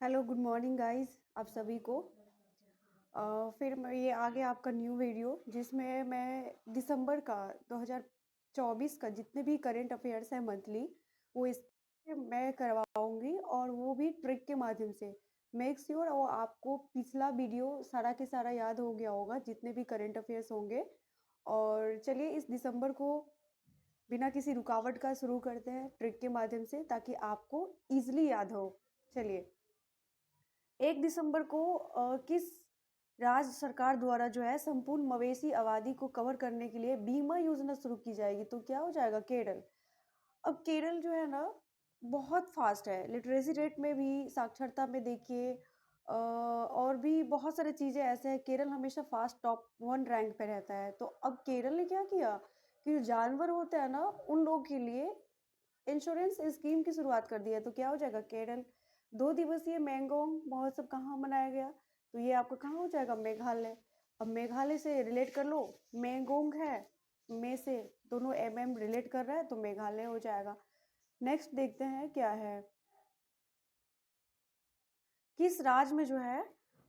Hello good morning guys आप सभी को। फिर मैं ये आ गया आपका न्यू वीडियो जिसमें मैं दिसंबर का 2024 का जितने भी करंट अफेयर्स हैं मंथली वो इस मैं करवाऊंगी और वो भी ट्रिक के माध्यम से। मेक श्योर वो आपको पिछला वीडियो सारा के सारा याद हो गया होगा जितने भी करंट अफेयर्स होंगे। और चलिए इस दिसंबर को बिना किसी रुकावट का शुरू करते हैं ट्रिक के माध्यम से ताकि आपको इजीली याद हो। चलिए 1 दिसंबर को किस राज्य सरकार द्वारा जो है संपूर्ण मवेशी आबादी को कवर करने के लिए बीमा योजना शुरू की जाएगी? तो क्या हो जाएगा? केरल। अब केरल जो है ना बहुत फास्ट है लिटरेसी रेट में भी, साक्षरता में देखिए, और भी बहुत सारी चीज़ें ऐसे हैं। केरल हमेशा फास्ट टॉप 1 रैंक पे रहता है। तो अब केरल ने क्या किया कि जो जानवर होते हैं ना उन लोगों के लिए इंश्योरेंस स्कीम की शुरुआत कर दी है। तो क्या हो जाएगा? केरल। 2 दिवसीय मैंगोंग महोत्सव कहाँ मनाया गया? तो ये आपका कहाँ हो जाएगा? मेघालय। अब मेघालय से रिलेट कर लो, मैंगोंग है, में से दोनों एम रिलेट कर रहा है तो मेघालय हो जाएगा। नेक्स्ट देखते हैं क्या है। किस राज्य में जो है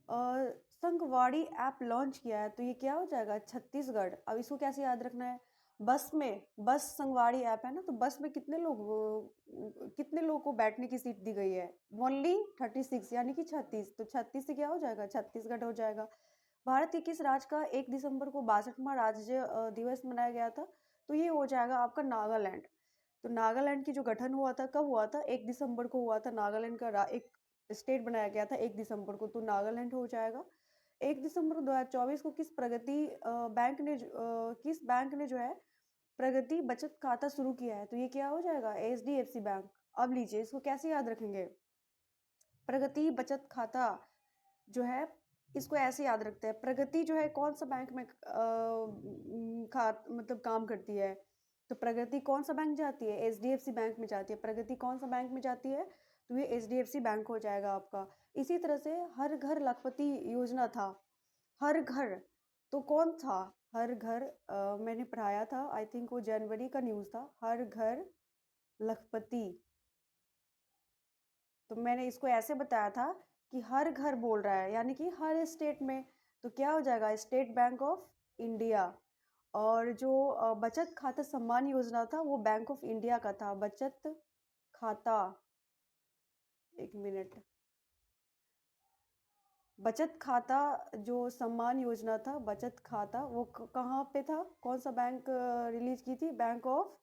संगवाड़ी ऐप लॉन्च किया है? तो ये क्या हो जाएगा? छत्तीसगढ़। अब इसको कैसे याद रखना है? बस में, बस संगवाड़ी ऐप है ना, तो बस में कितने लोगों को बैठने की सीट दी गई है? ओनली 36 यानी कि 36। तो 36 से क्या हो जाएगा? छत्तीसगढ़ हो जाएगा। भारत के किस राज्य का 1 दिसंबर को 62वां राज्य दिवस मनाया गया था? तो ये हो जाएगा आपका नागालैंड। तो नागालैंड की जो गठन हुआ था कब हुआ था? 1 दिसंबर को हुआ था। नागालैंड का एक स्टेट बनाया गया था 1 दिसंबर को, तो नागालैंड हो जाएगा। 1 दिसंबर 2024 को किस बैंक ने जो है प्रगति बचत खाता शुरू किया है? तो ये क्या हो जाएगा? HDFC bank. अब लीजिए इसको कैसे याद रखेंगे? प्रगति बचत खाता जो है इसको ऐसे याद रखते हैं। प्रगति जो है कौन सा बैंक में मतलब काम करती है? तो प्रगति कौन सा बैंक जाती है? HDFC बैंक में जाती है। प्रगति कौन सा बैंक में जाती है? तो ये HDFC बैंक हो जाएगा आपका। इसी तरह से हर घर लखपति योजना था। हर घर तो कौन था? हर घर मैंने पढ़ाया था, आई थिंक वो जनवरी का न्यूज़ था। हर घर लखपति। तो मैंने इसको ऐसे बताया था कि हर घर बोल रहा है यानी कि हर स्टेट में। तो क्या हो जाएगा? State bank of India. और जो बचत खाता सम्मान योजना था वो बैंक ऑफ इंडिया का था। बचत खाता, एक मिनट, बचत खाता जो सम्मान योजना था, बचत खाता वो कहाँ पे था? कौन सा बैंक रिलीज की थी? Bank of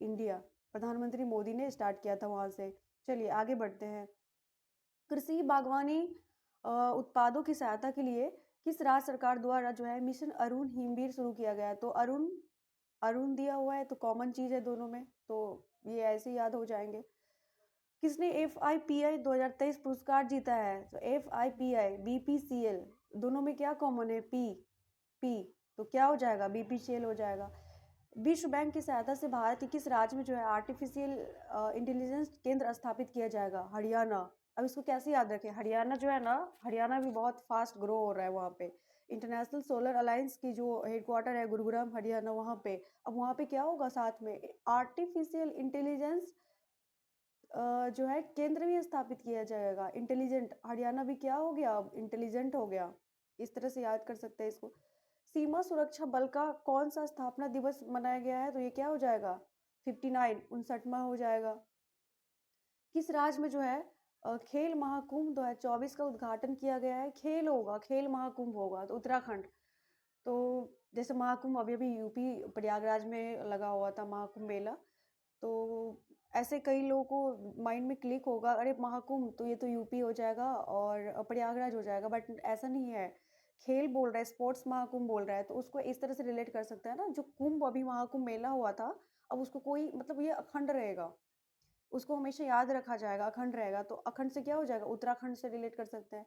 India. प्रधानमंत्री मोदी ने स्टार्ट किया था वहां से। चलिए आगे बढ़ते हैं। कृषि बागवानी उत्पादों की सहायता के लिए किस राज्य सरकार द्वारा जो है मिशन अरुण हिमवीर शुरू किया गया है? तो अरुण, अरुण दिया हुआ है तो कॉमन चीज है दोनों में, तो ये ऐसे याद हो जाएंगे। किसने FIPI 2023 पुरस्कार जीता है? तो FIPI BPCL दोनों में क्या कॉमन है? P, P. तो क्या हो जाएगा? BPCL हो जाएगा। विश्व बैंक की सहायता से भारत के किस राज्य में जो है आर्टिफिशियल इंटेलिजेंस केंद्र स्थापित किया जाएगा? हरियाणा। अब इसको कैसे याद रखें? हरियाणा जो है ना, हरियाणा भी बहुत फास्ट ग्रो हो रहा है वहाँ पे। इंटरनेशनल सोलर अलायंस की जो हेडक्वार्टर है गुरुग्राम हरियाणा वहाँ पे। अब वहाँ पे क्या होगा? साथ में आर्टिफिशियल इंटेलिजेंस जो है केंद्र भी स्थापित किया जाएगा। इंटेलिजेंट हरियाणा भी क्या हो गया? अब इंटेलिजेंट हो गया। इस तरह से याद कर सकते हैं इसको। सीमा सुरक्षा बल का कौन सा स्थापना दिवस मनाया गया है? तो ये क्या हो जाएगा? 59, 59वां हो जाएगा। किस राज्य में जो है खेल महाकुंभ 2024 का उद्घाटन किया गया है? खेल होगा, खेल महाकुंभ होगा तो उत्तराखंड। तो जैसे महाकुंभ अभी अभी यूपी प्रयागराज में लगा हुआ था महाकुंभ मेला, तो ऐसे कई लोगों को माइंड में क्लिक होगा अरे महाकुंभ तो ये तो यूपी हो जाएगा और प्रयागराज हो जाएगा, बट ऐसा नहीं है। खेल बोल रहा है, स्पोर्ट्स महाकुंभ बोल रहा है, तो उसको इस तरह से रिलेट कर सकते हैं ना। जो कुंभ अभी महाकुंभ मेला हुआ था, अब उसको कोई मतलब ये अखंड रहेगा, उसको हमेशा याद रखा जाएगा, अखंड रहेगा। तो अखंड से क्या हो जाएगा? उत्तराखंड से रिलेट कर सकते हैं।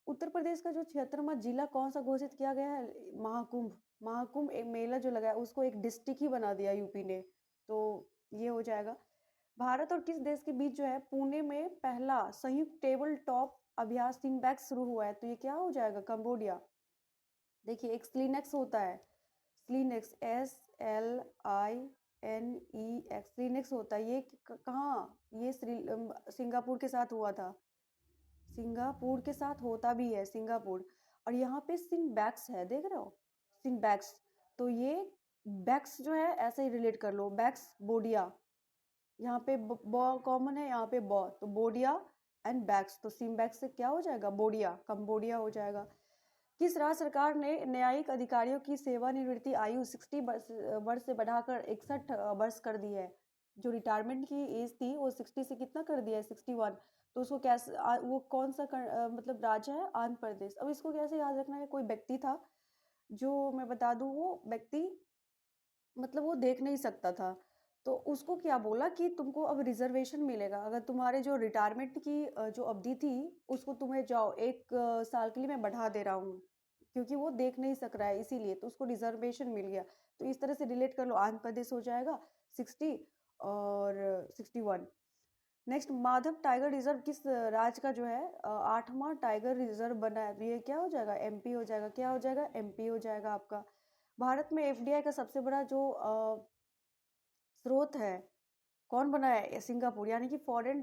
उत्तर प्रदेश का जो 76वां जिला कौन सा घोषित किया गया है? महाकुंभ। महाकुंभ एक मेला जो लगा है उसको एक डिस्ट्रिक्ट ही बना दिया यूपी ने, तो ये हो जाएगा। भारत और किस देश के बीच जो है पुणे में पहला संयुक्त टेबल टॉप अभ्यास टीम बैक शुरू हुआ है? तो ये क्या हो जाएगा? कंबोडिया। देखिए एक स्लिनेक्स होता है, स्लिनेक्स SLINEX, स्लिनेक्स होता है। ये कहाँ? ये सिंगापुर के साथ हुआ था। सिंगापुर के साथ होता भी है सिंगापुर। और यहाँ पे सिंबैक्स है, देख रहे हो, सिंबैक्स। तो ये बैक्स जो है ऐसे ही रिलेट कर लो, बैक्स बोडिया, यहाँ पे ब कॉमन है, यहाँ पे ब, तो बोडिया एंड बैक्स, तो सिम्बैक्स से क्या हो जाएगा, बोडिया, कंबोडिया हो जाएगा। किस राज्य सरकार ने न्यायिक अधिकारियों की सेवानिवृत्ति आयु 60 वर्ष से बढ़ाकर 61 वर्ष कर दी है। जो रिटायरमेंट की एज थी वो 60 से कितना कर दिया है, 61। तो उसको कैसे वो कौन सा मतलब राज्य है, आंध्र प्रदेश। अब इसको कैसे याद रखना है, कोई व्यक्ति था जो मैं बता दूं, वो व्यक्ति मतलब वो देख नहीं सकता था, तो उसको क्या बोला कि तुमको अब रिजर्वेशन मिलेगा, अगर तुम्हारे जो रिटायरमेंट की जो अवधि थी उसको तुम्हें जाओ 1 साल के लिए मैं बढ़ा दे रहा हूँ, क्योंकि वो देख नहीं सक रहा है इसीलिए, तो उसको रिजर्वेशन मिल गया। तो इस तरह से रिलेट कर लो, आंध्र प्रदेश हो जाएगा 60 और 61। नेक्स्ट, माधव टाइगर रिजर्व किस राज्य का जो है 8वां टाइगर रिजर्व बना है, तो ये क्या हो जाएगा, एमपी हो जाएगा, क्या हो जाएगा, एमपी हो जाएगा आपका। भारत में एफडीआई का सबसे बड़ा जो स्रोत है, कौन बनाया है, सिंगापुर, यानी कि फॉरेन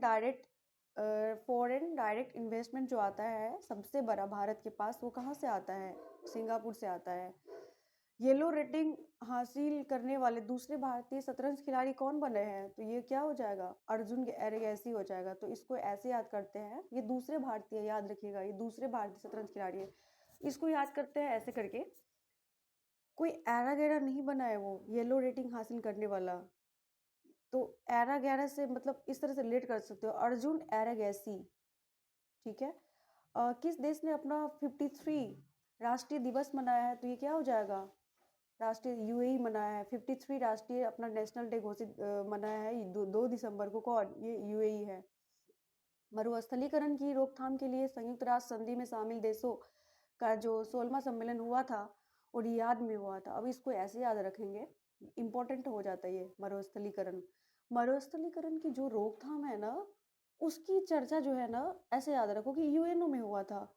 डायरेक्ट इन्वेस्टमेंट जो आता है सबसे बड़ा भारत के पास, वो कहाँ से आता है, सिंगापुर से आता है। येलो रेटिंग हासिल करने वाले दूसरे भारतीय शतरंज खिलाड़ी कौन बने हैं, तो ये क्या हो जाएगा, अर्जुन एरिगैसी हो जाएगा। तो इसको ऐसे याद करते हैं, ये दूसरे भारतीय, याद रखिएगा, ये दूसरे भारतीय शतरंज खिलाड़ी है। इसको याद करते हैं ऐसे करके, कोई एरा गैरा नहीं बना है वो येलो रेटिंग हासिल करने वाला। तो एरा गैरा से मतलब इस तरह से रिलेट कर सकते हो, अर्जुन एरागैसी, ठीक है। किस देश ने अपना 53 राष्ट्रीय दिवस मनाया है, तो ये क्या हो जाएगा, राष्ट्रीय, यूएई मनाया है 53 राष्ट्रीय अपना नेशनल डे घोषित मनाया है 2 दिसंबर को, कौन, ये यूएई है। मरुस्थलीकरण की रोकथाम के लिए संयुक्त राष्ट्र संधि में शामिल देशों का जो 16वां सम्मेलन हुआ था वो रियाद में हुआ था। अब इसको ऐसे याद रखेंगे, इम्पोर्टेंट हो जाता है ये मरुस्थलीकरण। मरुस्थलीकरण की जो रोकथाम है ना, उसकी चर्चा जो है ना, ऐसे याद रखो कि यूएनओ में हुआ था।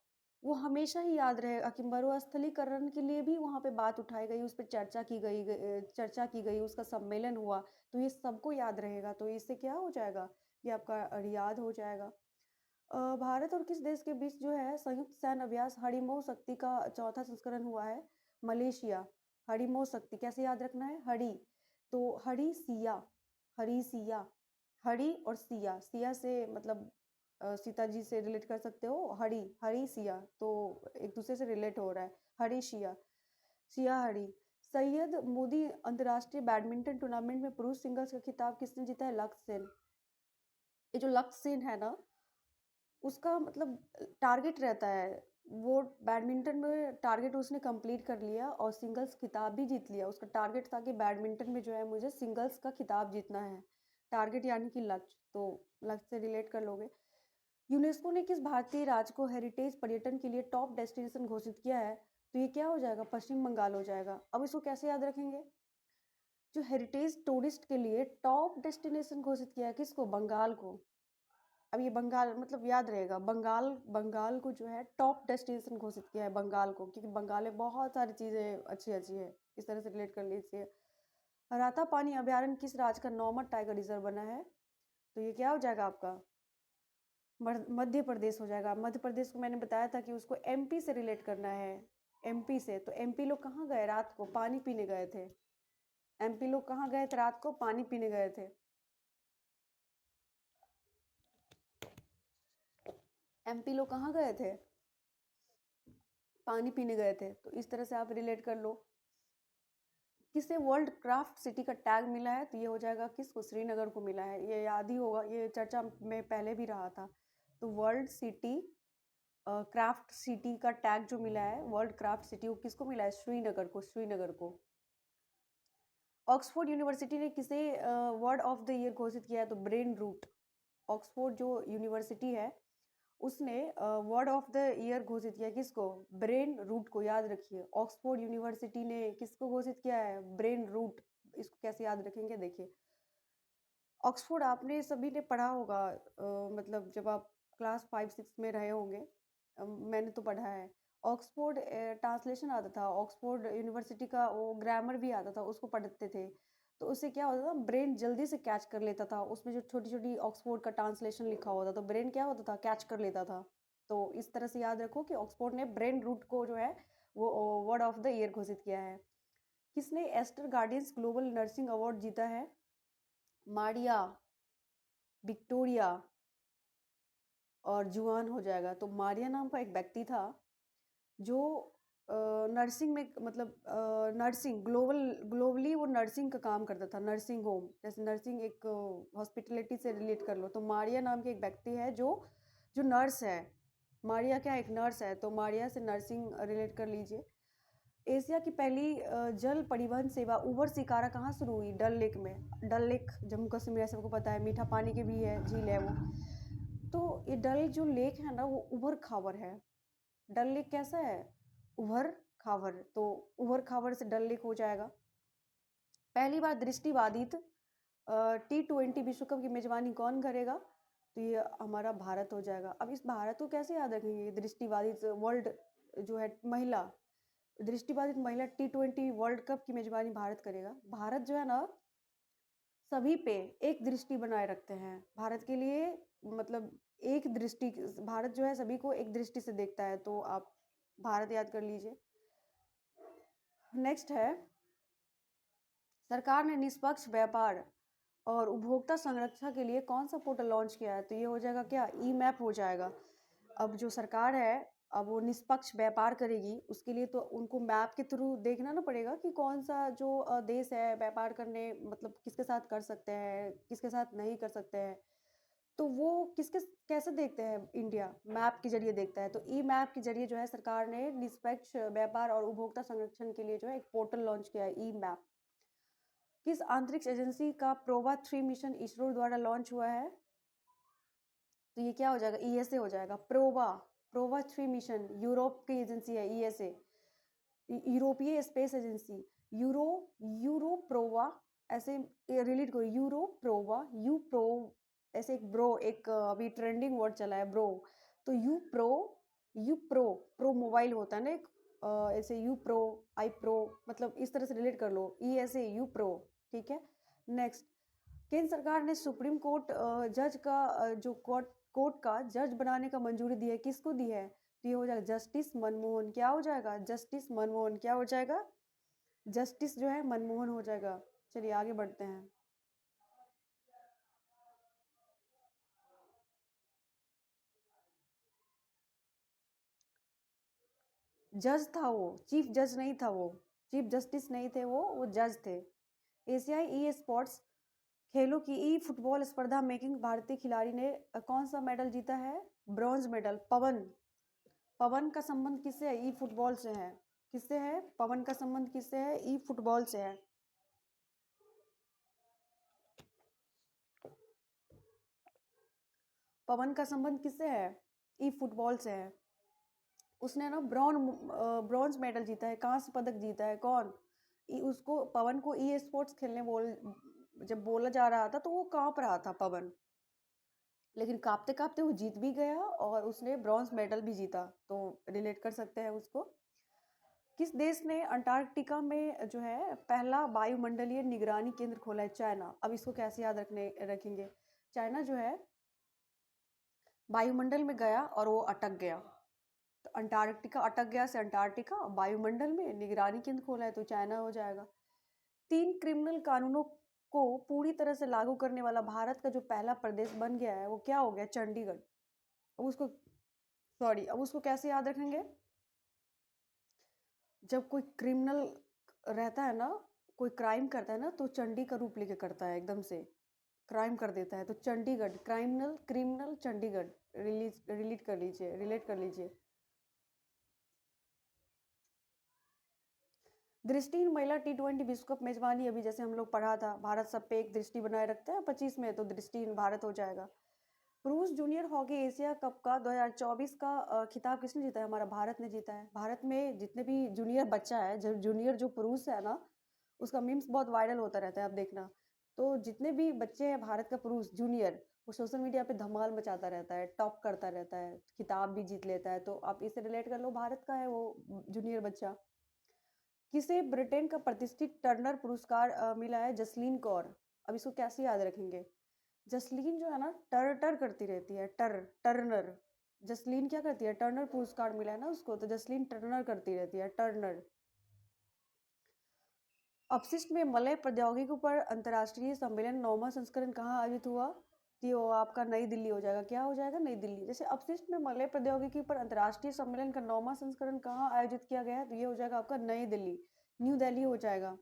वो हमेशा ही याद रहेगा कि मरुस्थलीकरण के लिए भी वहाँ पे बात उठाई गई, उस पर चर्चा की गई, उसका सम्मेलन हुआ। तो ये सबको याद रहेगा, तो इससे क्या हो जाएगा, ये आपका रियाद हो जाएगा। भारत और किस देश के बीच जो है संयुक्त सैन्य अभ्यास हरिमो शक्ति का चौथा संस्करण हुआ है, मलेशिया। हरिमो शक्ति कैसे याद रखना है, हरि, तो हरि सिया, हरि सिया, हरि और सिया, सिया से मतलब सीता जी से रिलेट कर सकते हो, हरि हरि सिया, तो एक दूसरे से रिलेट हो रहा है, हरि सिया, सिया हरि। सैयद मोदी अंतर्राष्ट्रीय बैडमिंटन टूर्नामेंट में पुरुष सिंगल्स का खिताब किसने जीता है, लक्ष्य सेन। ये जो लक्ष्य सेन है ना, उसका मतलब टारगेट रहता है, वो बैडमिंटन में टारगेट उसने कंप्लीट कर लिया और सिंगल्स खिताब भी जीत लिया। उसका टारगेट था कि बैडमिंटन में जो है मुझे सिंगल्स का खिताब जीतना है, टारगेट यानी कि लक्ष्य, तो लक्ष्य से रिलेट कर लोगे। यूनेस्को ने किस भारतीय राज्य को हेरिटेज पर्यटन के लिए टॉप डेस्टिनेशन घोषित किया है, तो ये क्या हो जाएगा, पश्चिम बंगाल हो जाएगा। अब इसको कैसे याद रखेंगे, जो हेरिटेज टूरिस्ट के लिए टॉप डेस्टिनेशन घोषित किया है, किसको, बंगाल को। अब ये बंगाल मतलब याद रहेगा, बंगाल, बंगाल को जो है टॉप डेस्टिनेशन घोषित किया है बंगाल को, क्योंकि बंगाल में बहुत सारी चीज़ें अच्छी अच्छी है, इस तरह से रिलेट कर लीजिए। राता पानी अभ्यारण्य किस राज्य का 9वां टाइगर रिजर्व बना है, तो ये क्या हो जाएगा आपका, मध्य प्रदेश हो जाएगा। मध्य प्रदेश को मैंने बताया था कि उसको एमपी से रिलेट करना है, एमपी से। तो एमपी लोग कहाँ गए, रात को पानी पीने गए थे, एमपी लोग कहाँ गए थे, रात को पानी पीने गए थे, एमपी लोग कहाँ गए थे, पानी पीने गए थे। तो इस तरह से आप रिलेट कर लो। किसे वर्ल्ड क्राफ्ट सिटी का टैग मिला है, तो ये हो जाएगा किसको, श्रीनगर को मिला है, ये याद ही होगा, ये चर्चा में पहले भी रहा था। तो वर्ल्ड सिटी क्राफ्ट सिटी का टैग जो मिला है, वर्ल्ड क्राफ्ट सिटी, वो किसको मिला है, श्रीनगर को, श्रीनगर को। ऑक्सफोर्ड यूनिवर्सिटी ने किसे वर्ड ऑफ द ईयर घोषित किया है, तो ब्रेन रूट। ऑक्सफोर्ड जो यूनिवर्सिटी है उसने वर्ड ऑफ द ईयर घोषित किया, किसको, ब्रेन रूट को, याद रखिए। ऑक्सफोर्ड यूनिवर्सिटी ने किसको घोषित किया है, ब्रेन रूट। इसको कैसे याद रखेंगे, देखिए, ऑक्सफोर्ड आपने सभी ने पढ़ा होगा, मतलब जब आप क्लास 5-6 में रहे होंगे, मैंने तो पढ़ा है। ऑक्सफोर्ड ट्रांसलेशन आता था, ऑक्सफोर्ड यूनिवर्सिटी का वो ग्रामर भी आता था, उसको पढ़ते थे। तो उससे क्या होता था, ब्रेन जल्दी से कैच कर लेता था, उसमें जो छोटी छोटी ऑक्सफोर्ड का ट्रांसलेशन लिखा होता था, तो ब्रेन क्या होता था, कैच कर लेता था। तो इस तरह से याद रखो कि ऑक्सफोर्ड ने ब्रेन रूट को जो है वो वर्ड ऑफ द ईयर घोषित किया है। किसने Aster Guardians Global Nursing Award जीता है? मारिया, विक्टोरिया और जुआन हो जाएगा। तो मारिया नाम का एक व्यक्ति था जो नर्सिंग में मतलब नर्सिंग ग्लोबली वो नर्सिंग का काम करता था। नर्सिंग होम, जैसे नर्सिंग एक हॉस्पिटलिटी से रिलेट कर लो, तो मारिया नाम के एक व्यक्ति है जो जो नर्स है। मारिया क्या एक नर्स है, तो मारिया से नर्सिंग रिलेट कर लीजिए। एशिया की पहली जल परिवहन सेवा उबर शिकारा कहाँ शुरू हुई? डल लेक में। डल लेक जम्मू कश्मीर है, सबको पता है, मीठा पानी की भी है, झील है वो। तो ये डल जो लेक है ना वो उभर खावर है। डल लेक कैसा है? उभर खावर, तो उभर खावर से डल लेक हो जाएगा। पहली बार दृष्टिबाधित T20 विश्व कप की मेजबानी कौन करेगा? तो ये हमारा भारत हो जाएगा। अब इस भारत को कैसे याद रखेंगे? दृष्टिबाधित वर्ल्ड जो है महिला, दृष्टिबाधित महिला T20 वर्ल्ड कप की मेजबानी भारत करेगा। भारत जो है ना सभी पे एक दृष्टि बनाए रखते हैं। भारत के लिए मतलब एक दृष्टि, भारत जो है सभी को एक दृष्टि से देखता है, तो आप भारत याद कर लीजिए। नेक्स्ट है, सरकार ने निष्पक्ष व्यापार और उपभोक्ता संरक्षण के लिए कौन सा पोर्टल लॉन्च किया है? तो ये हो जाएगा क्या? ई मैप हो जाएगा। अब जो सरकार है, अब वो निष्पक्ष व्यापार करेगी, उसके लिए तो उनको मैप के थ्रू देखना ना पड़ेगा कि कौन सा जो देश है व्यापार करने मतलब किसके साथ कर सकते हैं, किसके साथ नहीं कर सकते हैं। तो वो किसके कैसे देखते हैं? इंडिया मैप के जरिए देखता है। तो ई मैप के जरिए जो है सरकार ने निष्पक्ष व्यापार और उपभोक्ता संरक्षण के लिए जो है एक पोर्टल लॉन्च किया है, ई मैप। किस अंतरिक्ष एजेंसी का प्रोबा 3 मिशन इसरो द्वारा लॉन्च हुआ है? तो ये क्या हो जाएगा? ईएसए हो जाएगा। प्रोबा, प्रोबा 3 मिशन यूरोप की एजेंसी है, ईएसए, यूरोपीय स्पेस एजेंसी। यूरो यूरो प्रोवा ऐसे रिलेट करो, यूरो प्रोवा, यू प्रो, ऐसे एक ब्रो, एक अभी ट्रेंडिंग वर्ड चला है ब्रो, तो you pro, you pro, pro mobile होता है ना एक, ऐसे यू प्रो, आई प्रो, मतलब इस तरह से रिलेट कर लो, ई ऐसे यू प्रो। ठीक है। नेक्स्ट, केंद्र सरकार ने सुप्रीम कोर्ट जज का जो कोर्ट का जज बनाने का मंजूरी दी है, किसको दी है? तो ये हो जाएगा जस्टिस मनमोहन। क्या हो जाएगा? जस्टिस मनमोहन। क्या हो जाएगा? जस्टिस जो है मनमोहन हो जाएगा। चलिए आगे बढ़ते हैं। जज था वो, चीफ जज नहीं था वो, चीफ जस्टिस नहीं थे वो जज थे। एशियाई ई स्पोर्ट्स खेलों की ई फुटबॉल स्पर्धा मेकिंग भारतीय खिलाड़ी ने कौन सा मेडल जीता है? Bronze medal. पवन, पवन का संबंध किससे है? ई फुटबॉल से है। किससे है? पवन का संबंध किससे है? ई फुटबॉल से है। पवन का संबंध किससे है? ई फुटबॉल से है। उसने ना ब्रॉन्ज मेडल जीता है, कांस्य पदक जीता है। कौन? उसको पवन को ई स्पोर्ट्स खेलने जब बोला जा रहा था तो वो कांप रहा था पवन, लेकिन कांपते कांपते वो जीत भी गया और उसने ब्रॉन्ज मेडल भी जीता, तो रिलेट कर सकते हैं उसको। किस देश ने अंटार्कटिका में जो है पहला वायुमंडलीय निगरानी केंद्र खोला है? चाइना। अब इसको कैसे याद रखेंगे? चाइना जो है वायुमंडल में गया और वो अटक गया, तो अंटार्कटिका अटक गया से अंटार्कटिका, वायुमंडल में निगरानी केंद्र खोला है, तो चाइना हो जाएगा। 3 क्रिमिनल कानूनों को पूरी तरह से लागू करने वाला भारत का जो पहला प्रदेश बन गया है वो क्या हो गया? चंडीगढ़। अब उसको अब उसको कैसे याद रखेंगे? जब कोई क्रिमिनल रहता है ना, कोई क्राइम करता है ना, तो चंडी का रूप लेके करता है, एकदम से क्राइम कर देता है, तो चंडीगढ़, क्राइमिनल क्रिमिनल चंडीगढ़, रिलेट कर लीजिए। दृष्टिहीन महिला T20 विश्व कप मेजबानी, अभी जैसे हम लोग पढ़ा था, भारत सब पे एक दृष्टि बनाए रखते हैं 25 में, तो दृष्टिहीन भारत हो जाएगा। पुरुष जूनियर हॉकी एशिया कप का 2024 का खिताब किसने जीता है? हमारा भारत ने जीता है। भारत में जितने भी जूनियर बच्चा है, जो जूनियर जो पुरुष है ना, उसका मीम्स बहुत वायरल होता रहता है, आप देखना। तो जितने भी बच्चे हैं भारत का पुरुष जूनियर, वो सोशल मीडिया पे धमाल मचाता रहता है, टॉप करता रहता है, खिताब भी जीत लेता है, तो आप इसे रिलेट कर लो, भारत का है वो जूनियर बच्चा। किसे ब्रिटेन का प्रतिष्ठित टर्नर पुरस्कार मिला है? जसलीन कौर। अब इसको कैसे याद रखेंगे? जसलीन जो है ना टर टर करती रहती है, टर्नर, जसलीन क्या करती है, टर्नर पुरस्कार मिला है ना उसको, तो जसलीन टर्नर करती रहती है, टर्नर। अपशिष्ट में मलय प्रौद्योगिकी पर अंतर्राष्ट्रीय सम्मेलन 9वां संस्करण कहाँ आयोजित हुआ? तो वो आपका नई दिल्ली हो जाएगा। क्या हो जाएगा? नई दिल्ली। जैसे अपशिष्ट में मलय प्रौद्योगिकी पर अंतर्राष्ट्रीय सम्मेलन का 9वां संस्करण कहाँ आयोजित किया गया है? तो ये हो जाएगा आपका नई दिल्ली, न्यू दिल्ली हो जाएगा।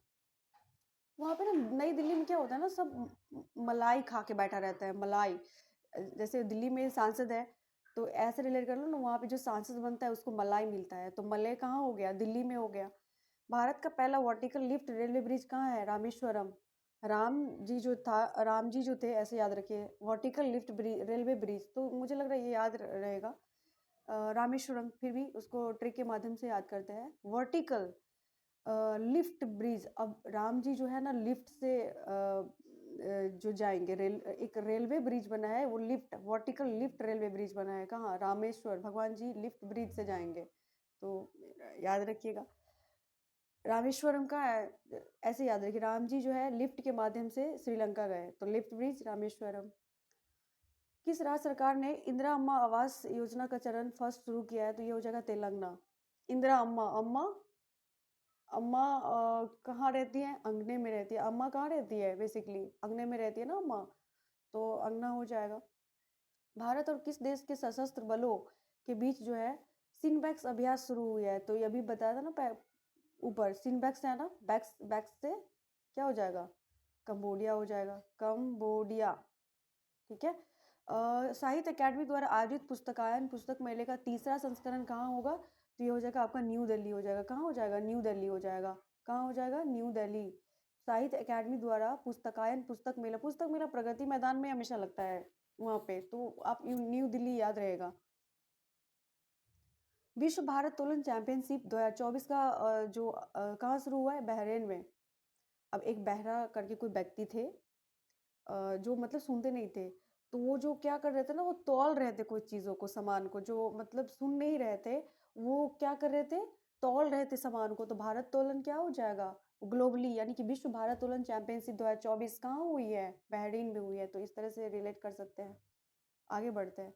वहाँ पे ना नई दिल्ली में क्या होता है ना, सब मलाई खा के बैठा रहता है, मलाई। जैसे दिल्ली में सांसद है, तो ऐसे रिलेट कर लो ना, वहाँ पे जो सांसद बनता है उसको मलाई मिलता है, तो मलय कहाँ हो गया? दिल्ली में हो गया। भारत का पहला वर्टिकल लिफ्ट रेलवे ब्रिज कहाँ है? रामेश्वरम। राम जी जो थे, ऐसे याद रखिए, vertical lift bridge railway bridge, तो मुझे लग रहा है ये याद रहेगा। रामेश्वरम, फिर भी उसको ट्रिक के माध्यम से याद करते हैं। वर्टिकल लिफ्ट ब्रिज, अब राम जी जो है ना लिफ्ट से जो जाएंगे, एक रेलवे ब्रिज बना है, वो lift, vertical lift railway bridge बना है, कहाँ? रामेश्वर, भगवान जी लिफ्ट ब्रिज से जाएंगे, तो याद रखिएगा। रामेश्वरम का ऐसे याद रखिए, राम जी जो है लिफ्ट के माध्यम से श्रीलंका गए, तो लिफ्ट ब्रिज रामेश्वरम। किस राज्य सरकार ने इंदिरा अम्मा आवास योजना का चरण फर्स्ट शुरू किया है? तो ये हो जाएगा तेलंगाना। इंदिरा अम्मा, अम्मा अम्मा कहाँ रहती है? अंगने में रहती है। अम्मा कहाँ रहती है? बेसिकली अंगने में रहती है ना अम्मा, तो अंगना हो जाएगा। भारत और किस देश के सशस्त्र बलों के बीच जो है सिनबैक्स अभ्यास शुरू हुआ है? तो ये अभी बताया था ना ऊपर, सिनबैक्स है ना, बैक्स बैक्स से क्या हो जाएगा? कंबोडिया हो जाएगा, कंबोडिया। ठीक है। साहित्य अकादमी द्वारा आयोजित पुस्तकायन पुस्तक मेले का तीसरा संस्करण कहाँ होगा? तो ये हो जाएगा आपका न्यू दिल्ली हो जाएगा। कहाँ हो जाएगा? न्यू दिल्ली हो जाएगा। कहाँ हो जाएगा? न्यू दिल्ली। साहित्य अकादमी द्वारा पुस्तकायन पुस्तक मेला प्रगति मैदान में हमेशा लगता है वहाँ पे, तो आप न्यू दिल्ली याद रहेगा। विश्व भारत तोलन चैंपियनशिप 2024 का जो कहाँ शुरू हुआ है? बहरीन में। अब एक बहरा करके कोई व्यक्ति थे, जो मतलब सुनते नहीं थे, तो वो जो क्या कर रहे थे ना, वो तौल रहे थे कुछ चीज़ों को, सामान को, जो मतलब सुन नहीं रहे थे, वो क्या कर रहे थे? तौल रहे थे सामान को, तो भारत तोलन क्या हो जाएगा? ग्लोबली, यानी कि विश्व भारत तोलन चैंपियनशिप 2024 कहाँ हुई है? बहरीन में हुई है, तो इस तरह से रिलेट कर सकते हैं। आगे बढ़ते हैं।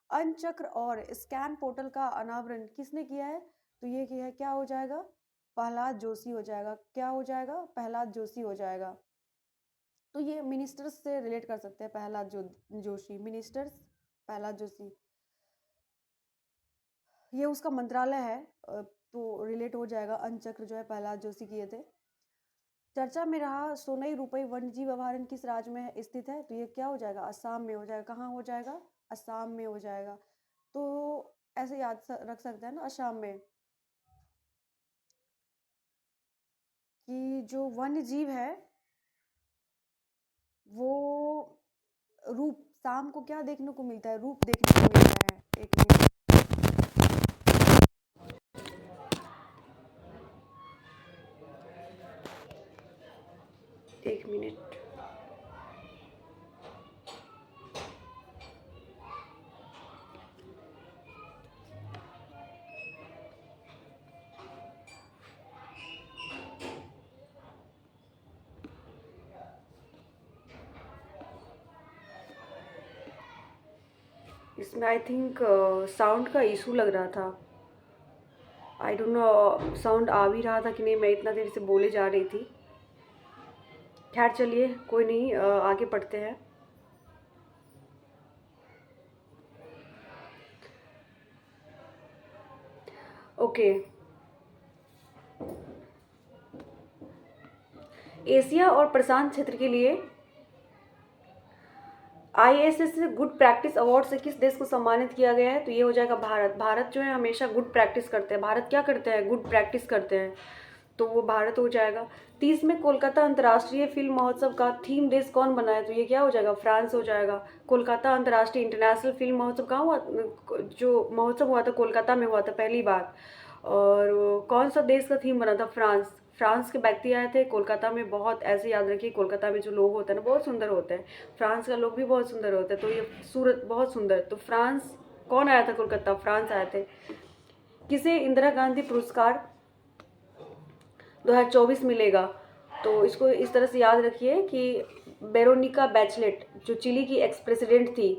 अनचक्र और स्कैन पोर्टल का अनावरण किसने किया है? तो ये किया है, क्या हो जाएगा? प्रहलाद जोशी हो जाएगा। क्या हो जाएगा? प्रहलाद जोशी हो जाएगा। तो ये मिनिस्टर्स से रिलेट कर सकते हैं, जोशी, मिनिस्टर्स प्रहलाद जोशी, ये उसका मंत्रालय है, तो रिलेट हो जाएगा। अनचक्र जो है प्रहलाद जोशी किए थे। चर्चा में रहा सोनई रुपई वन्यजीव अभयारण्य किस राज्य में स्थित है? तो ये क्या हो जाएगा? असम में हो जाएगा। कहाँ हो जाएगा? असम में हो जाएगा। तो ऐसे याद रख सकते हैं ना, असम में, कि जो वन्य जीव है वो रूप, शाम को क्या देखने को मिलता है? रूप देखने को मिलता है। एक मिनट, एक मिनट। इसमें आई थिंक साउंड का इशू लग रहा था। आई डोंट नो साउंड आ भी रहा था कि नहीं, मैं इतना देर से बोले जा रही थी। खैर चलिए, कोई नहीं, आगे पढ़ते हैं। ओके। एशिया और प्रशांत क्षेत्र के लिए ISS गुड प्रैक्टिस अवार्ड से किस देश को सम्मानित किया गया है? तो ये हो जाएगा भारत। भारत जो है हमेशा गुड प्रैक्टिस करते हैं। भारत क्या करते हैं? गुड प्रैक्टिस करते हैं, तो वो भारत हो जाएगा। 30 में कोलकाता अंतर्राष्ट्रीय फिल्म महोत्सव का थीम देश कौन बना है? तो ये क्या हो जाएगा? फ्रांस हो जाएगा। कोलकाता अंतर्राष्ट्रीय इंटरनेशनल फिल्म महोत्सव कहाँ हुआ? जो महोत्सव हुआ था कोलकाता में हुआ था पहली बार, और कौन सा देश का थीम बना था? फ्रांस। फ्रांस के व्यक्ति आए थे कोलकाता में। बहुत ऐसे याद रखिए, कोलकाता में जो लोग होते हैं ना बहुत सुंदर होते हैं, फ्रांस का लोग भी बहुत सुंदर होते हैं, तो ये सूरत बहुत सुंदर। तो फ्रांस, कौन आया था कोलकाता? फ्रांस आए थे। किसे इंदिरा गांधी पुरस्कार 2024 मिलेगा? तो इसको इस तरह से याद रखिए कि वेरोनिका बैचलेट, जो चिली की एक्स प्रेसिडेंट थी,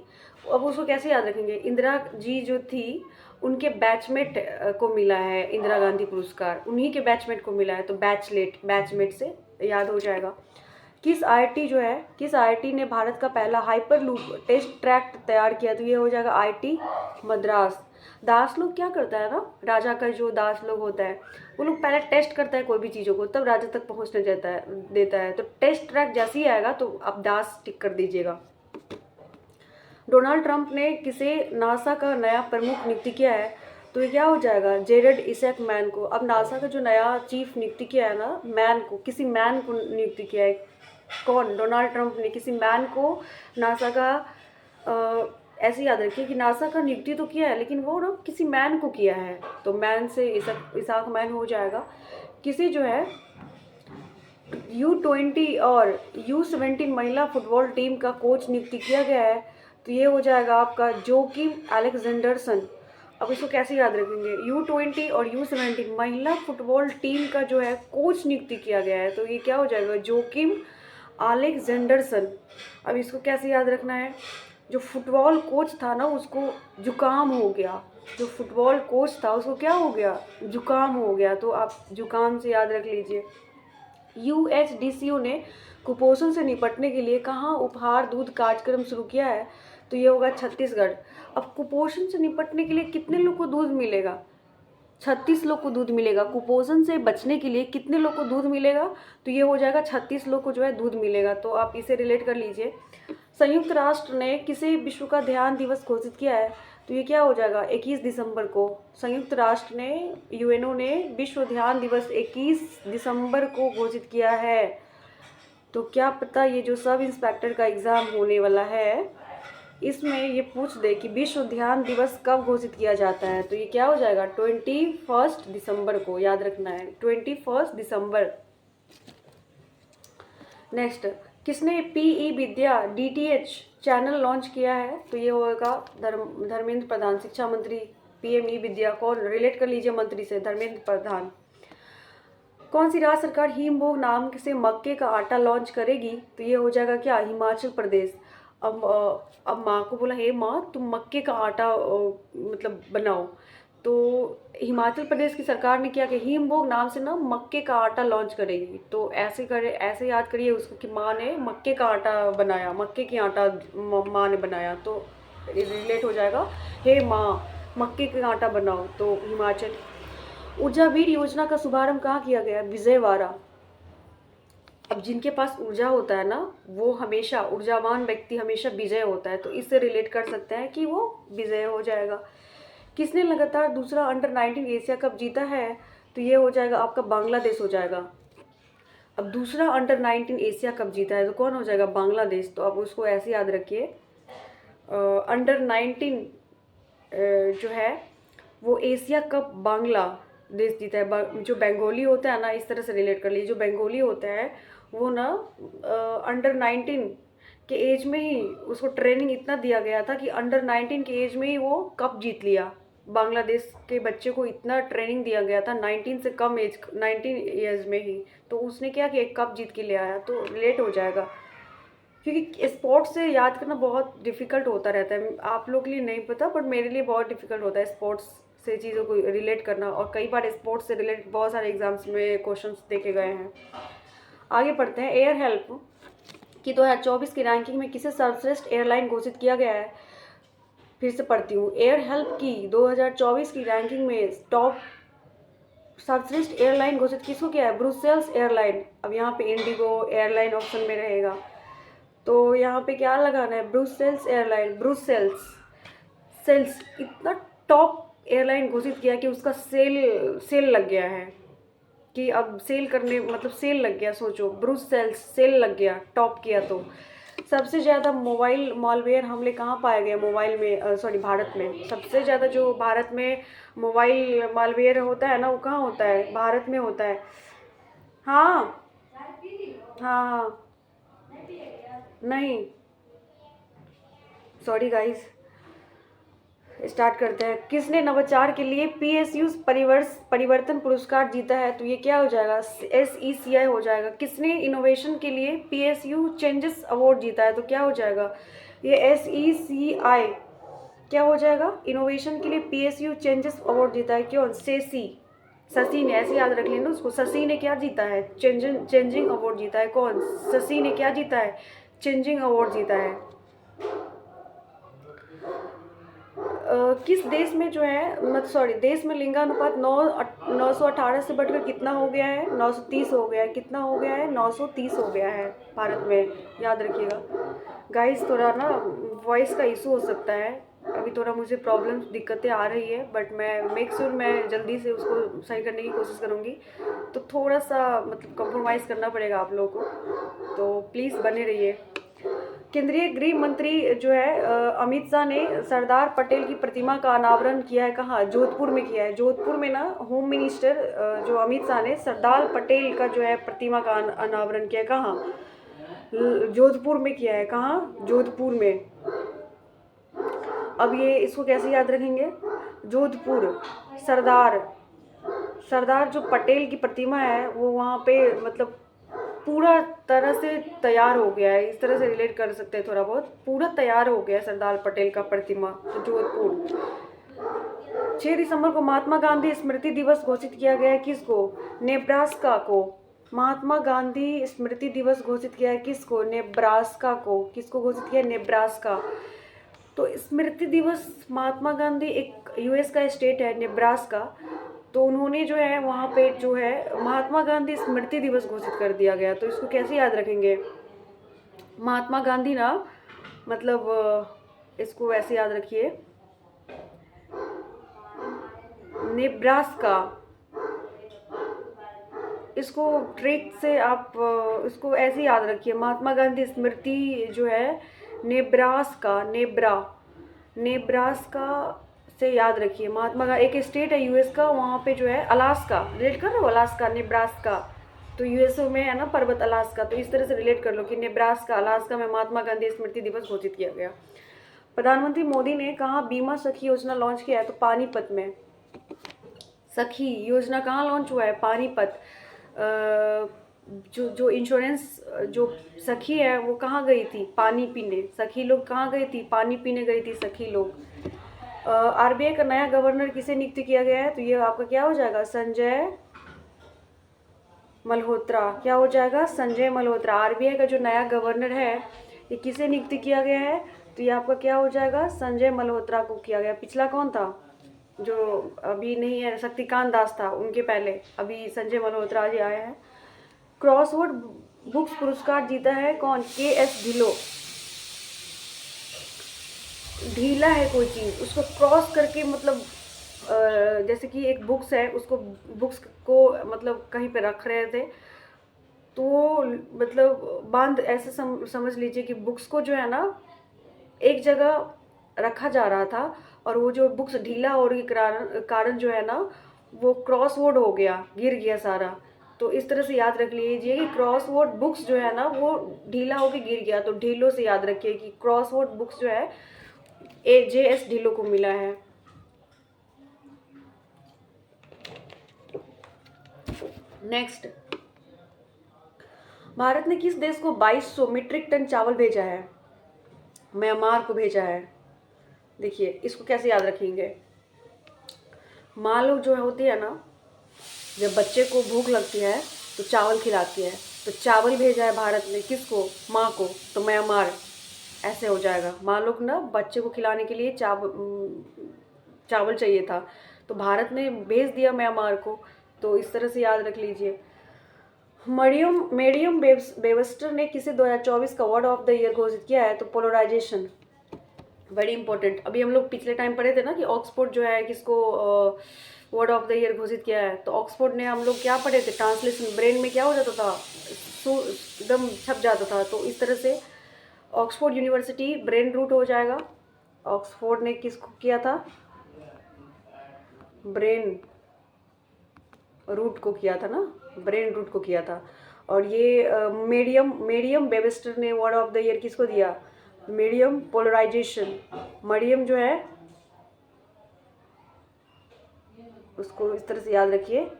अब उसको कैसे याद रखेंगे? इंदिरा जी जो थी उनके बैचमेट को मिला है इंदिरा गांधी पुरस्कार, उन्हीं के बैचमेट को मिला है, तो बैचमेट से याद हो जाएगा। किस आईआईटी ने भारत का पहला हाइपरलूप टेस्ट ट्रैक तैयार किया? तो ये हो जाएगा आईआईटी मद्रास। दास लोग क्या करता है ना, राजा का जो दास लोग होता है वो लोग पहले टेस्ट करता है कोई भी चीज़ों को, तब राजा तक पहुंचने देता है। तो टेस्ट ट्रैक जैसे ही आएगा तो आप दास टिक कर दीजिएगा। डोनाल्ड ट्रंप ने किसे नासा का नया प्रमुख नियुक्ति किया है? तो ये क्या हो जाएगा? जेरेड इसैक मैन को। अब नासा का जो नया चीफ नियुक्ति किया है ना, किसी मैन को नियुक्ति किया है। कौन? डोनाल्ड ट्रंप ने किसी मैन को नासा का ऐसे याद रखिए कि नासा का नियुक्ति तो किया है लेकिन वो ना किसी मैन को किया है, तो मैन से इसाक मैन हो जाएगा। किसी जो है U20 और U17 महिला फुटबॉल टीम का कोच नियुक्ति किया गया है, तो ये हो जाएगा आपका जोकिम अलेक्जेंडरसन। अब इसको कैसे याद रखेंगे? U20 और U17 महिला फुटबॉल टीम का जो है कोच नियुक्ति किया गया है, तो ये क्या हो जाएगा? जोकिम अलेक्जेंडरसन। अब इसको कैसे याद रखना है? जो फुटबॉल कोच था ना उसको जुकाम हो गया, जो फुटबॉल कोच था उसको क्या हो गया? जुकाम हो गया, तो आप जुकाम से याद रख लीजिए। UHDCU ने कुपोषण से निपटने के लिए कहाँ उपहार दूध कार्यक्रम शुरू किया है? तो ये होगा छत्तीसगढ़। अब कुपोषण से निपटने के लिए कितने लोग को दूध मिलेगा? 36 लोग को दूध मिलेगा। कुपोषण से बचने के लिए कितने लोग को दूध मिलेगा? तो ये हो जाएगा 36 लोग को जो है दूध मिलेगा, तो आप इसे रिलेट कर लीजिए। संयुक्त राष्ट्र ने किसे विश्व का ध्यान दिवस घोषित किया है? तो ये क्या हो जाएगा? 21 दिसंबर को। संयुक्त राष्ट्र ने यूएनओ ने विश्व ध्यान दिवस 21 दिसंबर को घोषित किया है। तो क्या पता ये जो सब इंस्पेक्टर का एग्ज़ाम होने वाला है इसमें ये पूछ दे कि विश्व ध्यान दिवस कब घोषित किया जाता है? तो ये क्या हो जाएगा? 21 दिसंबर को, याद रखना है 21 दिसंबर। नेक्स्ट, किसने पीई विद्या DTH चैनल लॉन्च किया है? तो ये होगा धर्मेंद्र प्रधान, शिक्षा मंत्री। PME विद्या कौन? रिलेट कर लीजिए मंत्री से, धर्मेंद्र प्रधान। कौन सी राज्य सरकार हिमभोग नाम से मक्के का आटा लॉन्च करेगी? तो ये हो जाएगा क्या? हिमाचल प्रदेश। अब माँ को बोला, हे माँ तुम मक्के का आटा मतलब बनाओ, तो हिमाचल प्रदेश की सरकार ने क्या कि हिमभोग नाम से ना मक्के का आटा लॉन्च करेगी। तो ऐसे याद करिए उसको कि माँ ने मक्के का आटा बनाया, मक्के की आटा माँ ने बनाया, तो रिलेट हो जाएगा, हे माँ मक्के का आटा बनाओ, तो हिमाचल। ऊर्जा वीर योजना का शुभारंभ कहाँ किया गया? विजयवाड़ा। अब जिनके पास ऊर्जा होता है ना वो हमेशा, ऊर्जावान व्यक्ति हमेशा विजय होता है, तो इससे रिलेट कर सकते हैं कि वो विजय हो जाएगा। किसने लगातार दूसरा अंडर-19 एशिया कप जीता है? तो ये हो जाएगा आपका बांग्लादेश हो जाएगा। अब दूसरा अंडर-19 एशिया कप जीता है तो कौन हो जाएगा? बांग्लादेश। तो अब उसको ऐसे याद रखिए, अंडर-19 जो है वो एशिया कप बांग्लादेश जीता है। जो बंगाली होता है ना, इस तरह से रिलेट कर लीजिए, जो बंगाली होता है वो ना अंडर-19 के एज में ही उसको ट्रेनिंग इतना दिया गया था कि अंडर-19 के एज में ही वो कप जीत लिया। बांग्लादेश के बच्चे को इतना ट्रेनिंग दिया गया था 19 से कम एज, 19 ईयर्स में ही, तो उसने क्या कि एक कप जीत के ले आया, तो रिलेट हो जाएगा। क्योंकि स्पोर्ट्स से याद करना बहुत डिफ़िकल्ट होता रहता है, आप लोग के लिए नहीं पता बट मेरे लिए बहुत डिफ़िकल्ट होता है स्पोर्ट्स से चीज़ों को रिलेट करना, और कई बार स्पोर्ट्स से रिलेटेड बहुत सारे एग्जाम्स में क्वेश्चंस देखे गए हैं। आगे पढ़ते हैं। एयर हेल्प की 2024 की रैंकिंग में किसे सर्वश्रेष्ठ एयरलाइन घोषित किया गया है? फिर से पढ़ती हूँ, एयर हेल्प की 2024 की रैंकिंग में टॉप सर्वश्रेष्ठ एयरलाइन घोषित किसको किया है? Brussels airline. अब यहाँ पे इंडिगो एयरलाइन ऑप्शन में रहेगा, तो यहाँ पे क्या लगाना है? Brussels airline. सेल्स इतना टॉप एयरलाइन घोषित किया कि उसका सेल लग गया है, कि अब सेल करने मतलब सेल लग गया, सोचो ब्रुसेल्स सेल लग गया, टॉप किया। तो सबसे ज़्यादा मोबाइल मॉलवेयर हमले कहाँ पाए गए? मोबाइल में भारत में। सबसे ज़्यादा जो भारत में मोबाइल मॉलवेयर होता है ना वो कहाँ होता है? भारत में होता है। हाँ हाँ हाँ, नहीं सॉरी गाइस, स्टार्ट करते हैं। किसने नवाचार के लिए PSU परिवर्तन पुरस्कार जीता है? तो ये क्या हो जाएगा? SECI हो जाएगा। किसने इनोवेशन के लिए PSU चेंजेस अवार्ड जीता है? तो क्या हो जाएगा? ये SECI क्या हो जाएगा? इनोवेशन के लिए PSU चेंजेस अवार्ड जीता है। क्यों? शशि ने, ऐसे याद रख लेना उसको। शशि ने क्या जीता है? चेंजिंग अवार्ड जीता है। कौन? शशि ने क्या जीता है? चेंजिंग अवार्ड जीता है। किस देश में जो है देश में लिंगानुपात 918 से बढ़कर कितना हो गया है? 930 हो गया है। कितना हो गया है? 930 हो गया है भारत में, याद रखिएगा गाइस। थोड़ा ना वॉइस का इशू हो सकता है, अभी थोड़ा मुझे प्रॉब्लम्स दिक्कतें आ रही है, बट मैं मेक श्योर मैं जल्दी से उसको सही करने की कोशिश करूँगी। तो थोड़ा सा मतलब कॉम्प्रोमाइज़ करना पड़ेगा आप लोगों को, तो प्लीज़ बने रहिए। केंद्रीय गृह मंत्री जो है अमित शाह ने सरदार पटेल की प्रतिमा का अनावरण किया है। कहाँ? जोधपुर में किया है। जोधपुर में ना होम मिनिस्टर जो अमित शाह ने सरदार पटेल का जो है प्रतिमा का अनावरण किया है। कहाँ? जोधपुर में किया है। कहाँ? जोधपुर में। अब ये इसको कैसे याद रखेंगे? जोधपुर। सरदार जो पटेल की प्रतिमा है वो वहाँ पे मतलब पूरा तरह से तैयार हो गया है, इस तरह से रिलेट कर सकते हैं थोड़ा बहुत। पूरा तैयार हो गया है सरदार पटेल का प्रतिमा। तो जोधपुर। 6 दिसंबर को महात्मा गांधी स्मृति दिवस घोषित किया गया है। किसको? नेब्रास्का को। महात्मा गांधी स्मृति दिवस घोषित किया है किसको? नेब्रास्का को। किसको घोषित किया? नेब्रास्का। तो स्मृति दिवस महात्मा गांधी, एक US का स्टेट है नेब्रास्का, तो उन्होंने जो है वहाँ पे जो है महात्मा गांधी स्मृति दिवस घोषित कर दिया गया। तो इसको कैसे याद रखेंगे? महात्मा गांधी ना मतलब इसको ऐसे याद रखिए, नेब्रास्का। इसको ट्रिक से आप इसको ऐसे याद रखिए, महात्मा गांधी स्मृति जो है नेब्रास्का, नेब्रास्का से याद रखिए। महात्मा गांधी एक स्टेट है US का, वहाँ पे जो है अलास्का, रिलेट कर रहे हो? अलास्का, नेब्रास्का तो USA में है ना पर्वत अलास्का, तो इस तरह से रिलेट कर लो कि नेब्रास्का, अलास्का में महात्मा गांधी स्मृति दिवस घोषित किया गया। प्रधानमंत्री मोदी ने कहाँ बीमा सखी योजना लॉन्च किया है? तो पानीपत में। सखी योजना कहाँ लॉन्च हुआ है? पानीपत। जो इंश्योरेंस जो सखी है वो कहाँ गई थी? पानी पीने। सखी लोग कहाँ गई थी? पानी पीने गई थी सखी लोग। RBI का नया गवर्नर किसे नियुक्त किया गया है? तो ये आपका क्या हो जाएगा? संजय मल्होत्रा। क्या हो जाएगा? संजय मल्होत्रा। RBI का जो नया गवर्नर है ये किसे नियुक्त किया गया है? तो ये आपका क्या हो जाएगा? संजय मल्होत्रा को किया गया। पिछला कौन था जो अभी नहीं है? शक्तिकांत दास था उनके पहले, अभी संजय मल्होत्रा जी आए हैं। क्रॉसवर्ड बुक्स पुरस्कार जीता है कौन? KS ढिल्लो। ढीला है कोई चीज़, उसको क्रॉस करके मतलब जैसे कि एक बुक्स है, उसको बुक्स को मतलब कहीं पे रख रहे थे, तो मतलब बांध ऐसे समझ लीजिए कि बुक्स को जो है ना एक जगह रखा जा रहा था, और वो जो बुक्स ढीला होने के कारण जो है ना वो क्रॉसवर्ड हो गया, गिर गया सारा। तो इस तरह से याद रख लीजिए कि क्रॉसवर्ड बुक्स जो है ना वो ढीला होके गिर गया, तो ढीलों से याद रखिए कि क्रॉसवर्ड बुक्स जो है JS ढिल्लो को मिला है। नेक्स्ट, भारत ने किस देश को 2200 मीट्रिक टन चावल भेजा है? म्यांमार को भेजा है। देखिए इसको कैसे याद रखेंगे? माँ लोग जो होती है ना, जब बच्चे को भूख लगती है तो चावल खिलाती है, तो चावल भेजा है भारत ने किसको? माँ को, तो म्यांमार। ऐसे हो जाएगा। माँ लोग ना बच्चे को खिलाने के लिए चावल चाहिए था, तो भारत ने भेज दिया म्यांमार को। तो इस तरह से याद रख लीजिए। मेडियम वेबस्टर ने किसे 2024 का वर्ड ऑफ द ईयर घोषित किया है? तो पोलराइजेशन, वेरी इंपॉर्टेंट। अभी हम लोग पिछले टाइम पढ़े थे ना कि ऑक्सफोर्ड जो है किसको वर्ड ऑफ द ईयर घोषित किया है। तो ऑक्सफोर्ड ने हम लोग क्या पढ़े थे? ट्रांसलेशन ब्रेन में क्या हो जाता था, एकदम छप जाता था। तो इस तरह से ऑक्सफोर्ड यूनिवर्सिटी ब्रेन रूट हो जाएगा। ऑक्सफोर्ड ने किसको किया था? ब्रेन रूट को किया था ना, ब्रेन रूट को किया था। और ये मेडियम वेबस्टर ने वर्ड ऑफ द ईयर किसको दिया? Medium polarisation. मरियम जो है उसको इस तरह से याद रखिए,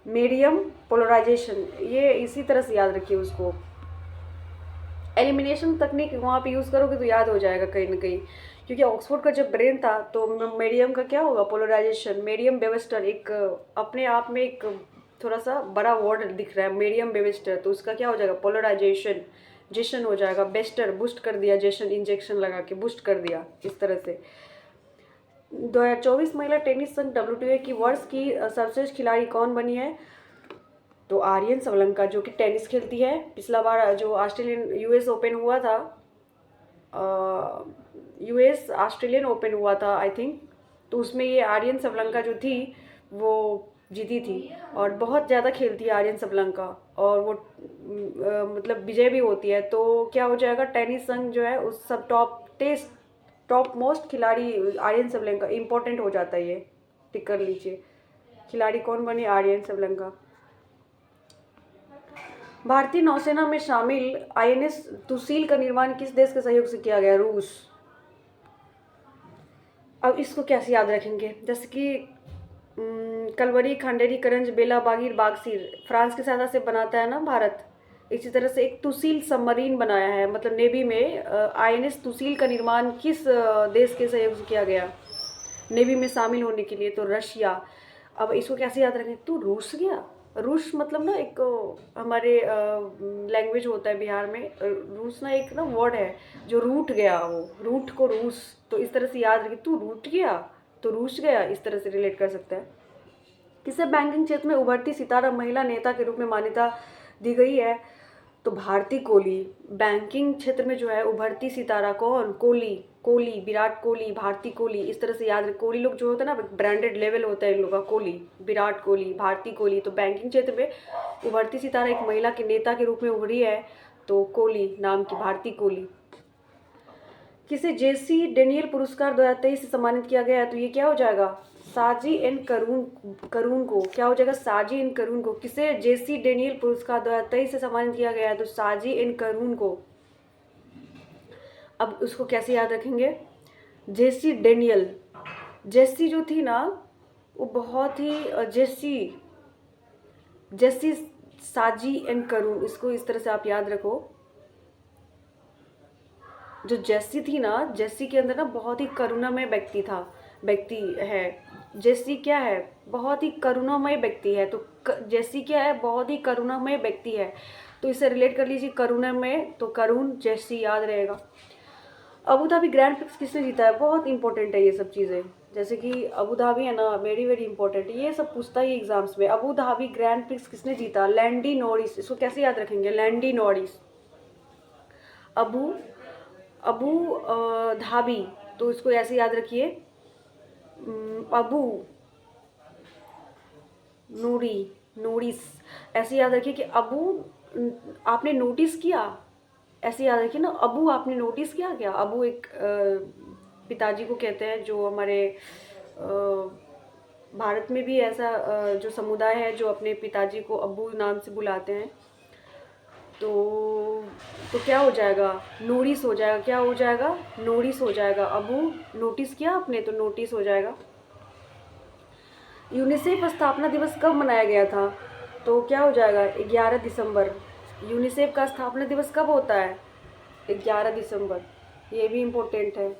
मीडियम पोलराइजेशन, ये इसी तरह से याद रखिए उसको। एलिमिनेशन तकनीक वहाँ पे यूज़ करोगे तो याद हो जाएगा कहीं ना कहीं, क्योंकि ऑक्सफोर्ड का जब ब्रेन था तो मीडियम का क्या होगा, पोलराइजेशन। मीडियम वेबस्टर एक अपने आप में एक थोड़ा सा बड़ा वर्ड दिख रहा है, मीडियम वेबस्टर, तो उसका क्या हो जाएगा, पोलराइजेशन, जेशन हो जाएगा। बेस्टर बूस्ट कर दिया, जेशन इंजेक्शन लगा के बूस्ट कर दिया, इस तरह से। 2024 महिला टेनिस संघ WTA की वर्ष की सर्वश्रेष्ठ खिलाड़ी कौन बनी है, तो आर्यन सबलंका, जो कि टेनिस खेलती है। पिछला बार जो ऑस्ट्रेलियन यूएस ओपन हुआ था, यूएस ऑस्ट्रेलियन ओपन हुआ था आई थिंक, तो उसमें ये आर्यन सबलंका जो थी वो जीती थी, और बहुत ज़्यादा खेलती है आर्यन सबलंका, और वो मतलब विजय भी होती है। तो क्या हो जाएगा, टेनिस संघ जो है उस सब टॉप मोस्ट खिलाड़ी आर्यन सबलंका, इंपॉर्टेंट हो जाता है ये, टिक कर लीजिए। खिलाड़ी कौन बनी, आर्यन सबलंका। भारतीय नौसेना में शामिल INS तुसील का निर्माण किस देश के सहयोग से किया गया, रूस। अब इसको कैसे याद रखेंगे, जैसे कि कलवरी, खंडेरी, करंज, बेला, बागीर, बागसीर फ्रांस की सहायता से बनाता है ना भारत। इसी तरह से एक तुसील सबमरीन बनाया है, मतलब नेवी में INS तुसील का निर्माण किस देश के सहयोग से किया गया नेवी में शामिल होने के लिए, तो रशिया। अब इसको कैसे याद रखें, तू रूस गया। रूस मतलब ना एक हमारे लैंग्वेज होता है बिहार में, रूस ना एक ना वर्ड है जो रूट गया, वो रूट को रूस, तो इस तरह से याद रखें, तू रूट गया तो रूस गया, इस तरह से रिलेट कर सकते हैं। किसे बैंकिंग क्षेत्र में उभरती सितारा महिला नेता के रूप में मान्यता दी गई है, तो भारती कोहली। बैंकिंग क्षेत्र में जो है उभरती सितारा कौन, कोहली, विराट कोहली, भारती कोहली, इस तरह से याद रखें। कोहली लोग जो होता है ना, ब्रांडेड लेवल होता है इन लोगों का, कोहली, विराट कोहली, भारती कोहली। तो बैंकिंग क्षेत्र में उभरती सितारा एक महिला के नेता के रूप में उभरी है, तो कोहली नाम की, भारती कोहली। किसे JC डेनियल पुरस्कार 2023 से सम्मानित किया गया है, तो ये क्या हो जाएगा, साजी एन करून को, क्या हो जाएगा, साजी एन करून को। किसे JC डेनियल पुरस्कार 2023 से सम्मानित किया गया है, तो साजी एन करून को। अब उसको कैसे याद रखेंगे, JC डेनियल, जेसी जो थी ना वो बहुत ही जेसी साजी एन करून, इसको इस तरह से आप याद रखो। जो जेसी थी ना, जेसी के अंदर ना बहुत ही करुणामय व्यक्ति है। जेसी क्या है, बहुत ही करुणामय व्यक्ति है, तो जेसी क्या है, बहुत ही करुणामय व्यक्ति है, तो इसे रिलेट कर लीजिए करुणामय, तो करुण, जेसी याद रहेगा। अबू धाबी ग्रैंड प्रिक्स किसने जीता है, बहुत इंपॉर्टेंट है ये सब चीज़ें, जैसे कि अबू धाबी है ना, वेरी वेरी इंपॉर्टेंट है, ये सब पूछता ही एग्जाम्स में। अबू धाबी ग्रैंड प्रिक्स किसने जीता, लैंडी नॉरिस, इसको कैसे याद रखेंगे, लैंडी नॉरिस। अबू धाबी, तो इसको ऐसे याद रखिए, अबू नोरिस, ऐसे याद रखिए कि आपने नोटिस किया, ऐसे याद रखिए ना, अबू आपने नोटिस किया क्या। अबू एक पिताजी को कहते हैं, जो हमारे भारत में भी ऐसा जो समुदाय है जो अपने पिताजी को अबू नाम से बुलाते हैं, तो क्या हो जाएगा, नोटिस हो जाएगा, क्या हो जाएगा, नोटिस हो जाएगा। अबू नोटिस किया आपने, तो नोटिस हो जाएगा। यूनिसेफ स्थापना दिवस कब मनाया गया था, तो क्या हो जाएगा, 11 दिसंबर। यूनिसेफ का स्थापना दिवस कब होता है, 11 दिसंबर, ये भी इम्पोर्टेंट है।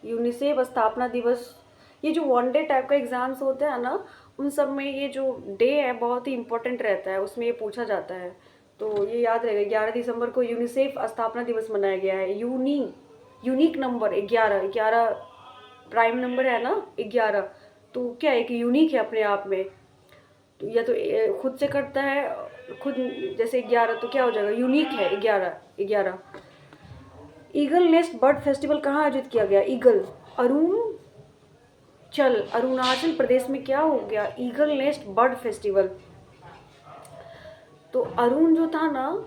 यूनिसेफ स्थापना दिवस, ये जो वन डे टाइप का एग्ज़ाम्स होते हैं ना, उन सब में ये जो डे है बहुत ही इम्पोर्टेंट रहता है, उसमें ये पूछा जाता है, तो ये याद रहेगा। 11 दिसंबर को यूनिसेफ स्थापना दिवस मनाया गया है। यूनिक नंबर 11 प्राइम नंबर है ना 11, तो क्या एक यूनिक है अपने आप में, तो या तो खुद से करता है खुद, जैसे 11, तो क्या हो जाएगा, यूनिक है 11। ईगल नेस्ट बर्ड फेस्टिवल कहाँ आयोजित किया गया, ईगल, अरुणाचल प्रदेश में क्या हो गया, ईगल नेस्ट बर्ड फेस्टिवल। तो अरुण जो था ना,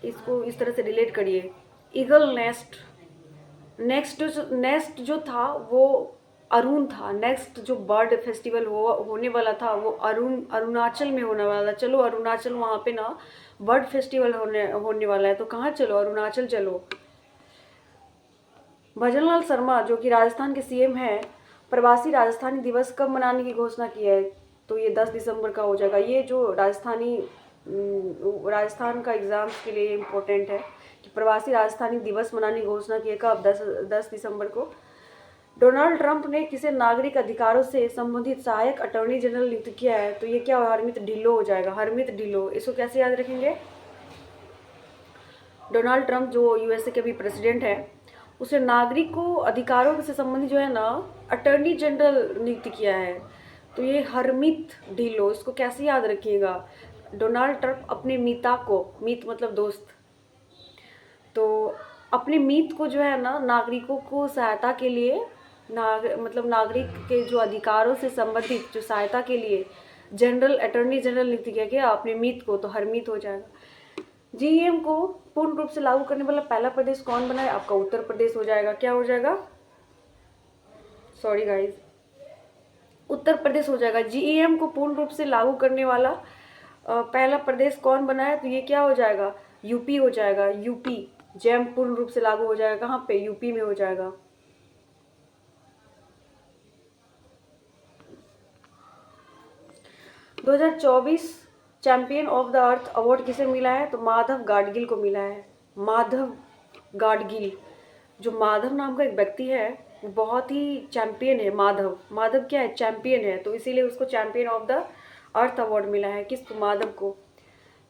इसको इस तरह से रिलेट करिए, ईगल नेस्ट जो था वो अरुण था। नेक्स्ट जो बर्ड फेस्टिवल होने वाला था वो अरुणाचल में होने वाला। चलो अरुणाचल, वहाँ पे ना बर्ड फेस्टिवल होने वाला है, तो कहाँ चलो, अरुणाचल चलो। भजनलाल शर्मा जो कि राजस्थान के CM हैं, प्रवासी राजस्थानी दिवस कब मनाने की घोषणा की है? तो ये 10 दिसंबर का हो जाएगा। ये जो राजस्थान का एग्ज़ाम्स के लिए इम्पोर्टेंट है कि प्रवासी राजस्थानी दिवस मनाने की घोषणा की है कब? 10 दिसंबर को। डोनाल्ड ट्रंप ने किसे नागरिक अधिकारों से संबंधित सहायक अटॉर्नी जनरल नियुक्त किया है? तो ये क्या? हरमीत ढिल्लो हो जाएगा। हरमीत ढिल्लो। इसको कैसे याद रखेंगे? डोनाल्ड ट्रंप जो यूएसए के भी प्रेसिडेंट है, उसे नागरिकों अधिकारों से संबंधित जो है ना अटॉर्नी जनरल नियुक्त किया है। तो ये हरमीत ढिल्लो, इसको कैसे याद रखिएगा? डोनाल्ड ट्रंप अपने मीता को, मीत मतलब दोस्त, तो अपने मीत को जो है ना नागरिकों को सहायता के लिए मतलब नागरिक के जो अधिकारों से संबंधित जो सहायता के लिए अटॉर्नी जनरल नियुक्त किया गया अपने मीत को, तो हरमीत हो जाएगा। जीईएम को पूर्ण रूप से लागू करने वाला पहला प्रदेश कौन बना है? आपका उत्तर प्रदेश हो जाएगा। क्या हो जाएगा? सॉरी गाइज, उत्तर प्रदेश हो जाएगा। जीईएम को पूर्ण रूप से लागू करने वाला पहला प्रदेश कौन बना है? तो ये क्या हो जाएगा? यूपी हो जाएगा। यूपी जैम पूर्ण रूप से लागू हो जाएगा। कहाँ पे? यूपी में हो जाएगा। दो 2024 champion of the earth award किसे मिला है? तो माधव गाडगिल को मिला है। माधव गाडगिल, जो माधव नाम का एक व्यक्ति है, वो बहुत ही चैंपियन है। माधव क्या है? चैंपियन है, तो इसीलिए उसको champion of the earth award मिला है। किसको? माधव को।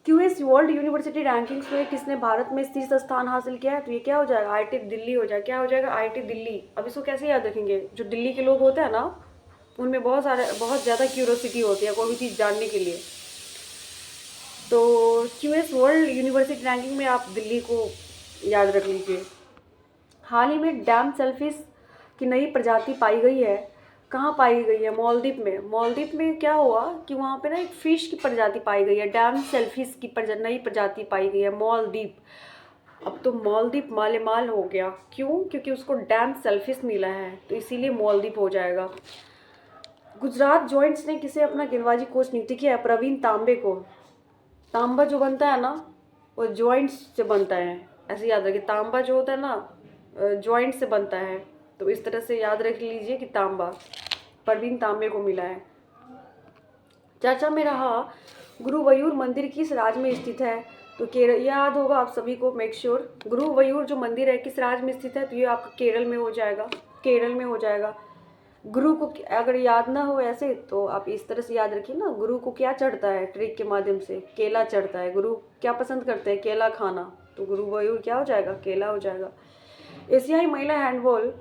क्यूएस वर्ल्ड यूनिवर्सिटी रैंकिंग्स में किसने भारत में शीर्ष स्थान हासिल किया है? तो ये क्या हो जाएगा? आईआईटी दिल्ली हो जाएगा। क्या हो जाएगा? आईआईटी दिल्ली। अब इसको कैसे याद रखेंगे? जो दिल्ली के लोग होते हैं ना, उनमें बहुत ज़्यादा क्यूरोसिटी होती है कोई भी चीज़ जानने के लिए। तो क्यूएस वर्ल्ड यूनिवर्सिटी रैंकिंग में आप दिल्ली को याद रख लीजिए। हाल ही में डैम सेलफिश की नई प्रजाति पाई गई है। कहाँ पाई गई है? मालदीव में। मालदीव में क्या हुआ कि वहाँ पे ना एक फिश की प्रजाति पाई गई है। डैम सेलफिश की नई प्रजाति पाई गई है मालदीव। अब तो मालदीव मालेमाल हो गया। क्यों? क्योंकि उसको डैम सेलफिश मिला है, तो इसीलिए मालदीव हो जाएगा। गुजरात जॉइंट्स ने किसे अपना गेंदबाजी कोच नियुक्त किया है? प्रवीण तांबे को। तांबा जो बनता है ना, वो जॉइंट्स से बनता है। ऐसे याद रखिए, तांबा जो होता है ना जॉइंट से बनता है, तो इस तरह से याद रख लीजिए कि तांबा प्रवीण तांबे को मिला है। चर्चा में रहा गुरुवायूर मंदिर किस राज्य में स्थित है? तो केरल, याद होगा आप सभी को, मेक श्योर। गुरुवायूर जो मंदिर है किस राज्य में स्थित है? तो ये आपका केरल में हो जाएगा। केरल में हो जाएगा। गुरु को अगर याद ना हो ऐसे, तो आप इस तरह से याद रखिए ना, गुरु को क्या चढ़ता है ट्रिक के माध्यम से? केला चढ़ता है। गुरु क्या पसंद करते हैं? केला खाना। तो गुरुवायूर क्या हो जाएगा? केला हो जाएगा। एशियाई महिला हैंडबॉल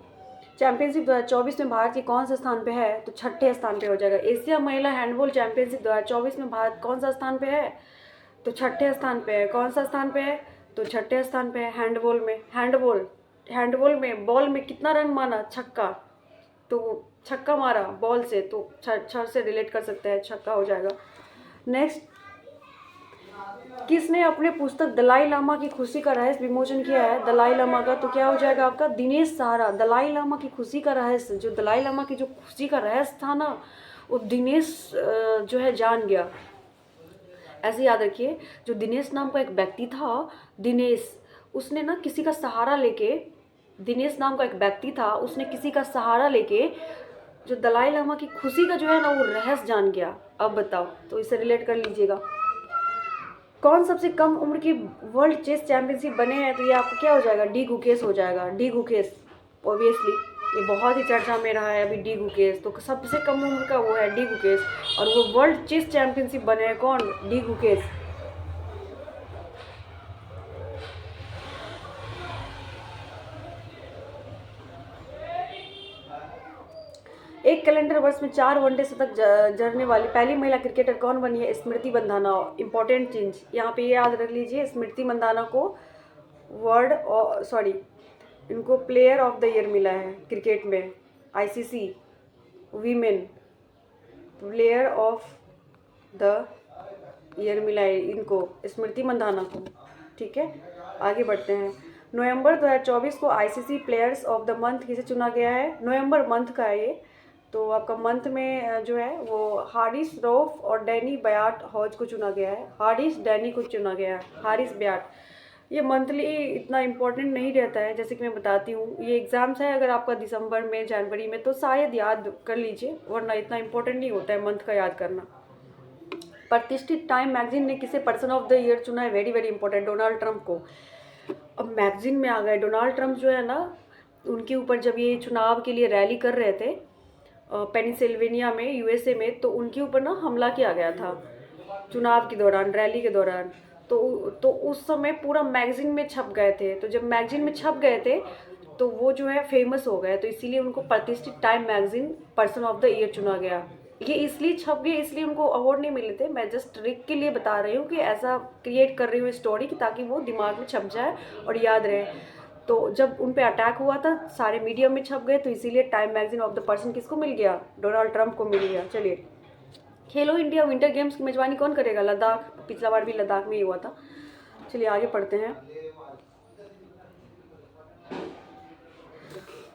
चैंपियनशिप 2024 में भारत के कौन से स्थान पे है? तो 6ठे स्थान पे हो जाएगा। एशिया महिला हैंडबॉल चैंपियनशिप 2024 में भारत कौन सा स्थान पे है? तो 6ठे स्थान पे है। कौन सा स्थान पे है? तो 6ठे स्थान पे है। हैंडबॉल में, हैंडबॉल में बॉल में कितना रन माना? छक्का। तो छक्का मारा बॉल से, तो 6 से रिलेट कर सकते हैं, छक्का हो जाएगा। नेक्स्ट, किसने अपने पुस्तक दलाई लामा की खुशी का रहस्य विमोचन किया है? दलाई लामा का, तो क्या हो जाएगा आपका? दिनेश सहारा। दलाई लामा की खुशी का रहस्य, जो दलाई लामा की जो खुशी का रहस्य था ना, वो दिनेश जो है जान गया। ऐसे याद रखिए, जो दिनेश नाम का एक व्यक्ति था, दिनेश, उसने ना किसी का सहारा लेके, दिनेश नाम का एक व्यक्ति था, उसने किसी का सहारा लेके जो दलाई लामा की खुशी का जो है ना वो रहस्य जान गया। अब बताओ, तो इससे रिलेट कर लीजिएगा। कौन सबसे कम उम्र की वर्ल्ड चेस चैंपियनशिप बने हैं? तो ये आपका क्या हो जाएगा? डी गुकेश हो जाएगा। डी गुकेश, ऑब्वियसली ये बहुत ही चर्चा में रहा है अभी। डी गुकेश, तो सबसे कम उम्र का वो है डी गुकेश, और वो वर्ल्ड चेस चैंपियनशिप बने हैं कौन? डी गुकेश। एक कैलेंडर वर्ष में 4 वनडे शतक जड़ने वाली पहली महिला क्रिकेटर कौन बनी है? स्मृति मंधाना। इंपॉर्टेंट चीज यहाँ पे याद रख लीजिए, स्मृति मंधाना को इनको प्लेयर ऑफ द ईयर मिला है क्रिकेट में। ICC women player of the year मिला है इनको, स्मृति मंधाना को। ठीक है, आगे बढ़ते हैं। नवंबर 2024 को ICC players of the month किसे चुना गया है? नवंबर मंथ का है ये। तो आपका मंथ में जो है वो हारिस रऊफ और डैनी बयाट हौज को चुना गया है। हारिस डैनी को चुना गया है, हारिस बयाट। ये मंथली इतना इम्पोर्टेंट नहीं रहता है, जैसे कि मैं बताती हूँ। ये एग्ज़ाम्स है अगर आपका दिसंबर में, जनवरी में, तो शायद याद कर लीजिए, वरना इतना इम्पोर्टेंट नहीं होता है मंथ का याद करना। प्रतिष्ठित टाइम मैगजीन ने किसे पर्सन ऑफ द ईयर चुना है? Very very important, Donald Trump को। अब मैगजीन में आ गए डोनाल्ड ट्रंप जो है ना, उनके ऊपर जब ये चुनाव के लिए रैली कर रहे थे पेनिसिल्वेनिया में, यूएसए में, तो उनके ऊपर ना हमला किया गया था चुनाव के दौरान, रैली के दौरान। तो उस समय पूरा मैगजीन में छप गए थे। तो जब मैगजीन में छप गए थे तो वो जो है फेमस हो गए, तो इसीलिए उनको प्रतिष्ठित time magazine person of the year चुना गया। ये इसलिए छप गए, इसलिए उनको अवार्ड नहीं मिले थे। मैं जस्ट ट्रिक के लिए बता रही हूँ कि ऐसा क्रिएट कर रही हूँ स्टोरी कि ताकि वो दिमाग में छप जाए और याद रहे। तो जब उन पे अटैक हुआ था सारे मीडिया में छप गए, तो इसीलिए time magazine of the person किसको मिल गया? डोनाल्ड ट्रंप को मिल गया। चलिए, खेलो इंडिया विंटर गेम्स की मेजबानी कौन करेगा? लद्दाख। पिछला बार भी लद्दाख में ही हुआ था। चलिए आगे पढ़ते हैं।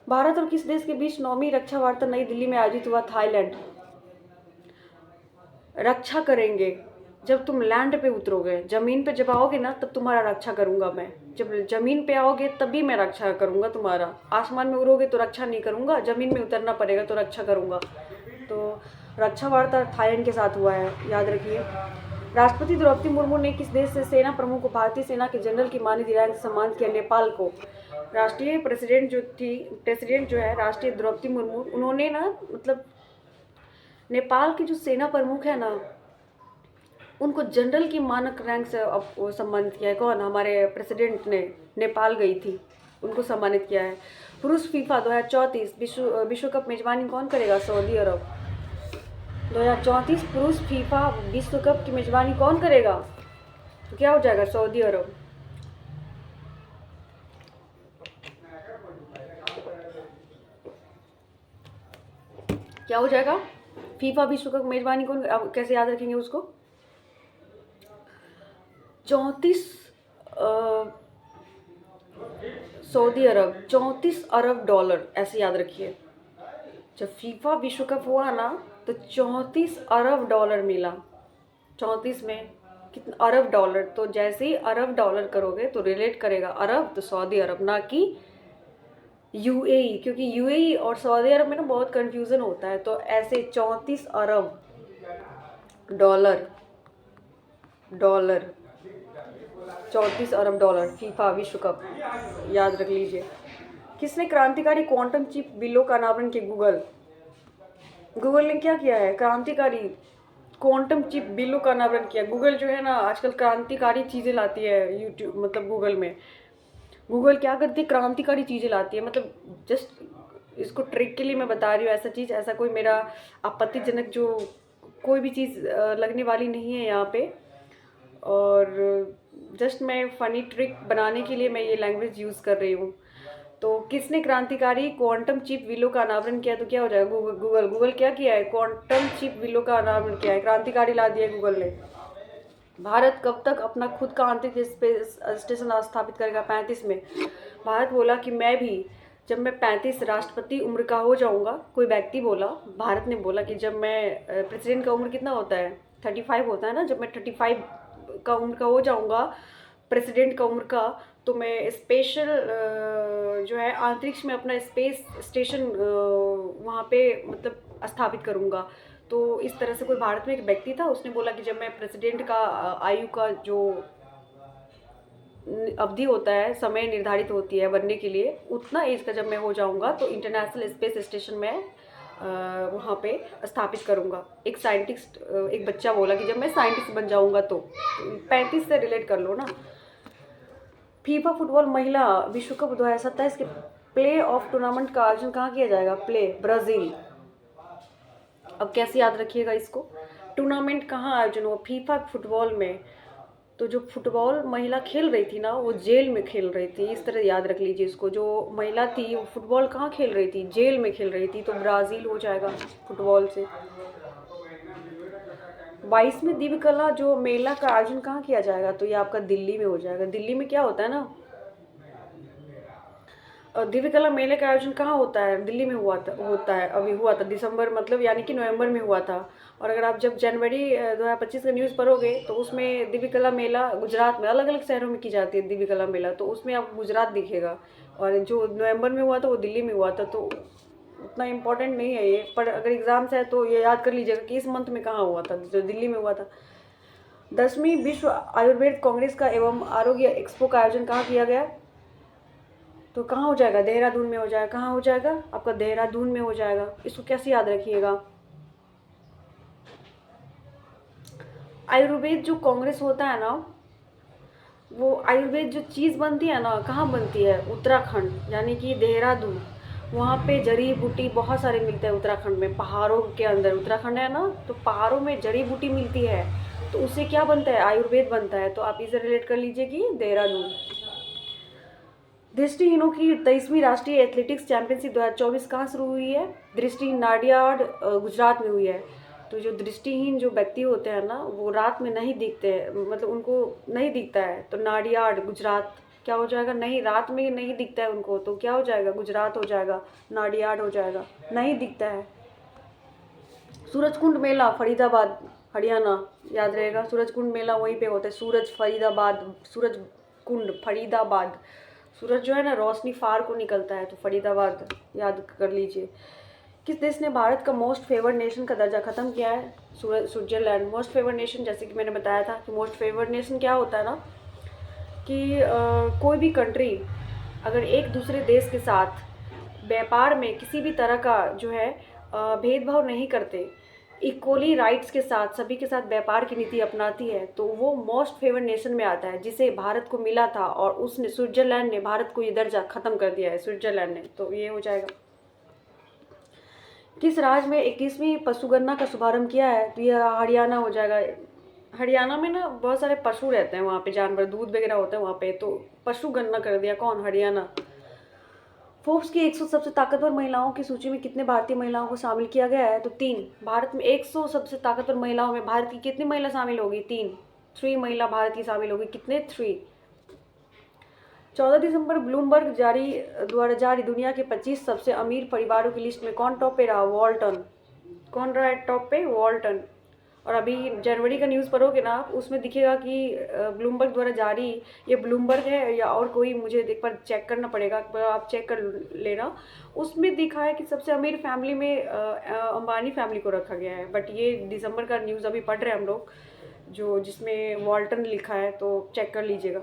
भारत और किस देश के बीच 9वीं रक्षा वार्ता नई दिल्ली में आयोजित हुआ? थाईलैंड। रक्षा करेंगे जब तुम लैंड पे उतरोगे, जमीन पे जब आओगे ना तब तुम्हारा रक्षा करूंगा मैं। जब जमीन पे आओगे तभी मैं रक्षा करूंगा तुम्हारा। आसमान में उड़ोगे तो रक्षा नहीं करूंगा, जमीन में उतरना पड़ेगा तो रक्षा करूंगा। तो रक्षा वार्ता थाईलैंड के साथ हुआ है, याद रखिए। राष्ट्रपति द्रौपदी मुर्मू ने किस देश से सेना प्रमुख को भारतीय सेना के जनरल की मानद रैंक से सम्मानित किया? नेपाल को। राष्ट्रीय प्रेसिडेंट जो है राष्ट्रीय द्रौपदी मुर्मू, उन्होंने ना मतलब नेपाल के जो सेना प्रमुख है ना, उनको जनरल की मानक रैंक से सम्मानित किया है। कौन? हमारे प्रेसिडेंट ने नेपाल गई थी, उनको सम्मानित किया है। पुरुष फीफा 2034 विश्व कप मेजबानी कौन करेगा? सऊदी अरब। 2034 पुरुष फीफा विश्व कप की मेजबानी कौन करेगा? तो क्या हो जाएगा? सऊदी अरब। क्या हो जाएगा? फीफा विश्व कप मेजबानी कौन? अब कैसे याद रखेंगे उसको? 34 सऊदी अरब, 34 अरब डॉलर, ऐसे याद रखिए। जब फीफा विश्व कप हुआ ना तो 34 अरब डॉलर मिला। 34 में कितना? अरब डॉलर। तो जैसे ही अरब डॉलर करोगे तो रिलेट करेगा अरब तो सऊदी अरब, ना कि यूएई, क्योंकि यूएई और सऊदी अरब में ना बहुत कंफ्यूजन होता है। तो ऐसे 34 अरब डॉलर 34 अरब डॉलर फीफा विश्व कप, याद रख लीजिए। किसने क्रांतिकारी क्वांटम चिप बिलों का अनावरण किया? गूगल ने क्या किया है? क्रांतिकारी क्वांटम चिप बिलों का अनावरण किया। गूगल जो है ना आजकल क्रांतिकारी चीज़ें लाती है यूट्यूब, मतलब गूगल में। गूगल क्या करती है? क्रांतिकारी चीज़ें लाती है। मतलब जस्ट इसको ट्रिक के लिए मैं बता रही हूँ। ऐसा चीज़, ऐसा कोई मेरा आपत्तिजनक जो कोई भी चीज़ लगने वाली नहीं है यहाँ पे। और जस्ट मैं फ़नी ट्रिक बनाने के लिए मैं ये लैंग्वेज यूज़ कर रही हूँ। तो किसने क्रांतिकारी क्वांटम चिप विलो का अनावरण किया? तो क्या हो जाएगा? गूगल क्या किया है? क्वांटम चिप विलो का अनावरण किया है, क्रांतिकारी ला दिया गूगल ने। भारत कब तक अपना खुद का अंतरिक्ष स्पेस स्टेशन स्थापित करेगा? 35 में। भारत बोला कि मैं भी जब मैं 35 राष्ट्रपति उम्र का हो जाऊंगा, कोई व्यक्ति बोला, भारत ने बोला कि जब मैं प्रेसिडेंट का उम्र कितना होता है? 35 होता है ना। जब मैं 35 का उम्र का हो जाऊंगा, प्रेसिडेंट का उम्र का, तो मैं स्पेशल जो है अंतरिक्ष में अपना स्पेस स्टेशन वहाँ पे मतलब स्थापित करूँगा। तो इस तरह से कोई भारत में एक व्यक्ति था, उसने बोला कि जब मैं प्रेसिडेंट का आयु का जो अवधि होता है, समय निर्धारित होती है बनने के लिए, उतना एज का जब मैं हो जाऊंगा तो इंटरनेशनल स्पेस स्टेशन में वहाँ पे स्थापित करूँगा। एक साइंटिस्ट, एक बच्चा बोला कि जब मैं साइंटिस्ट बन जाऊँगा तो 35 से रिलेट कर लो ना। फीफा फुटबॉल महिला विश्व कप 2027 के प्ले ऑफ टूर्नामेंट का आयोजन कहाँ किया जाएगा? Play, Brazil. अब कैसे याद रखिएगा इसको? टूर्नामेंट कहाँ आयोजन हुआ? फीफा फुटबॉल में। तो जो फुटबॉल महिला खेल रही थी ना, वो जेल में खेल रही थी। इस तरह याद रख लीजिए इसको। जो महिला थी वो फुटबॉल कहाँ खेल रही थी? जेल में खेल रही थी। तो ब्राज़ील हो जाएगा फुटबॉल से। 22वें दिव्य कला जो मेला का आयोजन कहाँ किया जाएगा? तो ये आपका दिल्ली में हो जाएगा। दिल्ली में क्या होता है ना, दिव्यकला मेले का आयोजन कहाँ होता है? दिल्ली में होता है, अभी हुआ था दिसंबर, मतलब यानी कि नवंबर में हुआ था। और अगर आप जब जनवरी 2025 का न्यूज़ पढ़ोगे तो उसमें दिव्यकला मेला गुजरात में, अलग अलग शहरों में की जाती है दिव्यकला मेला, तो उसमें आपको गुजरात दिखेगा। और जो नवंबर में हुआ था वो दिल्ली में हुआ था, तो उतना इम्पोर्टेंट नहीं है ये, पर अगर एग्ज़ाम्स है तो ये याद कर लीजिएगा कि इस मंथ में कहाँ हुआ था, जो दिल्ली में हुआ था। 10वीं विश्व आयुर्वेद कांग्रेस का एवं आरोग्य एक्सपो का आयोजन कहाँ किया गया? तो कहाँ हो जाएगा? देहरादून में हो जाएगा। कहाँ हो जाएगा? आपका देहरादून में हो जाएगा। इसको कैसे याद रखिएगा? आयुर्वेद जो कांग्रेस होता है ना, वो आयुर्वेद जो चीज़ बनती है ना, कहाँ बनती है? उत्तराखंड, यानी कि देहरादून। वहाँ पे जड़ी बूटी बहुत सारे मिलते हैं उत्तराखंड में, पहाड़ों के अंदर। उत्तराखंड है ना, तो पहाड़ों में जड़ी बूटी मिलती है, तो उससे क्या बनता है? आयुर्वेद बनता है। तो आप इसे रिलेट कर लीजिए कि देहरादून। दृष्टिहीनों की 23वीं राष्ट्रीय एथलेटिक्स चैंपियनशिप 2024 कहाँ शुरू हुई है? दृष्टिहीन नाडियाड गुजरात में हुई है। तो जो दृष्टिहीन जो व्यक्ति होते हैं ना, वो रात में नहीं दिखते हैं, मतलब उनको नहीं दिखता है, तो नाडियाड गुजरात क्या हो जाएगा? नहीं, रात में नहीं दिखता है उनको, तो क्या हो जाएगा? गुजरात हो जाएगा, नाडियाड हो जाएगा, नहीं दिखता है। सूरजकुंड मेला फरीदाबाद, हरियाणा, याद रहेगा। सूरजकुंड मेला वहीं पे होता है, सूरज कुंड फरीदाबाद। सूरज जो है ना, रोशनी फार को निकलता है, तो फरीदाबाद याद कर लीजिए। किस देश ने भारत का मोस्ट फेवर्ड नेशन का दर्जा खत्म किया है? स्विट्जरलैंड। मोस्ट फेवर्ड नेशन, जैसे कि मैंने बताया था कि मोस्ट फेवर्ड नेशन क्या होता है ना, कि कोई भी कंट्री अगर एक दूसरे देश के साथ व्यापार में किसी भी तरह का जो है भेदभाव नहीं करते, इक्वली राइट्स के साथ सभी के साथ व्यापार की नीति अपनाती है, तो वो मोस्ट फेवर्ड नेशन में आता है, जिसे भारत को मिला था। और उसने, स्विट्जरलैंड ने भारत को ये दर्जा खत्म कर दिया है, स्विट्जरलैंड ने। तो ये हो जाएगा। किस राज्य में 21वीं पशुगणना का शुभारंभ किया है? तो यह हरियाणा हो जाएगा। हरियाणा में ना बहुत सारे पशु रहते हैं, वहाँ पे जानवर, दूध वगैरह होता है वहाँ पे, तो पशु गणना कर दिया। कौन? हरियाणा। फोर्ब्स की 100 सबसे ताकतवर महिलाओं की सूची में कितने भारतीय महिलाओं को शामिल किया गया है? तो 3। भारत में 100 सबसे ताकतवर महिलाओं में भारत की कितनी महिला शामिल होगी? 3 महिला भारत की शामिल होगी। कितने? 3। 14 दिसंबर ब्लूमबर्ग द्वारा जारी दुनिया के 25 सबसे अमीर परिवारों की लिस्ट में कौन टॉप पे रहा? वॉल्टन। कौन रहा है टॉप पे? वॉल्टन। और अभी जनवरी का न्यूज़ पढ़ोगे ना आप, उसमें दिखेगा कि ब्लूमबर्ग द्वारा जारी, ये ब्लूमबर्ग है या और कोई, मुझे एक बार चेक करना पड़ेगा, एक बार आप चेक कर लेना। उसमें दिखा है कि सबसे अमीर फैमिली में अंबानी फैमिली को रखा गया है, बट ये दिसंबर का न्यूज़ अभी पढ़ रहे हैं हम लोग, जो जिसमें वॉल्टन लिखा है, तो चेक कर लीजिएगा।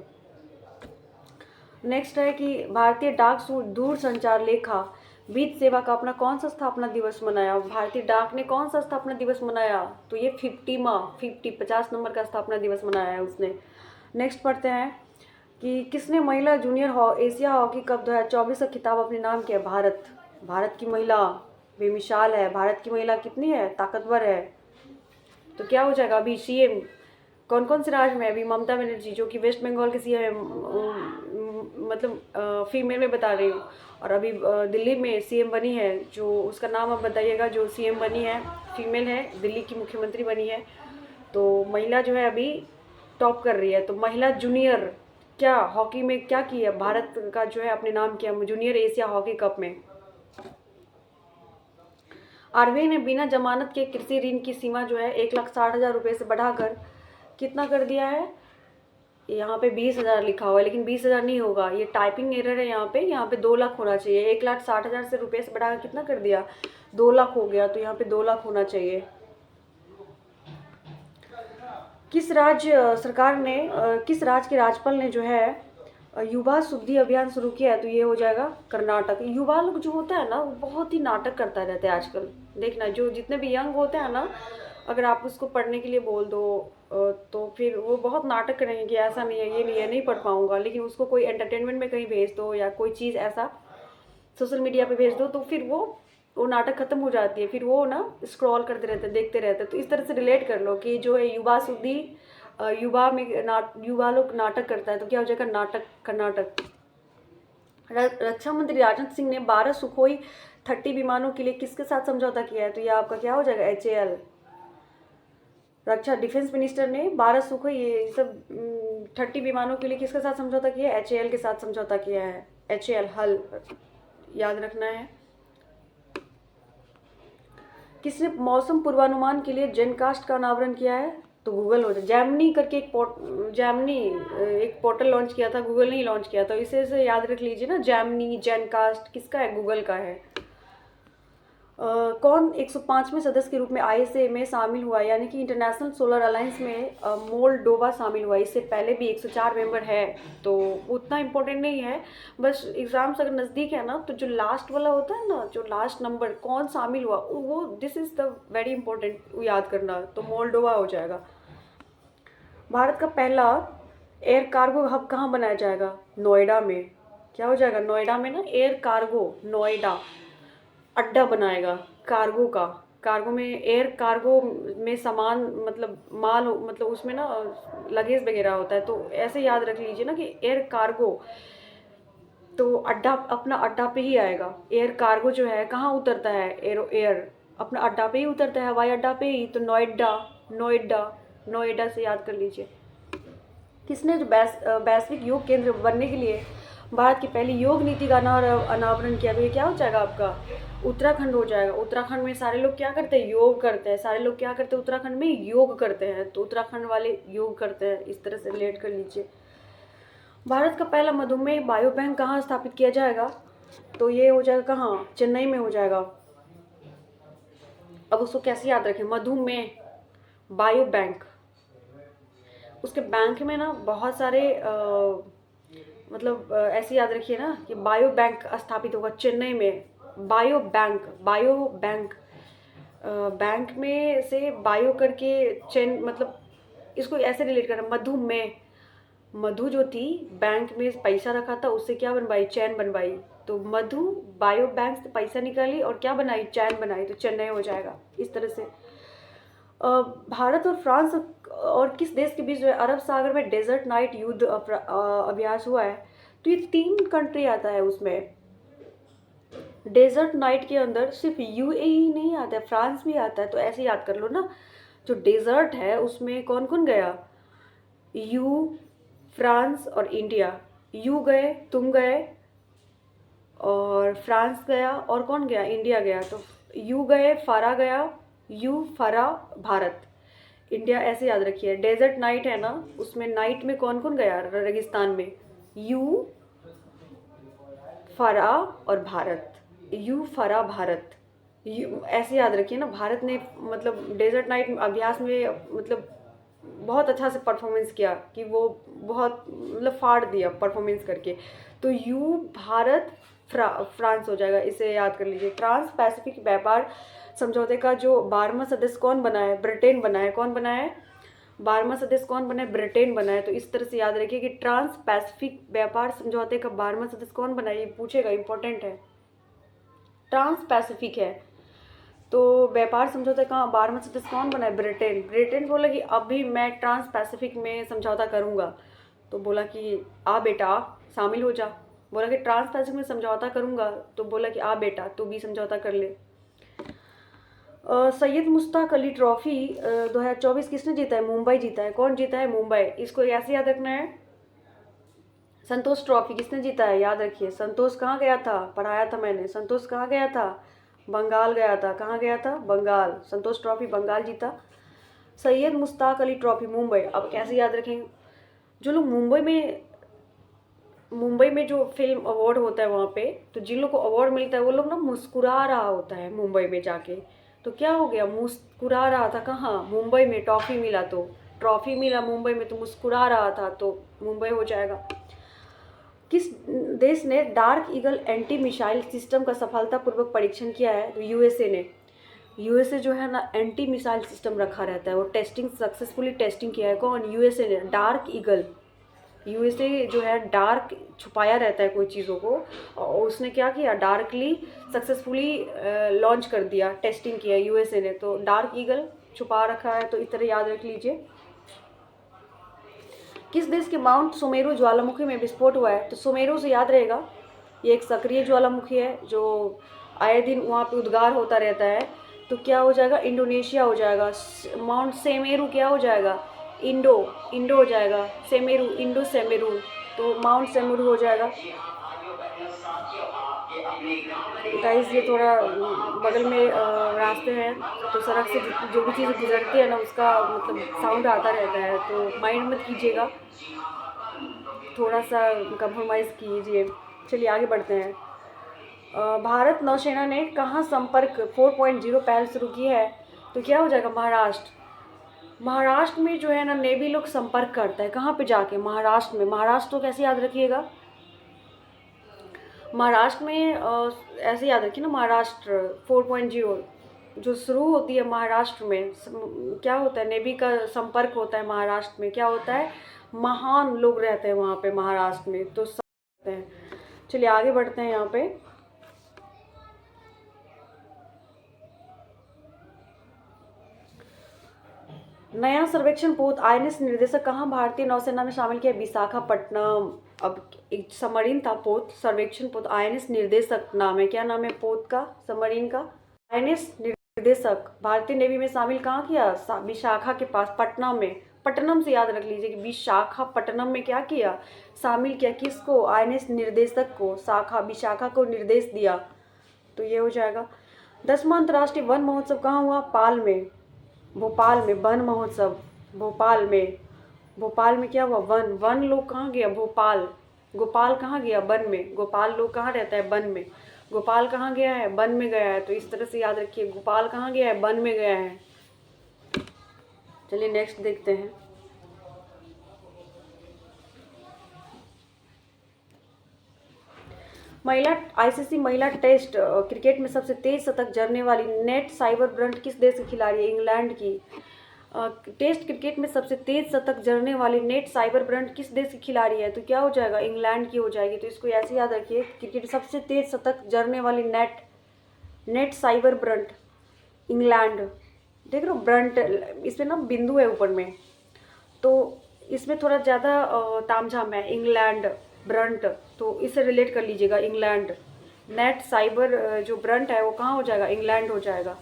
नेक्स्ट है कि भारतीय डाक दूरसंचार लेखा वित्त सेवा का अपना कौन सा स्थापना दिवस मनाया? भारतीय डाक ने कौन सा स्थापना दिवस मनाया? तो ये 50 नंबर का स्थापना दिवस मनाया है उसने। नेक्स्ट पढ़ते हैं कि किसने महिला जूनियर एशिया हॉकी कप 2024 का खिताब अपने नाम किया? भारत। भारत की महिला बेमिसाल है। भारत की महिला कितनी है? ताकतवर है। तो क्या हो जाएगा? अभी सीएम कौन कौन से राज्य में? अभी ममता बनर्जी, जो कि वेस्ट बंगाल के सीएम है, मतलब फीमेल में बता रही हूँ। और अभी दिल्ली में सीएम बनी है, जो उसका नाम आप बताइएगा, जो सीएम बनी है, फीमेल है, दिल्ली की मुख्यमंत्री बनी है। तो महिला जो है अभी टॉप कर रही है। तो महिला जूनियर क्या हॉकी में क्या किया? भारत का जो है अपने नाम किया जूनियर एशिया हॉकी कप में। आरबीआई ने बिना जमानत के कृषि ऋण की सीमा जो है 1,60,000 रुपये से बढ़ाकर कितना कर दिया है? यहाँ पे 20,000 लिखा हुआ है, लेकिन 20,000 नहीं होगा, ये टाइपिंग एरर है। यहाँ पे 2 लाख होना चाहिए। 1,60,000 से रुपये से बढ़ाकर कितना कर दिया? 2 लाख हो गया, तो यहाँ पे 2 लाख होना चाहिए। किस राज्य सरकार ने किस राज्य के राज्यपाल ने जो है युवा शुद्धि अभियान शुरू किया है? तो ये हो जाएगा कर्नाटक। युवा लोग जो होता है ना, वो बहुत ही नाटक करता रहता है आजकल। देखना, जो जितने भी यंग होते हैं ना, अगर आप उसको पढ़ने के लिए बोल दो तो फिर वो बहुत नाटक करेंगे कि ऐसा नहीं है, ये नहीं है, नहीं पढ़ पाऊंगा। लेकिन उसको कोई एंटरटेनमेंट में कहीं भेज दो या कोई चीज़ ऐसा सोशल मीडिया पे भेज दो, तो फिर वो नाटक खत्म हो जाती है। फिर वो ना स्क्रॉल करते रहते, देखते रहते। तो इस तरह से रिलेट कर लो कि जो है युवा शुद्धि, युवा लोग नाटक करता है, तो क्या हो जाएगा? नाटक, कर्नाटक। रक्षा मंत्री राजनाथ सिंह ने 12 सुखोई 30 विमानों के लिए किसके साथ समझौता किया है? तो ये आपका क्या हो जाएगा? HAL। रक्षा डिफेंस मिनिस्टर ने 12 सुखोई ये सब 30 विमानों के लिए किसके साथ समझौता किया है? HAL के साथ समझौता किया है। HAL हल याद रखना है। किसने मौसम पूर्वानुमान के लिए जेनकास्ट का अनावरण किया है? तो गूगल हो जाए। जैमनी करके एक पोर्टल लॉन्च किया था, गूगल ने ही लॉन्च किया था। इसे याद रख लीजिए ना, जैमनी जेनकास्ट किसका है? गूगल का है। कौन 105वें सदस्य के रूप में ISA में शामिल हुआ, यानी कि इंटरनेशनल सोलर अलायंस में मोल्डोवा शामिल हुआ। इससे पहले भी 104 मेंबर है, तो उतना इम्पोर्टेंट नहीं है। बस एग्जाम्स अगर नज़दीक है ना, तो जो लास्ट वाला होता है ना, जो लास्ट नंबर कौन शामिल हुआ, वो this is the very important याद करना। तो मोल्डोवा हो जाएगा। भारत का पहला एयर कार्गो हब कहाँ बनाया जाएगा? नोएडा में। क्या हो जाएगा? नोएडा में ना, एयर कार्गो नोएडा अड्डा बनाएगा कार्गो का। कार्गो में एयर कार्गो में सामान मतलब माल मतलब उसमें ना लगेज वगैरह होता है, तो ऐसे याद रख लीजिए ना कि एयर कार्गो, तो अड्डा अपना अड्डा पे ही आएगा। एयर कार्गो जो है कहाँ उतरता है? एयर अपना अड्डा पे ही उतरता है, हवाई अड्डा पे ही। तो नोएडा नोएडा नोएडा से याद कर लीजिए। किसने जो वैश्विक योग केंद्र बनने के लिए भारत की पहली योग नीति का अनावरण किया? तो ये क्या हो जाएगा आपका? उत्तराखंड हो जाएगा। उत्तराखंड में सारे लोग क्या करते हैं? योग करते हैं। सारे लोग क्या करते हैं? उत्तराखंड में योग करते हैं, तो उत्तराखंड वाले योग करते हैं। इस तरह से रिलेट कर लीजिए। भारत का पहला मधुमेह बायो बैंक कहाँ स्थापित किया जाएगा? तो ये हो जाएगा कहाँ? चेन्नई में हो जाएगा। अब उसको कैसे याद रखें? मधुमेह बायो बैंक, उसके बैंक में ना बहुत सारे मतलब ऐसे याद रखिए ना कि बायो बैंक स्थापित होगा चेन्नई में। बायो बैंक बैंक में से बायो करके चेन, मतलब इसको ऐसे रिलेट करना। मधु में मधु जो थी बैंक में पैसा रखा था, उससे क्या बनवाई? चैन बनवाई। तो मधु बायो बैंक से पैसा निकाली और क्या बनाई? चैन बनाई। तो चेन्नई हो जाएगा। इस तरह से भारत और फ्रांस और किस देश के बीच जो है अरब सागर में डेजर्ट नाइट युद्ध अभ्यास हुआ है? तो ये 3 कंट्री आता है उसमें। डेजर्ट नाइट के अंदर सिर्फ UAE नहीं आता है, फ्रांस भी आता है। तो ऐसे याद कर लो ना, जो डेजर्ट है उसमें कौन कौन गया? फ्रांस और इंडिया। गए, तुम गए और फ्रांस गया, और कौन गया? इंडिया गया। तो गए, फारा गया, फारा भारत, इंडिया। ऐसे याद रखिए। डेजर्ट नाइट है ना, उसमें नाइट में कौन कौन गया? रेगिस्तान में फारा और भारत। फारा भारत, ऐसे याद रखिए ना। भारत ने मतलब डेजर्ट नाइट अभ्यास में मतलब बहुत अच्छा से परफॉर्मेंस किया कि वो बहुत मतलब फाड़ दिया परफॉर्मेंस करके। तो भारत फ्रांस हो जाएगा। इसे याद कर लीजिए। ट्रांस पैसिफिक व्यापार समझौते का जो 12वां सदस्य कौन बना है? ब्रिटेन बना है। कौन बना है? 12वां सदस्य कौन बना है? ब्रिटेन बना है। तो इस तरह से याद रखिए कि ट्रांस पैसिफिक व्यापार समझौते का 12वां सदस्य कौन बना है? ये पूछेगा, इंपॉर्टेंट है। ट्रांस पैसिफिक है, तो व्यापार समझौते का 12वां सदस्य कौन बना है? ब्रिटेन। ब्रिटेन बोला कि अभी मैं ट्रांस पैसिफिक में समझौता करूंगा। तो बोला कि आ बेटा शामिल हो जा। बोला कि ट्रांस पैसिफिक में समझौता करूंगा, तो बोला कि आ बेटा तू भी समझौता कर ले। सैयद मुश्ताक अली ट्रॉफी 2024 किसने जीता है? मुंबई जीता है। कौन जीता है? मुंबई। इसको ऐसे याद रखना है। संतोष ट्रॉफी किसने जीता है? याद रखिए। संतोष कहाँ गया था? पढ़ाया था मैंने। संतोष कहाँ गया था? बंगाल गया था। कहाँ गया था? बंगाल। संतोष ट्रॉफी बंगाल जीता। सैयद मुश्ताक अली ट्रॉफी मुंबई। अब कैसे याद रखेंगे? जो लोग मुंबई में जो फिल्म अवार्ड होता है वहाँ पे, तो जिन लोग को अवार्ड मिलता है वो लोग ना मुस्कुरा रहा होता है मुंबई में जाके। तो क्या हो गया? मुस्कुरा रहा था। कहाँ? मुंबई में। ट्रॉफी मिला तो ट्रॉफी मिला मुंबई में, तो मुस्कुरा रहा था, तो मुंबई हो जाएगा। किस देश ने dark eagle anti missile system का सफलतापूर्वक परीक्षण किया है? तो USA ने। USA जो है ना एंटी मिसाइल सिस्टम रखा रहता है, वो सक्सेसफुली टेस्टिंग किया है। कौन? USA ने। Dark eagle. USA जो है डार्क छुपाया रहता है कोई चीज़ों को, और उसने क्या किया? डार्कली सक्सेसफुली लॉन्च कर दिया, टेस्टिंग किया USA ने। तो डार्क ईगल छुपा रखा है, तो इस तरह याद रख लीजिए। किस देश के माउंट सुमेरु ज्वालामुखी में विस्फोट हुआ है? तो सुमेरु से याद रहेगा, ये एक सक्रिय ज्वालामुखी है जो आए दिन वहाँ पे उद्गार होता रहता है। तो क्या हो जाएगा, इंडोनेशिया हो जाएगा। माउंट सेमेरू क्या हो जाएगा, इंडो हो जाएगा। सेमेरू, इंडो सेमेरू, तो माउंट सेमेरू हो जाएगा। गाइस ये थोड़ा बगल में रास्ते हैं, तो सड़क से जो भी चीज़ गुजरती है ना उसका मतलब साउंड आता रहता है, तो माइंड मत कीजिएगा, थोड़ा सा कंप्रोमाइज़ कीजिए। चलिए आगे बढ़ते हैं। भारत नौसेना ने कहाँ संपर्क 4.0 पहल शुरू की है, तो क्या हो जाएगा, महाराष्ट्र। महाराष्ट्र में जो है ना नेवी लोग संपर्क करता है, कहाँ पे जाके, महाराष्ट्र में। महाराष्ट्र तो कैसे याद रखिएगा, महाराष्ट्र में ऐसे याद रखिए ना, महाराष्ट्र 4.0 जो शुरू होती है महाराष्ट्र में, क्या होता है, नेवी का संपर्क होता है महाराष्ट्र में। क्या होता है, महान लोग रहते हैं वहाँ पे महाराष्ट्र में, तो हैं। चलिए आगे बढ़ते हैं यहाँ पे। नया सर्वेक्षण पोत आईएनएस निर्देशक कहाँ भारतीय नौसेना में शामिल किया, विशाखापट्टनम। अब एक सबमरीन था पोत, सर्वेक्षण पोत आईएनएस निर्देशक नाम है। क्या नाम है पोत का, सबमरीन का, आईएनएस निर्देशक। भारतीय नेवी में शामिल कहाँ किया, विशाखा के पास, पटना में। पट्टनम से याद रख लीजिए कि विशाखापट्टनम में क्या किया, शामिल किया, किसको, आईएनएस निर्देशक को, शाखा विशाखा को निर्देश दिया, तो ये हो जाएगा। 10वां अंतर्राष्ट्रीय वन महोत्सव कहाँ हुआ, पाल में, भोपाल में। वन महोत्सव भोपाल में, भोपाल में क्या हुआ, वन लोग कहाँ गया, भोपाल। गोपाल कहाँ गया, वन में। गोपाल लोग कहाँ रहता है, वन में। गोपाल कहाँ गया है, वन में गया है, तो इस तरह से याद रखिए, गोपाल कहाँ गया है, वन में गया है। चलिए नेक्स्ट देखते हैं। महिला आईसीसी महिला टेस्ट क्रिकेट में सबसे तेज शतक जड़ने वाली नेट साइबरब्रंट किस देश की खिलाड़ी है, इंग्लैंड की। टेस्ट क्रिकेट में सबसे तेज शतक जड़ने वाली नेट साइबरब्रंट किस देश की खिलाड़ी है, तो क्या हो जाएगा, इंग्लैंड की हो जाएगी। तो इसको ऐसे याद रखिए, क्रिकेट में सबसे तेज शतक जड़ने वाली नेट साइबरब्रंट, इंग्लैंड। देख रहे हो ब्रंट, इसमें ना बिंदु है ऊपर में, तो इसमें थोड़ा ज़्यादा तामझाम है, इंग्लैंड ब्रंट, तो इससे रिलेट कर लीजिएगा, इंग्लैंड। नेट साइबर जो ब्रंट है वो कहाँ हो जाएगा, इंग्लैंड हो जाएगा।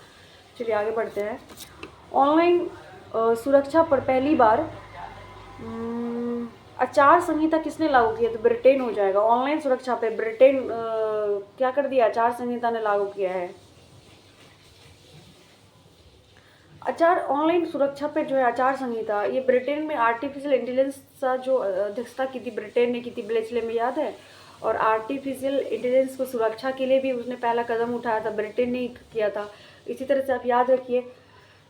चलिए आगे बढ़ते हैं। ऑनलाइन सुरक्षा पर पहली बार आचार संहिता किसने लागू किया, तो ब्रिटेन हो जाएगा। ऑनलाइन सुरक्षा पे ब्रिटेन क्या कर दिया, आचार संहिता ने लागू किया है। आचार ऑनलाइन सुरक्षा पे जो है आचार संहिता, ये ब्रिटेन में आर्टिफिशियल इंटेलिजेंस का जो अध्यक्षता की थी ब्रिटेन ने की थी, ब्लेचले में, याद है। और आर्टिफिशियल इंटेलिजेंस को सुरक्षा के लिए भी उसने पहला कदम उठाया था, ब्रिटेन ने ही किया था। इसी तरह से आप याद रखिए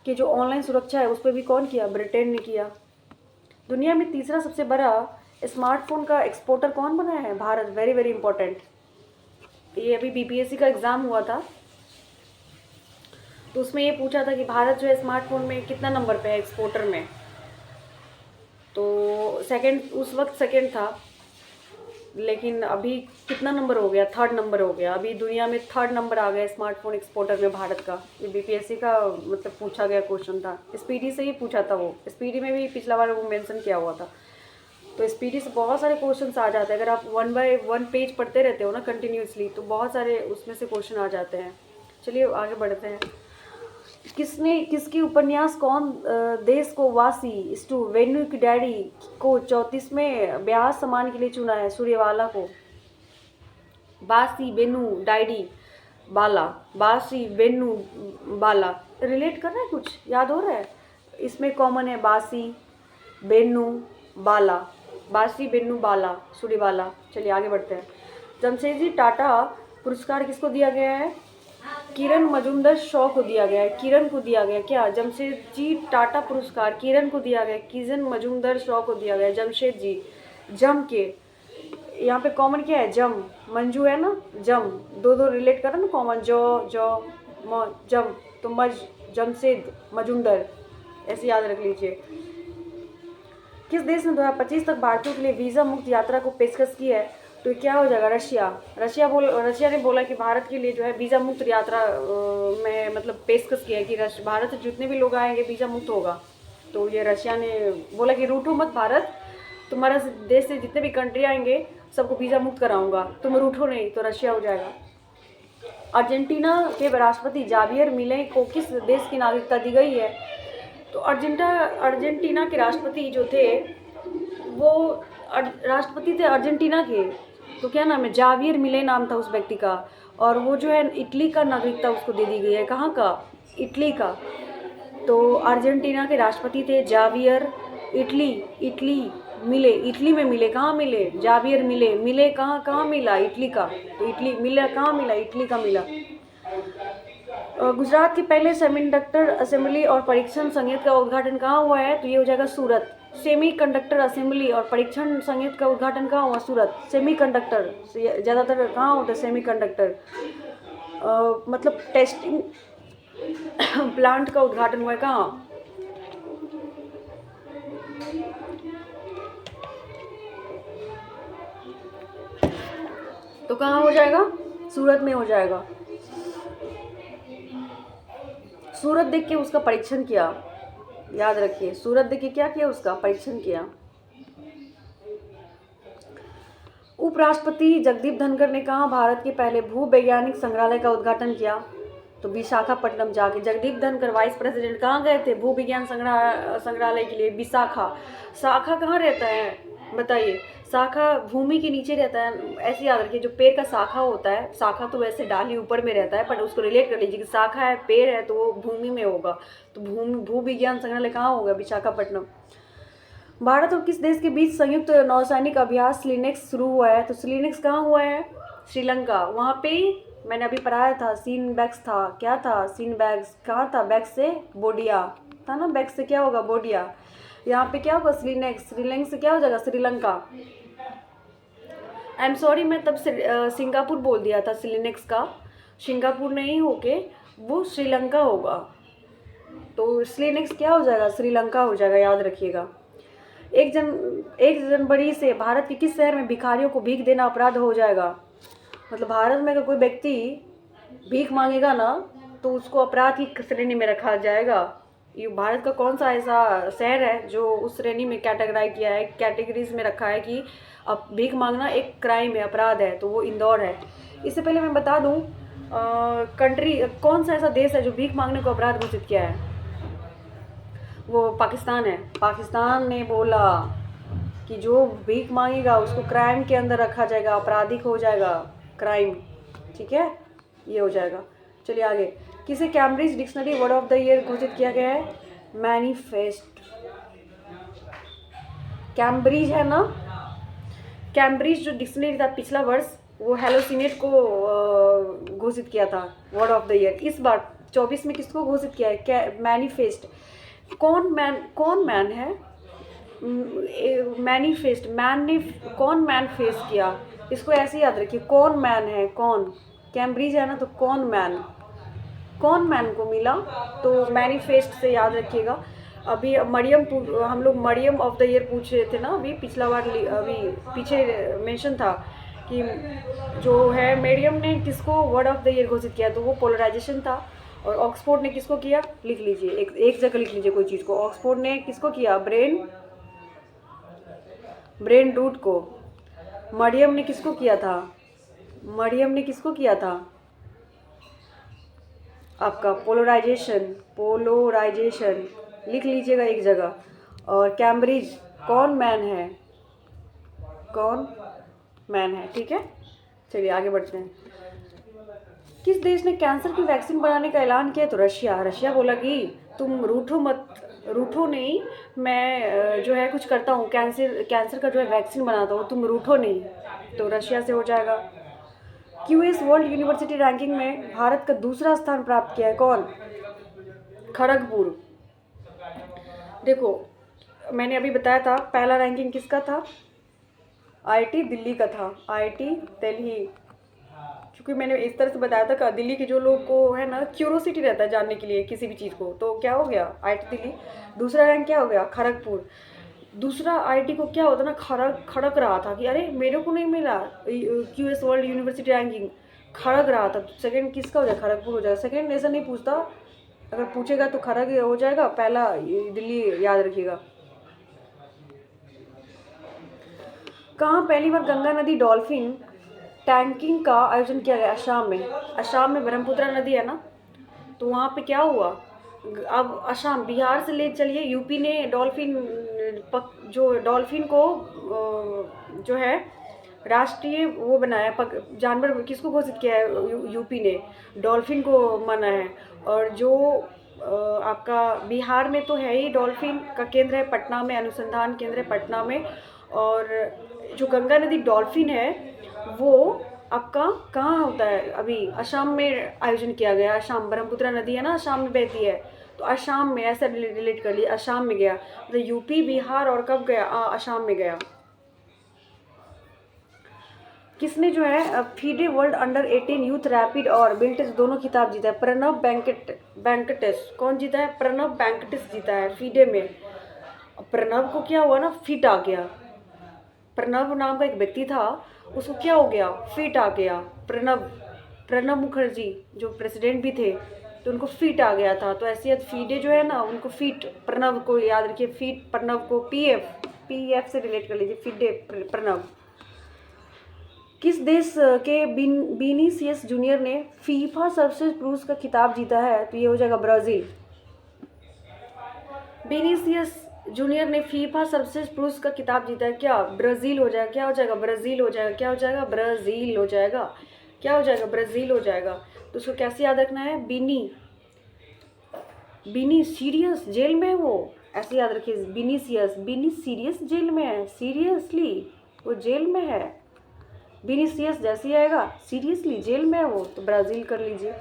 कि जो ऑनलाइन सुरक्षा है उस पर भी कौन किया, ब्रिटेन ने किया। दुनिया में तीसरा सबसे बड़ा स्मार्टफोन का एक्सपोर्टर कौन बना है, भारत। वेरी वेरी इंपॉर्टेंट, ये अभी बीपीएससी का एग्ज़ाम हुआ था, तो उसमें ये पूछा था कि भारत जो है स्मार्टफोन में कितना नंबर पे है एक्सपोर्टर में, तो सेकंड, उस वक्त सेकंड था, लेकिन अभी कितना नंबर हो गया, थर्ड नंबर हो गया। अभी दुनिया में थर्ड नंबर आ गया स्मार्टफोन एक्सपोर्टर में भारत का। ये बीपीएससी का मतलब पूछा गया क्वेश्चन था, स्पीडी से ही पूछा था, वो स्पीडी में भी पिछला बार वो मेंशन किया हुआ था। तो स्पीडी से बहुत सारे क्वेश्चन आ जाते हैं, अगर आप 1 बाय 1 पेज पढ़ते रहते हो ना कंटिन्यूसली, तो बहुत सारे उसमें से क्वेश्चन आ जाते हैं। चलिए आगे बढ़ते हैं। किसकी उपन्यास कौन देश को वासी स्टू वेन्यू की डैडी को 34वें ब्याह सम्मान के लिए चुना है, सूर्यवाला को। बासी बेनू डैडी बाला, बासी बेनू बाला, रिलेट कर रहा है, कुछ याद हो रहा है, इसमें कॉमन है बासी बेनू बाला, बासी बेनू बाला, सूर्यवाला। चलिए आगे बढ़ते हैं। जमशेदजी टाटा पुरस्कार किसको दिया गया है, किरण मजूमदार शॉ को दिया गया है, किरण को दिया गया। क्या, जमशेदजी टाटा पुरस्कार किरण को दिया गया, किरण मजूमदार शॉ को दिया गया, जमशेद जी। जम के यहाँ पे कॉमन क्या है, जम, मंजू है ना, जम, दो रिलेट कर रहा ना कॉमन, जो जम, तो जमशेद मजूमदार, ऐसे याद रख लीजिए। किस देश ने 2025 तक भारतीयों के लिए वीज़ा मुक्त यात्रा को पेशकश की है, तो क्या हो जाएगा, रशिया ने बोला कि भारत के लिए जो है वीज़ा मुक्त यात्रा में मतलब पेशकश किया है कि भारत से जितने भी लोग आएंगे वीज़ा मुक्त होगा। तो ये रशिया ने बोला कि रूठो मत भारत, तुम्हारा देश से जितने भी कंट्री आएंगे सबको वीज़ा मुक्त कराऊंगा, तुम रूठो नहीं, तो रशिया हो जाएगा। अर्जेंटीना के राष्ट्रपति जावियर मिले को किस देश की नागरिकता दी गई है? तो अर्जेंटीना के राष्ट्रपति जो थे वो राष्ट्रपति थे अर्जेंटीना के, तो क्या नाम है? जावियर मिले नाम था उस व्यक्ति का। और वो जो है इटली का नागरिकता उसको दे दी गई है। कहाँ का? इटली का। तो अर्जेंटीना के राष्ट्रपति थे जावियर। इटली मिले, इटली में मिले। कहाँ मिले? जावियर मिले कहाँ मिला? इटली का। तो इटली मिला कहाँ मिला? इटली का मिला। गुजरात के पहले सेमीकंडक्टर असेंबली और परीक्षण संयंत्र का उद्घाटन कहाँ हुआ है? तो ये हो जाएगा सूरत। सेमीकंडक्टर असेंबली और परीक्षण संयंत्र का उद्घाटन कहाँ हुआ? सूरत। सेमीकंडक्टर ज़्यादातर कहाँ होता है? सेमीकंडक्टर मतलब टेस्टिंग प्लांट का उद्घाटन हुआ है कहाँ? तो कहाँ हो जाएगा? सूरत में हो जाएगा। सूरत देख के उसका परीक्षण किया, याद रखिए। सूरत देख के क्या किया? उसका परीक्षण किया। उपराष्ट्रपति जगदीप धनखड़ ने कहा भारत के पहले भूवैज्ञानिक संग्रहालय का उद्घाटन किया? तो विशाखापट्टनम जाके। जगदीप धनखड़ वाइस प्रेसिडेंट कहाँ गए थे भूविज्ञान संग्रहालय के लिए? विशाखा। शाखा कहाँ रहता है बताइए? शाखा भूमि के नीचे रहता है। ऐसे याद रखिए, जो पेड़ का शाखा होता है, शाखा तो वैसे डाली ऊपर में रहता है, पर उसको रिलेट कर लीजिए कि शाखा है, पेड़ है, तो वो भूमि में होगा। तो भूविज्ञान संग्रहालय कहाँ होगा? विशाखापट्टनम। भारत और किस देश के बीच संयुक्त नौसैनिक अभ्यास स्लिनेक्स शुरू हुआ है? तो स्लिनेक्स कहाँ हुआ है? श्रीलंका। वहाँ पे मैंने अभी पढ़ाया था, सीन बैग्स था। क्या था? Seen bags. कहाँ था? बैग्स से बोडिया था ना। बैग्स से क्या होगा? बोडिया। यहाँ पे क्या होगा? स्लिनेक्स। स्लिनेक्स से क्या हो जाएगा? श्रीलंका। आई एम सॉरी, मैं तब सिंगापुर बोल दिया था। स्लिनेक्स का सिंगापुर नहीं होके वो श्रीलंका होगा। तो स्लिनेक्स क्या हो जाएगा? श्रीलंका हो जाएगा, याद रखिएगा। 1 जनवरी से भारत के किस शहर में भिखारियों को भीख देना अपराध हो जाएगा? मतलब भारत में अगर कोई व्यक्ति भीख मांगेगा ना, तो उसको अपराध की श्रेणी में रखा जाएगा। ये भारत का कौन सा ऐसा शहर है जो उस श्रेणी में कैटेगराइज किया है, कैटेगरीज में रखा है कि अब भीख मांगना एक क्राइम है, अपराध है? तो वो इंदौर है। इससे पहले मैं बता दूं, कंट्री कौन सा ऐसा देश है जो भीख मांगने को अपराध घोषित किया है? वो पाकिस्तान है। पाकिस्तान ने बोला कि जो भीख मांगेगा उसको क्राइम के अंदर रखा जाएगा, आपराधिक हो जाएगा, क्राइम। ठीक है, ये हो जाएगा। चलिए आगे। किसे Cambridge dictionary word of the year घोषित किया गया है? मैनिफेस्ट। कैम्ब्रिज है ना, कैम्ब्रिज जो डिक्शनरी था पिछला वर्ष, वो हेलोसिनेट को घोषित किया था वर्ड ऑफ द ईयर। इस बार 24 में किसको घोषित किया है? मैनिफेस्ट। कौन मैन है? मैनिफेस्ट। मैन ने कौन मैन फेस किया? इसको ऐसे याद रखिए, कौन मैन है? कौन? कैम्ब्रिज है ना, तो कौन मैन को मिला? तो मैनिफेस्ट से याद रखिएगा। अभी हम लोग मरियम ऑफ द ईयर पूछ रहे थे ना, अभी पिछला बार, अभी पीछे मेंशन था कि जो है मरियम ने किसको वर्ड ऑफ द ईयर घोषित किया? तो वो पोलराइजेशन था। और ऑक्सफोर्ड ने किसको किया? लिख लीजिए, एक जगह लिख लीजिए कोई चीज़ को। ऑक्सफोर्ड ने किसको किया? ब्रेन रूट को। मरियम ने किसको किया था? आपका पोलराइजेशन लिख लीजिएगा एक जगह। और कैम्ब्रिज कौन मैन है? ठीक है, चलिए आगे बढ़ते हैं। किस देश ने कैंसर की वैक्सीन बनाने का ऐलान किया? तो रशिया बोला कि तुम रूठो नहीं, मैं जो है कुछ करता हूँ, कैंसर का जो है वैक्सीन बनाता हूँ, तुम रूठो नहीं। तो रशिया से हो जाएगा। क्यूएस वर्ल्ड यूनिवर्सिटी रैंकिंग में भारत का दूसरा स्थान प्राप्त किया है कौन? खड़गपुर। देखो, मैंने अभी बताया था पहला रैंकिंग किसका था? आईआईटी दिल्ली का था। आईआईटी दिल्ली, क्योंकि मैंने इस तरह से बताया था कि दिल्ली के जो लोग को है ना क्यूरोसिटी रहता है जानने के लिए किसी भी चीज़ को, तो क्या हो गया? आईआईटी दिल्ली। दूसरा रैंक क्या हो गया? खड़गपुर। दूसरा आईआईटी को क्या होता ना, खड़क रहा था कि अरे मेरे को नहीं मिला क्यूएस वर्ल्ड यूनिवर्सिटी रैंकिंग, खड़क रहा था। सेकंड किसका हो जाएगा? खड़गपुर हो जाएगा। सेकंड ऐसा नहीं पूछता, अगर पूछेगा तो खड़ग हो जाएगा, पहला दिल्ली याद रखिएगा। कहाँ पहली बार गंगा नदी डॉल्फिन टैंकिंग का आयोजन किया गया असम में। असम में ब्रह्मपुत्र नदी है ना, तो वहाँ पे क्या हुआ, अब असम बिहार से ले चलिए, यूपी ने जो डॉल्फिन को जो है राष्ट्रीय वो बनाया, जानवर किसको घोषित किया है, यूपी ने डॉल्फिन को माना है। और जो आपका बिहार में तो है ही, डॉल्फिन का केंद्र है पटना में, अनुसंधान केंद्र है पटना में। और जो गंगा नदी डॉल्फिन है वो आपका कहाँ होता है, अभी असम में आयोजन किया गया। असम, ब्रह्मपुत्र नदी है ना असम में बहती है, तो असम में ऐसा रिलेट कर लिया, असम में गया, मतलब यूपी बिहार और कब गया, असम में गया। किसने जो है FIDE world under 18 youth rapid और बिल्टिस दोनों खिताब जीता है? प्रणब बैंकटेस। कौन जीता है? प्रणब बैंकटेस जीता है फीडे में। प्रणब को क्या हुआ ना, फिट आ गया। प्रणब नाम का एक व्यक्ति था, उसको क्या हो गया, फिट आ गया। प्रणब मुखर्जी जो प्रेसिडेंट भी थे, तो उनको फिट आ गया था। तो ऐसे फीडे जो है ना, उनको फिट, प्रणब को याद रखिए, फिट प्रणब को पीएफ से रिलेट कर लीजिए, फीडे प्रणब। किस देश के विनीसियस जूनियर ने फीफा सर्वश्रेष्ठ पुरुष का खिताब जीता है? तो ये हो जाएगा ब्राजील। विनीसियस जूनियर ने फीफा सर्वश्रेष्ठ पुरुष का खिताब जीता है, क्या ब्राजील हो जाएगा? क्या हो जाएगा? ब्राजील हो जाएगा। क्या हो जाएगा? ब्राजील हो जाएगा। क्या हो जाएगा? ब्राजील हो जाएगा। तो उसको कैसे याद रखना है? बिनी सीरियस जेल में है वो, ऐसे याद रखिए। बिनी सीरियस जेल में है, सीरियसली वो जेल में है। विनीसियस जैसे आएगा, सीरियसली जेल में है वो, तो ब्राजील कर लीजिए।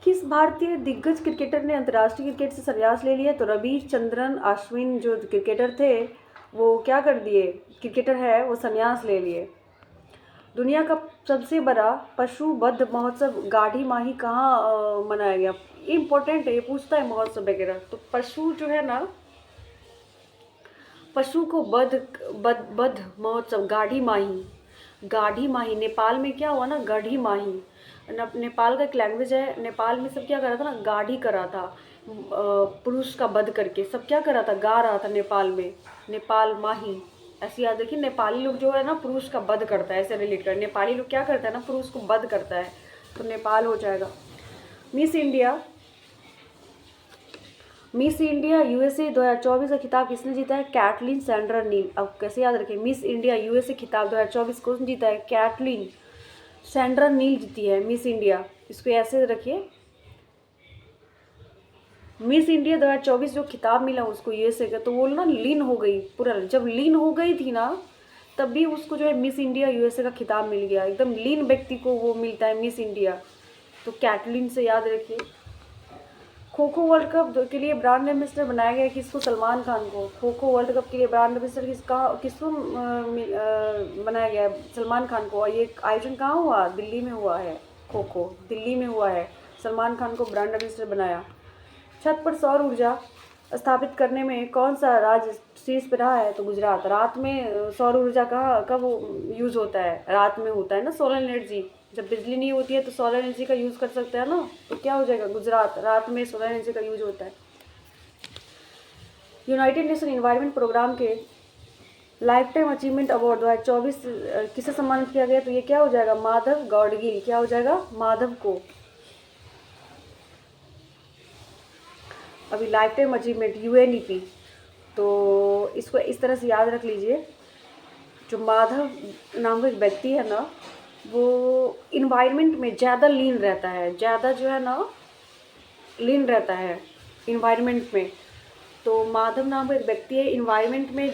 किस भारतीय दिग्गज क्रिकेटर ने अंतर्राष्ट्रीय क्रिकेट से संन्यास ले लिया? तो रविचंद्रन अश्विन जो क्रिकेटर थे वो क्या कर दिए, क्रिकेटर है वो संन्यास ले लिए। दुनिया का सबसे बड़ा पशु वध महोत्सव गाढ़ी माही कहाँ मनाया गया? इम्पोर्टेंट है, ये पूछता है महोत्सव वगैरह। तो पशु जो है ना, पशु को बध महोत्सव गाढ़ी माही नेपाल में क्या हुआ ना, गढ़ी माही। नेपाल का एक लैंग्वेज है, नेपाल में सब क्या कर रहा था ना, गाढ़ी कर रहा था, पुरुष का वध करके सब क्या कर रहा था, गा रहा था नेपाल में, नेपाल माही। ऐसे याद रखिए, नेपाली लोग जो है ना पुरुष का वध करता है, ऐसे रिलेट कर, नेपाली लोग क्या करता है ना, पुरुष को वध करता है, तो नेपाल हो जाएगा। मिस इंडिया यूएसए 2024 का खिताब किसने जीता है? कैटलिन सैंड्रा नील। अब कैसे याद रखें, मिस इंडिया यूएसए खिताब 2024 कौन जीता है? कैटलिन सैंड्रा नील जीती है मिस इंडिया। इसको ऐसे रखिए, मिस इंडिया 2024 जो खिताब मिला उसको यूएसए का, तो वो ना लीन हो गई, पूरा जब लीन हो गई थी ना, तब भी उसको जो है मिस इंडिया यूएसए का खिताब मिल गया। एकदम लीन व्यक्ति को वो मिलता है मिस इंडिया, तो कैटलिन से याद रखिए। खो खो वर्ल्ड कप के लिए ब्रांड एम्बेसडर बनाया गया किसको? सलमान खान को। खो खो वर्ल्ड कप के लिए ब्रांड एम्बेसडर किसको बनाया गया है? सलमान खान को। और ये आयोजन कहाँ हुआ? दिल्ली में हुआ है, खो खो दिल्ली में हुआ है, सलमान खान को ब्रांड एम्बेसडर बनाया। छत पर सौर ऊर्जा स्थापित करने में कौन सा राज्य शीर्ष पे रहा है? तो गुजरात। रात में सौर ऊर्जा कब यूज़ होता है? रात में होता है ना सोलर एनर्जी, जब बिजली नहीं होती है तो सोलर एनर्जी का यूज़ कर सकते हैं ना, तो क्या हो जाएगा? गुजरात। रात में सोलर एनर्जी का यूज होता है। यूनाइटेड नेशन इन्वायरमेंट प्रोग्राम के लाइफ टाइम अचीवमेंट अवार्ड 2024 किसे सम्मानित किया गया? तो ये क्या हो जाएगा? माधव गाडगिल। क्या हो जाएगा? माधव को। अभी लाइफ टाइम अचीवमेंट यूएनईपी, तो इसको इस तरह से याद रख लीजिए। जो माधव नाम का एक व्यक्ति है ना, वो इन्वायरमेंट में ज़्यादा लीन रहता है, ज़्यादा जो है ना लीन रहता है इन्वायरमेंट में। तो माधव नाम का एक व्यक्ति है, इन्वायरमेंट में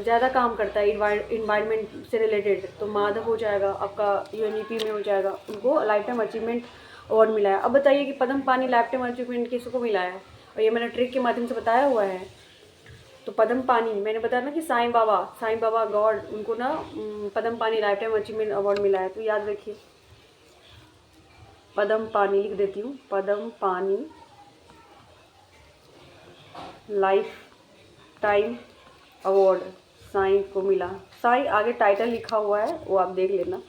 ज़्यादा काम करता है, इन्वायरमेंट से रिलेटेड, तो माधव हो जाएगा आपका, यूएनईपी में हो जाएगा। उनको लाइफ टाइम अचीवमेंट अवार्ड मिला है। अब बताइए कि पद्म पानी लाइफ टाइम अचीवमेंट किसको मिला है? और ये मैंने ट्रिक के माध्यम से बताया हुआ है। तो पद्म पानी मैंने बताया ना कि साईं बाबा गॉड, उनको ना पद्म पानी लाइफ टाइम अचीवमेंट अवार्ड मिला है, तो याद रखिए। पद्म पानी लिख देती हूँ, पद्म पानी लाइफ टाइम अवार्ड साईं को मिला। साईं आगे टाइटल लिखा हुआ है, वो आप देख लेना।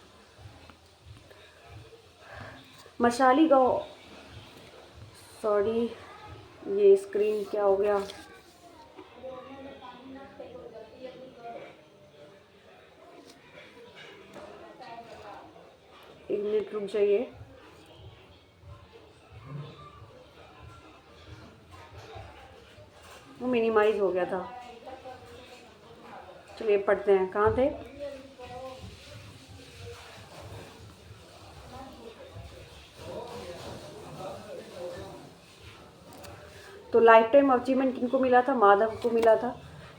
मशाली गाँव, सॉरी ये स्क्रीन क्या हो गया, एक मिनट रुक जाइए। वो मिनिमाइज हो गया था। चलिए पढ़ते हैं, कहाँ थे। तो लाइफ टाइम अचीवमेंट किनको मिला था, माधव को मिला था।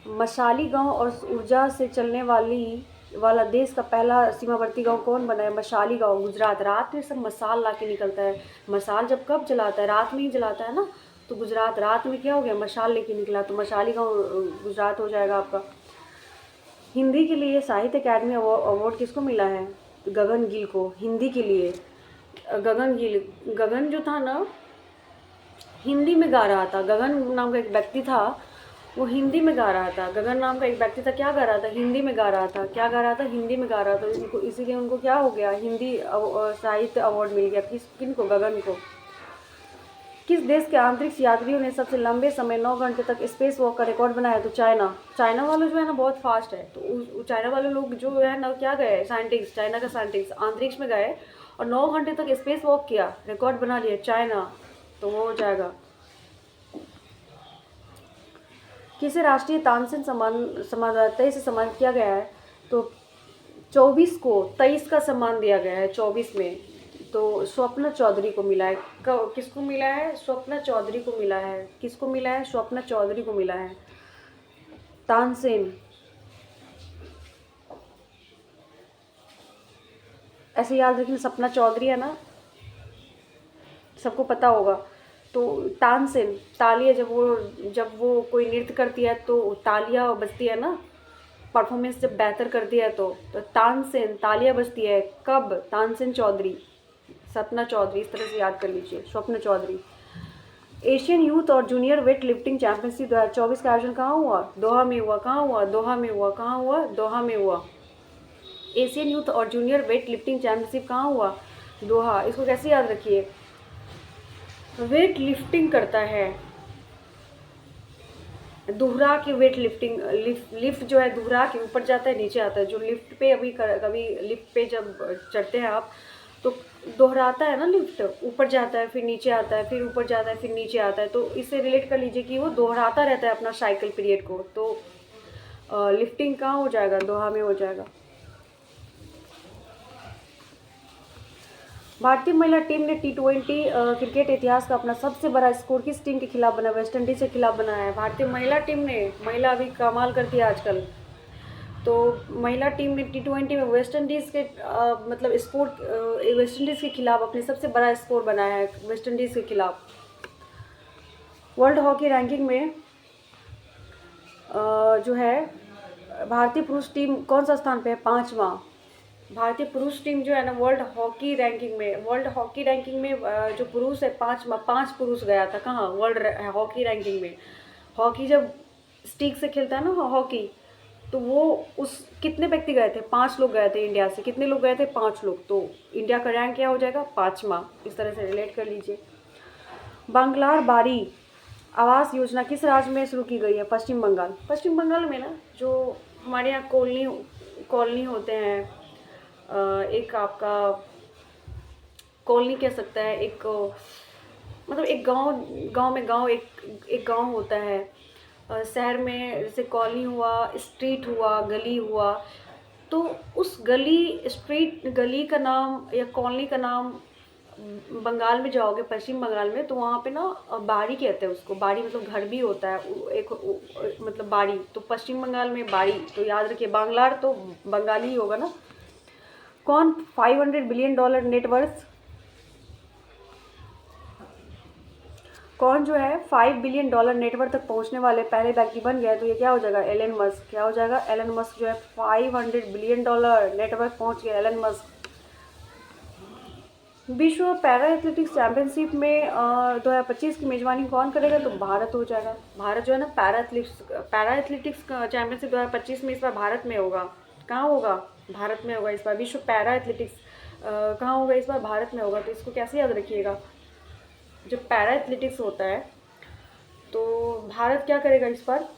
मशाली गांव और ऊर्जा से चलने वाला देश का पहला सीमावर्ती गांव कौन बना है, मशाली गांव, गुजरात। रात में सब मसाल ला के निकलता है। मसाल जब कब जलाता है, रात में ही जलाता है ना, तो गुजरात रात में क्या हो गया, मशाल लेके निकला, तो मशाली गांव गुजरात हो जाएगा आपका। हिंदी के लिए साहित्य अकादमी अवार्ड किसको मिला है, गगन गिल को, हिंदी के लिए। गगन गिल, गगन जो था ना हिंदी में गा रहा था। गगन नाम का एक व्यक्ति था, वो हिंदी में गा रहा था। गगन नाम का एक व्यक्ति था, क्या गा रहा था, हिंदी में गा रहा था। क्या गा रहा था, हिंदी में गा रहा था। इनको इसीलिए उनको क्या हो गया, हिंदी साहित्य अवार्ड मिल गया। किनको, गगन को। किस देश के अंतरिक्ष यात्रियों ने सबसे लंबे समय 9 घंटे तक स्पेस वॉक का रिकॉर्ड बनाया, तो चाइना। चाइना वाले जो है ना बहुत फास्ट है, तो चाइना वाले लोग जो है ना क्या गए, साइंटिस्ट, चाइना का साइंटिस्ट अंतरिक्ष में गए और 9 घंटे तक स्पेस वॉक किया, रिकॉर्ड बना लिया, चाइना। तो वो हो जाएगा। किसे राष्ट्रीय तानसेन सम्मान 23 से सम्मानित किया गया है, तो 24 को 23 का सम्मान दिया गया है 24 में। तो स्वप्ना चौधरी को मिला है। किसको मिला है, स्वप्ना चौधरी को मिला है। किसको मिला है, स्वप्ना चौधरी को मिला है तानसेन। ऐसे याद रखिए, सपना चौधरी है ना, सबको पता होगा। तो तानसेन, तालियां, जब वो कोई नृत्य करती है तो तालियां बजती है ना, परफॉर्मेंस जब बेहतर करती है तो तानसेन, तालियां बजती है कब, तानसेन चौधरी, सपना चौधरी, इस तरह से याद कर लीजिए, स्वप्न चौधरी। एशियन यूथ और जूनियर वेट लिफ्टिंग चैंपियनशिप 2024 का आयोजन कहाँ हुआ, दोहा में हुआ। कहाँ हुआ, दोहा में हुआ। कहाँ हुआ, दोहा में हुआ। एशियन यूथ और जूनियर वेट लिफ्टिंग चैंपियनशिप कहाँ हुआ, दोहा। इसको कैसे याद रखिए, वेट लिफ्टिंग करता है, दोहरा के वेट लिफ्टिंग, लिफ्ट जो है दोहरा के ऊपर जाता है नीचे आता है। जो लिफ्ट पे कभी लिफ्ट पे जब चढ़ते हैं आप तो दोहराता है ना, लिफ्ट ऊपर जाता है फिर नीचे आता है, फिर ऊपर जाता है फिर नीचे आता है। तो इससे रिलेट कर लीजिए कि वो दोहराता रहता है अपना साइकिल पीरियड को। तो लिफ्टिंग कहाँ हो जाएगा, दोहा में हो जाएगा। भारतीय महिला टीम ने T20 क्रिकेट इतिहास का अपना सबसे बड़ा स्कोर किस टीम के खिलाफ बना, वेस्ट इंडीज के खिलाफ बनाया है। भारतीय महिला टीम ने, महिला अभी कमाल करती है आजकल, तो महिला टीम ने T20 में वेस्ट इंडीज़ के मतलब वेस्ट इंडीज़ के खिलाफ अपने सबसे बड़ा स्कोर बनाया है, वेस्ट इंडीज़ के खिलाफ। वर्ल्ड हॉकी रैंकिंग में जो है भारतीय पुरुष टीम कौन सा स्थान पे है, 5वां। भारतीय पुरुष टीम जो है ना वर्ल्ड हॉकी रैंकिंग में जो पुरुष है 5 पुरुष गया था कहाँ, वर्ल्ड हॉकी रैंकिंग में। हॉकी जब स्टिक से खेलता है ना हॉकी, तो वो उस कितने व्यक्ति गए थे, 5 लोग गए थे इंडिया से। कितने लोग गए थे, 5 लोग। तो इंडिया का रैंक क्या हो जाएगा, 5वां। इस तरह से रिलेट कर लीजिए। बांग्लार बारी आवास योजना किस राज्य में शुरू की गई है, पश्चिम बंगाल। पश्चिम बंगाल में ना जो हमारे यहाँ कॉलोनी होते हैं, एक आपका कॉलोनी कह सकता है, एक मतलब एक गांव एक गांव होता है। शहर में जैसे कॉलोनी हुआ, स्ट्रीट हुआ, गली हुआ, तो उस गली का नाम या कॉलोनी का नाम बंगाल में जाओगे, पश्चिम बंगाल में, तो वहाँ पे ना बाड़ी कहते हैं उसको। बाड़ी मतलब घर भी होता है मतलब बाड़ी, तो पश्चिम बंगाल में बाड़ी। तो याद रखिए, बांग्लार तो बंगाली ही होगा ना। कौन $500 बिलियन नेटवर्थ, कौन जो है $5 बिलियन नेटवर्थ तक पहुंचने वाले पहले व्यक्ति बन गया, तो ये क्या हो जाएगा, एलन मस्क। क्या हो जाएगा, एलन मस्क जो है $500 बिलियन नेटवर्थ पहुंच गया, एलन मस्क। विश्व पैरा एथलेटिक्स चैंपियनशिप में 2025 की मेजबानी कौन करेगा, तो भारत हो जाएगा। भारत जो है ना पैरा एथलेटिक्स चैंपियनशिप 2025 में इस बार भारत में होगा। कहाँ होगा, भारत में होगा इस बार। विश्व पैरा एथलेटिक्स कहाँ होगा इस बार, भारत में होगा। तो इसको कैसे याद रखिएगा, जब पैरा एथलेटिक्स होता है तो भारत क्या करेगा इस बार,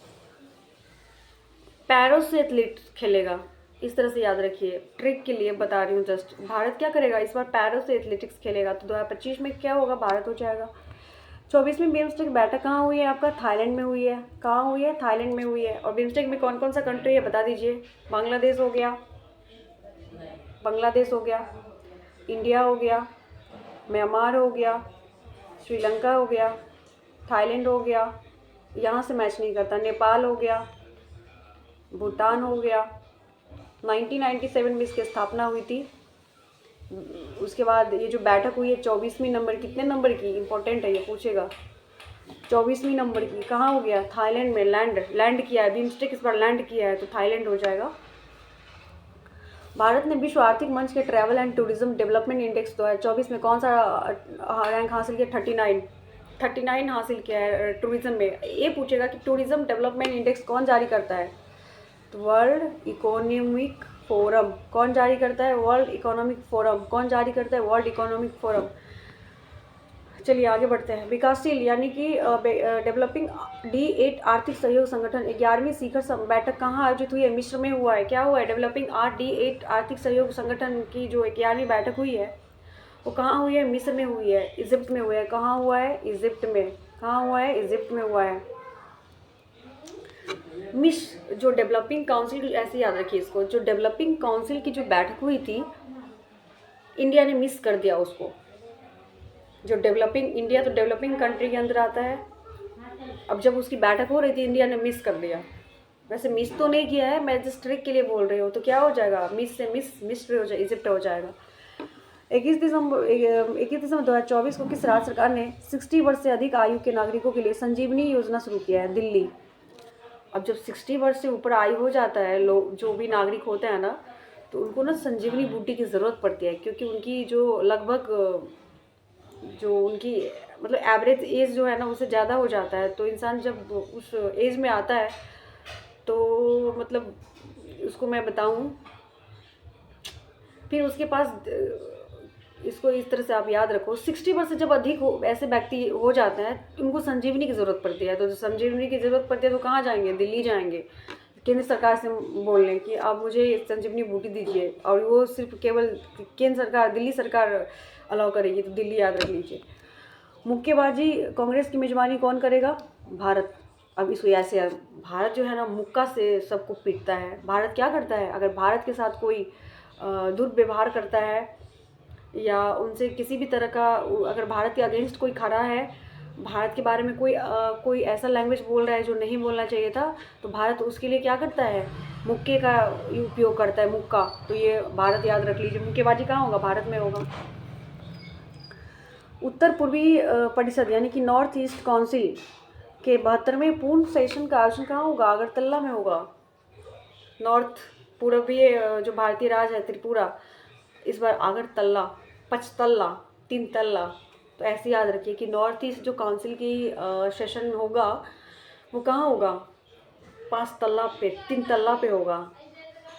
पैरों से एथलीट खेलेगा। इस तरह से याद रखिए, ट्रिक के लिए बता रही हूँ जस्ट। भारत क्या करेगा इस बार, पैरो से एथलेटिक्स खेलेगा, तो 2025 में क्या होगा, भारत हो जाएगा। 24वीं बिम्स्टेक बैठक कहाँ हुई है आपका, थाईलैंड में हुई है। कहाँ हुई है, थाईलैंड में हुई है। और बिम्स्टेक में कौन कौन सा कंट्री है बता दीजिए। बांग्लादेश हो गया, बांग्लादेश हो गया, इंडिया हो गया, म्यांमार हो गया, श्रीलंका हो गया, थाईलैंड हो गया, यहाँ से मैच नहीं करता, नेपाल हो गया, भूटान हो गया। 1997 में इसकी स्थापना हुई थी। उसके बाद ये जो बैठक हुई है 24वीं नंबर, कितने नंबर की, इंपॉर्टेंट है ये पूछेगा, 24वीं नंबर की। कहाँ हो गया, थाईलैंड में। लैंड किया है, बिम्स्टेक इस बार लैंड किया है, तो थाईलैंड हो जाएगा। भारत ने विश्व आर्थिक मंच के travel and tourism development index 2024 में कौन सा रैंक हासिल किया, 39 हासिल किया है टूरिज्म में। ये पूछेगा कि टूरिज्म डेवलपमेंट इंडेक्स कौन जारी करता है, तो वर्ल्ड इकोनॉमिक फोरम। कौन जारी करता है, वर्ल्ड इकोनॉमिक फोरम। कौन जारी करता है, वर्ल्ड इकोनॉमिक फोरम। चलिए आगे बढ़ते हैं। विकासशील यानी कि डेवलपिंग D8 आर्थिक सहयोग संगठन 11वीं शिखर बैठक कहाँ आयोजित हुई है, मिस्र में हुआ है। क्या हुआ है, डेवलपिंग D8 आर्थिक सहयोग संगठन की जो 11वीं बैठक हुई है वो कहाँ हुई है, मिस्र में हुई है, इजिप्ट में हुई है। कहाँ हुआ है, इजिप्ट में। कहाँ हुआ है, इजिप्ट में हुआ है। जो डेवलपिंग काउंसिल, ऐसे याद रखिए इसको, जो डेवलपिंग काउंसिल की जो बैठक हुई थी, इंडिया ने मिस कर दिया उसको। जो डेवलपिंग, इंडिया तो डेवलपिंग कंट्री के अंदर आता है। अब जब उसकी बैठक हो रही थी, इंडिया ने मिस कर दिया। वैसे मिस तो नहीं किया है, मैं जिस ट्रिक के लिए बोल रही हूँ। तो क्या हो जाएगा, मिस से मिस्र हो जाएगा, इजिप्ट हो जाएगा। 21 दिसंबर 2024 को किस राज्य सरकार ने 60 वर्ष से अधिक आयु के नागरिकों के लिए संजीवनी योजना शुरू किया है, दिल्ली। अब जब 60 वर्ष से ऊपर आयु हो जाता है लोग, जो भी नागरिक होते हैं ना, तो उनको ना संजीवनी बूटी की ज़रूरत पड़ती है, क्योंकि उनकी जो लगभग जो उनकी मतलब एवरेज एज जो है ना उससे ज़्यादा हो जाता है। तो इंसान जब उस एज में आता है तो मतलब उसको मैं बताऊं, फिर उसके पास, इसको इस तरह से आप याद रखो, 60 वर्ष से जब अधिक हो ऐसे व्यक्ति हो जाते हैं, उनको संजीवनी की ज़रूरत पड़ती है। तो संजीवनी की ज़रूरत पड़ती है तो कहाँ जाएंगे, दिल्ली जाएंगे, केंद्र सरकार से बोल लें कि आप मुझे संजीवनी बूटी दीजिए। और वो सिर्फ केवल केंद्र सरकार, दिल्ली सरकार अलाउ करेगी, तो दिल्ली याद रख लीजिए। मुक्केबाजी कांग्रेस की मेजबानी कौन करेगा, भारत। अब इसको ऐसे, भारत जो है ना मुक्का से सबको पीटता है। भारत क्या करता है, अगर भारत के साथ कोई दुर्व्यवहार करता है या उनसे किसी भी तरह का, अगर भारत के अगेंस्ट कोई खड़ा है, भारत के बारे में कोई ऐसा लैंग्वेज बोल रहा है जो नहीं बोलना चाहिए था, तो भारत उसके लिए क्या करता है, मुक्के का उपयोग करता है, मुक्का। तो ये भारत याद रख लीजिए। मुक्केबाजी कहाँ होगा, भारत में होगा। उत्तर पूर्वी परिषद यानी कि नॉर्थ ईस्ट काउंसिल के 72वें पूर्ण सेशन का आयोजन कहाँ होगा, अगरतला में होगा। नॉर्थ पूर्वीय जो भारतीय राज्य है त्रिपुरा, इस बार अगरतला, पचतल्ला, 3 तल्ला। तो ऐसे याद रखिए कि नॉर्थ ईस्ट जो काउंसिल की सेशन होगा वो कहाँ होगा, 5 तल्ला पे, 3 तल्ला पे होगा,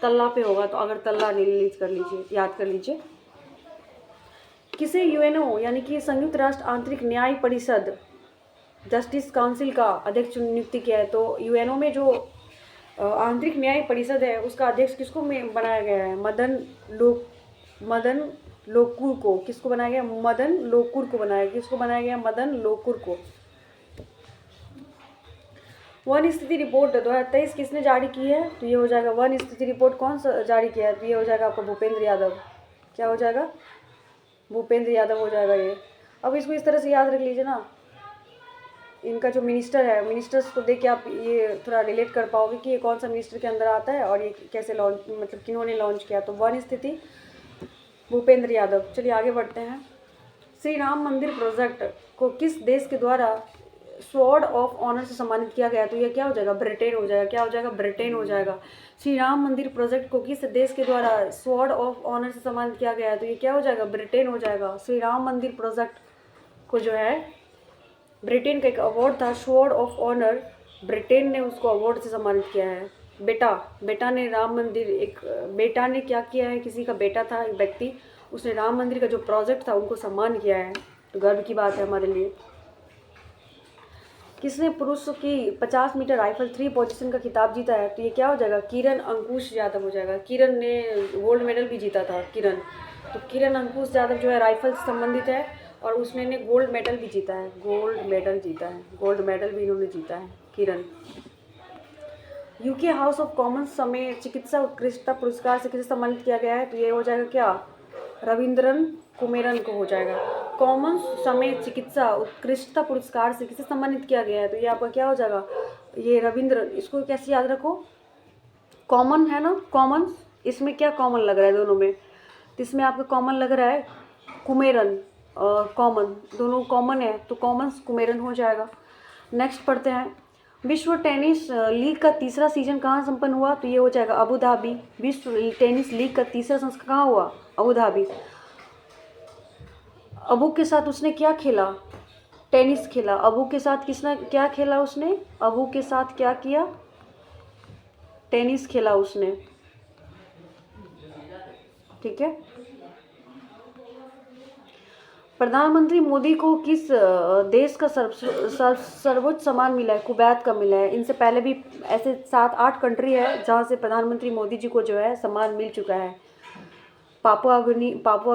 तल्ला पे होगा। तो अगरतला रिलीज कर लीजिए, याद कर लीजिए। किसे यूएनओ यानी कि संयुक्त राष्ट्र आंतरिक न्याय परिषद जस्टिस काउंसिल का अध्यक्ष नियुक्ति किया है। तो यूएनओ में जो आंतरिक न्याय परिषद है उसका अध्यक्ष किसको बनाया गया है, मदन लोकुर को। किसको बनाया गया, मदन लोकुर को बनाया गया। किसको बनाया गया, मदन लोकुर को। वन स्थिति रिपोर्ट 2023 किसने जारी की है, तो ये हो जाएगा वन स्थिति रिपोर्ट कौन सा जारी किया है, तो ये हो जाएगा आपका भूपेंद्र यादव। क्या हो जाएगा, भूपेंद्र यादव हो जाएगा ये। अब इसको इस तरह से याद रख लीजिए ना, इनका जो मिनिस्टर है, मिनिस्टर्स को देख के आप ये थोड़ा रिलेट कर पाओगे कि ये कौन सा मिनिस्टर के अंदर आता है और ये कैसे लॉन्च, मतलब किन्होंने लॉन्च किया। तो वन स्थिति भूपेंद्र यादव। चलिए आगे बढ़ते हैं। श्री राम मंदिर प्रोजेक्ट को किस देश के द्वारा स्वॉर्ड ऑफ ऑनर से सम्मानित किया गया, तो ये क्या हो जाएगा, ब्रिटेन हो जाएगा। क्या हो जाएगा, ब्रिटेन हो जाएगा। श्री राम मंदिर प्रोजेक्ट को किस देश के द्वारा स्वॉर्ड ऑफ ऑनर से सम्मानित किया गया है, तो ये क्या हो जाएगा, ब्रिटेन हो जाएगा। श्री राम मंदिर प्रोजेक्ट को जो है ब्रिटेन का एक अवार्ड था, स्वॉर्ड ऑफ ऑनर, ब्रिटेन ने उसको अवार्ड से सम्मानित किया है। बेटा ने राम मंदिर, एक बेटा ने क्या किया है, किसी का बेटा था, एक व्यक्ति, उसने राम मंदिर का जो प्रोजेक्ट था उनको सम्मान किया है। तो गर्व की बात है हमारे लिए। किसने पुरुष की 50 मीटर राइफल 3 पोजीशन का खिताब जीता है? तो ये क्या हो जाएगा? किरण अंकुश यादव हो जाएगा। किरण ने गोल्ड मेडल भी जीता था, किरण। तो किरण अंकुश यादव जो है राइफल से संबंधित है और उसने ने गोल्ड मेडल भी जीता है, गोल्ड मेडल जीता है, गोल्ड मेडल भी इन्होंने जीता है, किरण। यूके हाउस ऑफ कॉमन्स समय चिकित्सा उत्कृष्टता पुरस्कार से किसे सम्मानित किया गया है? तो ये हो जाएगा क्या? रविंद्रन कुमेरन को हो जाएगा। कॉमन्स समय चिकित्सा उत्कृष्टता पुरस्कार से किसे सम्मानित किया गया है? तो ये आपका क्या हो जाएगा? ये रविंद्रन। इसको कैसे याद रखो? कॉमन है ना, कॉमन्स। इसमें क्या कॉमन लग रहा है दोनों में? तो इसमें आपका कॉमन लग रहा है कुमेरन और कॉमन, दोनों कॉमन है तो कॉमन्स कुमेरन हो जाएगा। नेक्स्ट पढ़ते हैं। विश्व टेनिस लीग का तीसरा सीजन कहाँ संपन्न हुआ? तो ये हो जाएगा अबू धाबी। विश्व टेनिस लीग का तीसरा संस्करण कहाँ हुआ? Abu Dhabi. अबू के साथ उसने क्या खेला? टेनिस खेला। अबू के साथ किसने क्या खेला? उसने अबू के साथ क्या किया? टेनिस खेला उसने, ठीक है। प्रधानमंत्री मोदी को किस देश का सर्वोच्च सम्मान मिला है? कुवैत का मिला है। इनसे पहले भी ऐसे 7-8 कंट्री है जहाँ से प्रधानमंत्री मोदी जी को जो है सम्मान मिल चुका है। पापुआ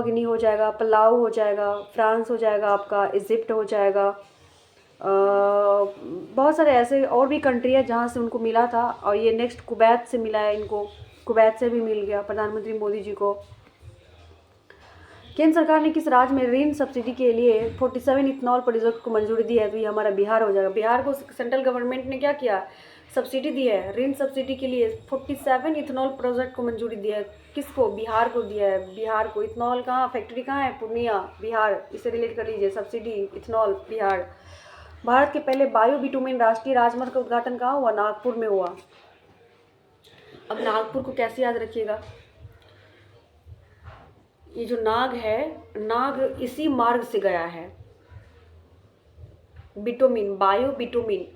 गिनी हो जाएगा, पलाऊ हो जाएगा, फ्रांस हो जाएगा, आपका इजिप्ट हो जाएगा। बहुत सारे ऐसे और भी कंट्री है जहाँ से उनको मिला था। और ये नेक्स्ट कुवैत से मिला है इनको, कुवैत से भी मिल गया प्रधानमंत्री मोदी जी को। केंद्र सरकार ने किस राज्य में ऋण सब्सिडी के लिए 47 इथेनॉल प्रोजेक्ट को मंजूरी दी है? तो ये हमारा बिहार हो जाएगा। बिहार को सेंट्रल गवर्नमेंट ने क्या किया? सब्सिडी दी है, ऋण सब्सिडी के लिए 47 इथेनॉल प्रोजेक्ट को मंजूरी दी है। किसको? बिहार को दिया है, बिहार को। इथेनॉल कहाँ फैक्ट्री कहाँ है? पूर्णिया, बिहार। इससे रिलेट कर लीजिए, सब्सिडी इथेनॉल बिहार। भारत के पहले बायो बिटुमेन राष्ट्रीय राजमार्ग का उद्घाटन कहाँ हुआ? नागपुर में हुआ। अब नागपुर को कैसे याद रखिएगा? ये जो नाग है, नाग इसी मार्ग से गया है, बिटुमिन, बायो बिटुमिन।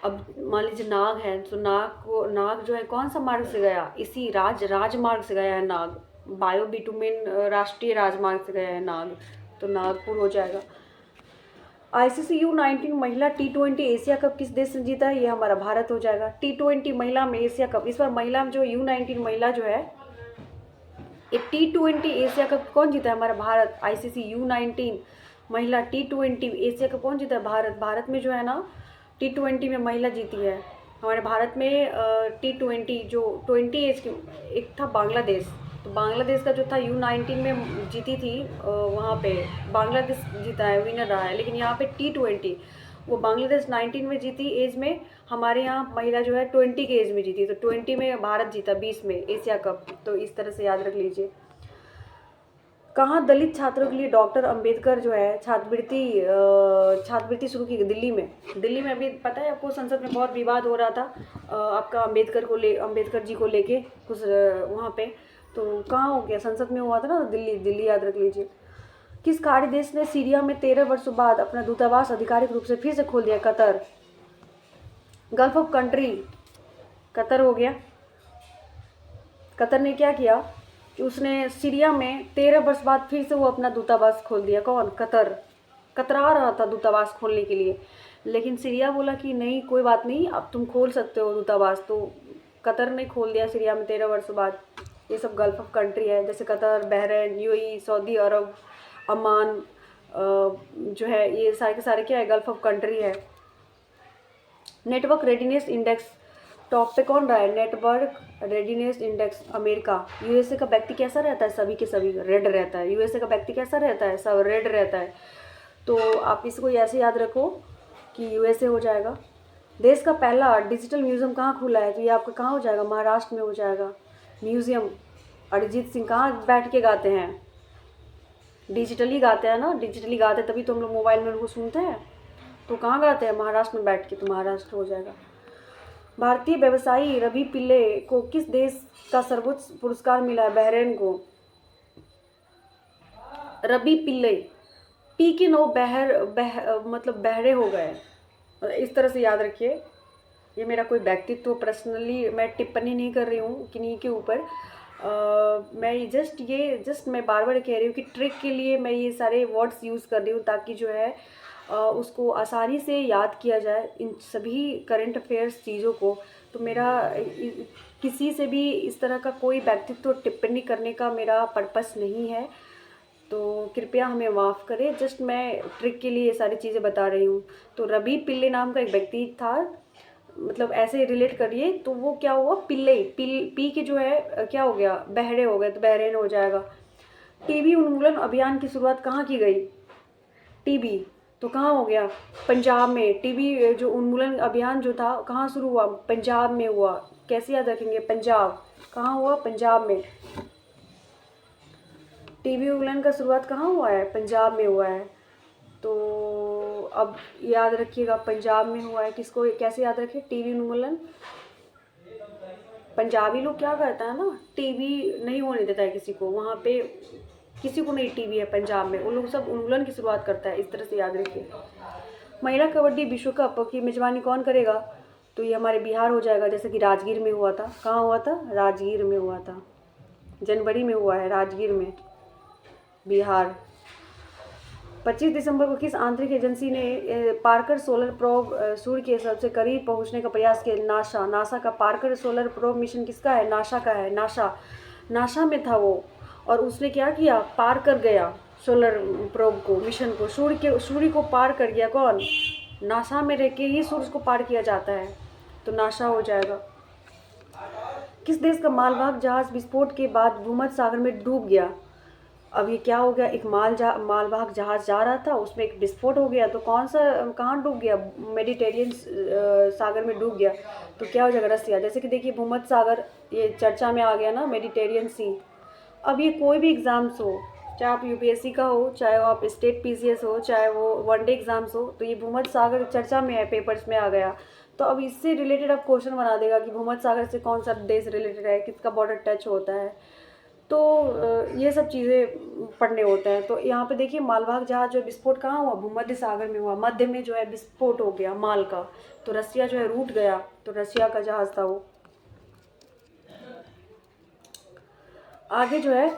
अब मान लीजिए नाग है तो नाग जो है कौन सा मार्ग से गया? इसी राजमार्ग से गया है नाग। बायो बिटुमिन राष्ट्रीय राजमार्ग से गया है नाग, तो नागपुर हो जाएगा। ICC U19 महिला T20 एशिया कप किस देश ने जीता है? ये हमारा भारत हो जाएगा। T20 महिला में एशिया कप, इस बार महिला में जो U19 महिला जो है, ये T20 एशिया कप कौन जीता है? हमारा भारत। ICC U19 महिला T20 एशिया कप कौन जीता है? भारत। भारत में जो है ना T20 में महिला जीती है हमारे भारत में। T20 जो 20 एज की, एक था बांग्लादेश, तो बांग्लादेश का जो था U19 में जीती थी, वहाँ पे बांग्लादेश जीता है, विनर रहा है। लेकिन यहाँ पे T20 वो बांग्लादेश 19 में जीती एज में, हमारे यहाँ महिला जो है 20 के एज में जीती, तो 20 में भारत जीता, 20 में एशिया कप। तो इस तरह से याद रख लीजिए। कहाँ दलित छात्रों के लिए डॉक्टर अंबेडकर जो है छात्रवृत्ति शुरू की गई? दिल्ली में। दिल्ली में अभी पता है आपको, संसद में बहुत विवाद हो रहा था आपका अंबेडकर जी को लेके कुछ वहाँ पे, तो कहाँ हो गया? संसद में हुआ था ना, दिल्ली याद रख लीजिए। किस खाड़ी देश ने सीरिया में 13 वर्षों बाद अपना दूतावास आधिकारिक रूप से फिर से खोल दिया? Qatar. Gulf of country Qatar हो गया। कतर ने क्या किया कि उसने सीरिया में 13 वर्ष बाद फिर से वो अपना दूतावास खोल दिया। कौन? कतर। कतरा रहा था दूतावास खोलने के लिए, लेकिन सीरिया बोला कि नहीं कोई बात नहीं, अब तुम खोल सकते हो दूतावास, तो कतर ने खोल दिया सीरिया में 13 वर्ष बाद। ये सब गल्फ ऑफ कंट्री है, जैसे कतर, बहरीन, UAE, सऊदी अरब, अमान जो है, ये सारे के सारे क्या है? गल्फ ऑफ कंट्री है। नेटवर्क रेडीनेस इंडेक्स टॉप पे कौन रहा है? Network readiness index America. USA का व्यक्ति कैसा रहता है? सभी के सभी रेड रहता है। USA का व्यक्ति कैसा रहता है? सब रेड रहता है। तो आप इसको ऐसे याद रखो कि USA हो जाएगा। देश का पहला डिजिटल म्यूजियम कहाँ खुला है? तो ये आपका कहाँ हो जाएगा? महाराष्ट्र में हो जाएगा म्यूजियम। अरिजीत सिंह कहाँ बैठ के गाते हैं? डिजिटली गाते हैं ना, डिजिटली गाते हैं तभी तो हम लोग मोबाइल में उनको सुनते हैं, तो कहाँ गाते हैं? महाराष्ट्र में बैठ के, तो महाराष्ट्र हो जाएगा। भारतीय व्यवसायी रवि पिल्ले को किस देश का सर्वोच्च पुरस्कार मिला है? बहरीन को। रवि पिल्ले, पी के 9 मतलब बहरे हो गए, इस तरह से याद रखिए। ये मेरा कोई व्यक्तित्व पर्सनली मैं टिप्पणी नहीं कर रही हूँ किन्हीं के ऊपर। मैं जस्ट मैं बार बार कह रही हूँ कि ट्रिक के लिए मैं ये सारे वर्ड्स यूज़ कर रही हूँ, ताकि जो है उसको आसानी से याद किया जाए इन सभी करंट अफेयर्स चीज़ों को। तो मेरा किसी से भी इस तरह का कोई व्यक्तित्व टिप्पणी करने का मेरा पर्पस नहीं है, तो कृपया हमें माफ़ करें। जस्ट मैं ट्रिक के लिए ये सारी चीज़ें बता रही हूँ। तो रवि पिल्ले नाम का एक व्यक्ति था, मतलब ऐसे रिलेट करिए। तो वो क्या हुआ, पिल्ले पी के जो है क्या हो गया, बहरे हो गए, तो बहरेन हो जाएगा। टीबी उन्मूलन अभियान की शुरुआत कहाँ की गई, टीबी तो कहाँ हो गया, पंजाब में। टीबी जो उन्मूलन अभियान जो था कहाँ शुरू हुआ, पंजाब में हुआ। कैसे याद रखेंगे, पंजाब कहाँ हुआ, पंजाब में। टीबी उन्मूलन का शुरुआत कहाँ हुआ है, पंजाब में हुआ है। तो अब याद रखिएगा पंजाब में हुआ है। किसको कैसे याद रखें, टीबी उन्मूलन। पंजाबी लोग क्या करता है ना, टीबी नहीं होने देता है किसी को, वहाँ पे किसी को नहीं टीबी है पंजाब में, उन लोग सब उन्मूलन की शुरुआत करता है। इस तरह से याद रखिए। महिला कबड्डी विश्व कप की मेजबानी कौन करेगा, तो ये हमारे बिहार हो जाएगा, जैसे कि राजगीर में हुआ था। कहाँ हुआ था, राजगीर में हुआ था, जनवरी में हुआ है, राजगीर में, बिहार। 25 दिसंबर को किस आंतरिक एजेंसी ने पार्कर सोलर प्रोब सूर्य के सबसे करीब पहुंचने का प्रयास किया, नासा। नासा का पार्कर सोलर प्रोब मिशन किसका है, नासा का है। नासा में था वो, और उसने क्या किया, पार कर गया सोलर प्रोब को, मिशन को। सूर्य को पार कर गया कौन, नासा में रह के ही सूर्य को पार किया जाता है, तो नासा हो जाएगा। किस देश का मालवाहक जहाज विस्फोट के बाद भूमध्य सागर में डूब गया। अब ये क्या हो गया, एक मालवाहक जहाज जा रहा था, उसमें एक विस्फोट हो गया, तो कौन सा, कहाँ डूब गया, मेडिटेरियन सागर में डूब गया, तो क्या हो जाएगा, रसिया। जैसे कि देखिए भूमध्य सागर ये चर्चा में आ गया ना, मेडिटेरियन सी। अब ये कोई भी एग्ज़ाम्स हो, चाहे आप यूपीएससी का हो, चाहे वो आप स्टेट पीसीएस हो, चाहे वो वनडे एग्ज़ाम्स हो, तो ये भूमध्य सागर चर्चा में है, पेपर्स में आ गया। तो अब इससे रिलेटेड आप क्वेश्चन बना देगा कि भूमध्य सागर से कौन सा देश रिलेटेड है, किसका बॉर्डर टच होता है। तो ये सब चीज़ें पढ़ने होते हैं। तो यहाँ पे देखिए मालवाहक जहाज जो विस्फोट कहाँ हुआ, भूमध्य सागर में हुआ, मध्य में जो है विस्फोट हो गया माल का, तो रसिया जो है रूठ गया, तो रसिया का जहाज था वो। आगे जो है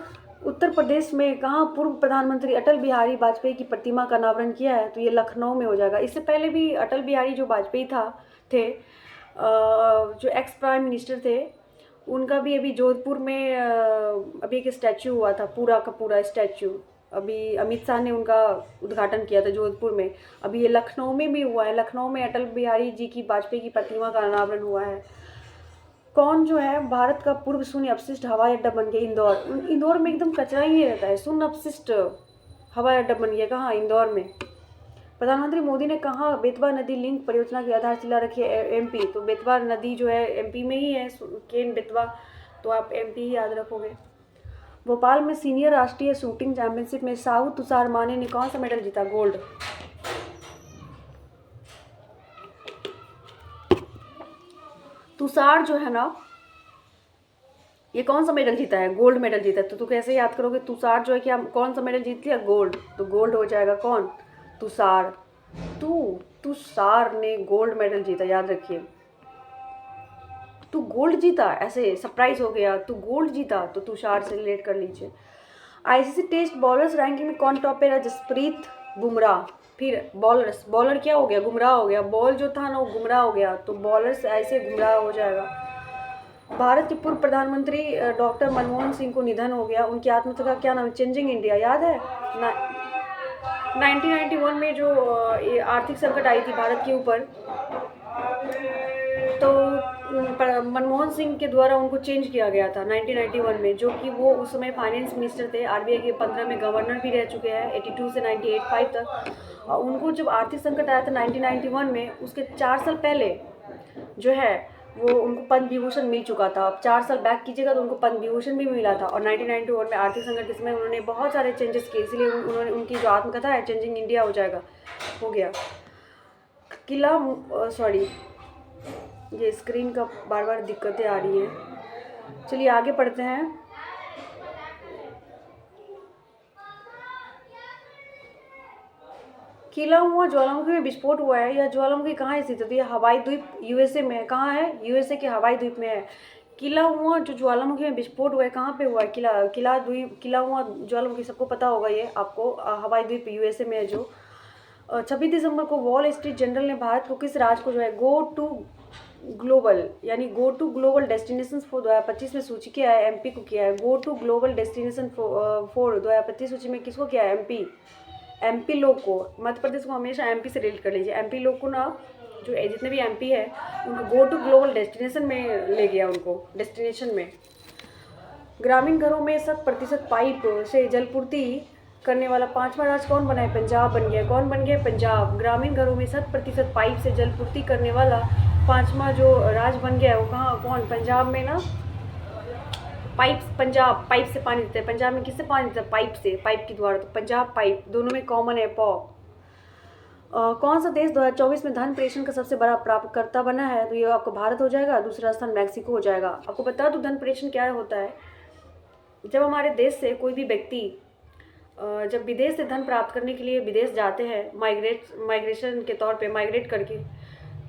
उत्तर प्रदेश में कहाँ पूर्व प्रधानमंत्री अटल बिहारी वाजपेयी की प्रतिमा का अनावरण किया है, तो ये लखनऊ में हो जाएगा। इससे पहले भी अटल बिहारी जो वाजपेयी थे जो एक्स प्राइम मिनिस्टर थे, उनका भी अभी जोधपुर में अभी एक स्टैचू हुआ था, पूरा का पूरा स्टैचू। अभी अमित शाह ने उनका उद्घाटन किया था जोधपुर में। अभी ये लखनऊ में भी हुआ है, लखनऊ में अटल बिहारी जी की वाजपेयी की प्रतिमा का अनावरण हुआ है। कौन जो है भारत का पूर्व शून्य अपशिष्ट हवाई अड्डा बन गया, इंदौर। इंदौर में एकदम कचरा ही नहीं रहता है, शून्य अपशिष्ट हवाई अड्डा बन गया, कहाँ, इंदौर में। प्रधानमंत्री मोदी ने कहा बेतवा नदी लिंक परियोजना की आधारशिला रखी है, एमपी। तो बेतवा नदी जो है एमपी में ही है, केन बेतवा, तो आप एमपी ही याद रखोगे। भोपाल में सीनियर राष्ट्रीय शूटिंग चैंपियनशिप में साहू तुषार माने ने कौन सा मेडल जीता, गोल्ड। तुषार जो है ना, ये कौन सा मेडल जीता है, गोल्ड मेडल जीता है। तो तू कैसे याद करोगे, तुषार जो है कि हम कौन सा मेडल जीत लिया, गोल्ड, तो गोल्ड हो जाएगा कौन, तुषार। तुषार ने गोल्ड मेडल जीता, याद रखिए। तू गोल्ड जीता, ऐसे सरप्राइज हो गया, तू गोल्ड जीता, तो तुषार से रिलेट कर लीजिए। आईसीसी टेस्ट बॉलर्स रैंकिंग में कौन टॉप पे रहा, जसप्रीत बुमराह। फिर बॉलर क्या हो गया, गुमराह हो गया, बॉल जो था ना वो गुमराह हो गया, तो बॉलर्स ऐसे गुमराह हो जाएगा। भारत के पूर्व प्रधानमंत्री डॉक्टर मनमोहन सिंह को निधन हो गया, उनकी आत्मकथा का क्या नाम, चेंजिंग इंडिया, याद है 1991 में जो आर्थिक संकट आई थी भारत के ऊपर, तो मनमोहन सिंह के द्वारा उनको चेंज किया गया था 1991 में, जो कि वो उस समय फाइनेंस मिनिस्टर थे, आरबीआई के 15 में गवर्नर भी रह चुके हैं 82 से 1985 तक। और उनको जब आर्थिक संकट आया था 1991 में, उसके 4 साल पहले जो है वो उनको पद्म विभूषण मिल चुका था। अब 4 साल बैक कीजिएगा तो उनको पद्म विभूषण भी मिला था। और 1991 में आर्थिक संकट के समय उन्होंने बहुत सारे चेंजेस किए, इसलिए उन्होंने, उनकी जो आत्मकथा है चेंजिंग इंडिया हो जाएगा, हो गया। किला सॉरी, ये स्क्रीन का बार बार दिक्कतें आ रही हैं। चलिए आगे पढ़ते हैं। किला हुआ ज्वालामुखी में विस्फोट हुआ है, यह ज्वालामुखी कहाँ स्थित है, तो यह हवाई द्वीप यूएसए में है। कहाँ है, यूएसए के हवाई द्वीप में है। किला हुआ जो ज्वालामुखी में विस्फोट हुआ है कहाँ पे हुआ है, किला हुआ ज्वालामुखी, सबको पता होगा ये आपको, हवाई द्वीप यूएसए में है जो। 26 दिसंबर को वॉल स्ट्रीट जर्नल ने भारत को किस राज्य को जो है गो टू ग्लोबल यानी go to global destination for 2025 में सूची किया है, एमपी को किया है। Go to global destination for 2025 सूची में किसको किया है? एमपी लोग को। मध्य प्रदेश को हमेशा एमपी से रिलेट कर लीजिए। एमपी लोग को ना जो जितने भी एमपी है उनको गो टू ग्लोबल डेस्टिनेशन में ले गया, उनको डेस्टिनेशन में। ग्रामीण घरों में 100% पाइप से जलपूर्ति करने वाला 5वां राज्य कौन बना है? पंजाब बन गया। कौन बन गया? पंजाब। ग्रामीण घरों में 100% पाइप से जलपूर्ति करने वाला 5वां जो राज्य बन गया है वो कहाँ? कौन? पंजाब में ना। पंजाब पाइप से पानी देता है। पंजाब में किससे पानी देता है? पाइप से, पाइप के द्वारा। तो पंजाब पाइप, दोनों में कॉमन है पॉ। कौन सा देश 2024 में धन प्रेषण का सबसे बड़ा प्राप्तकर्ता बना है? तो ये आपको भारत हो जाएगा, दूसरा स्थान मैक्सिको हो जाएगा। आपको बता दूं धन प्रेषण क्या होता है। जब हमारे देश से कोई भी व्यक्ति जब विदेश से धन प्राप्त करने के लिए विदेश जाते हैं, माइग्रेशन के तौर पे माइग्रेट करके,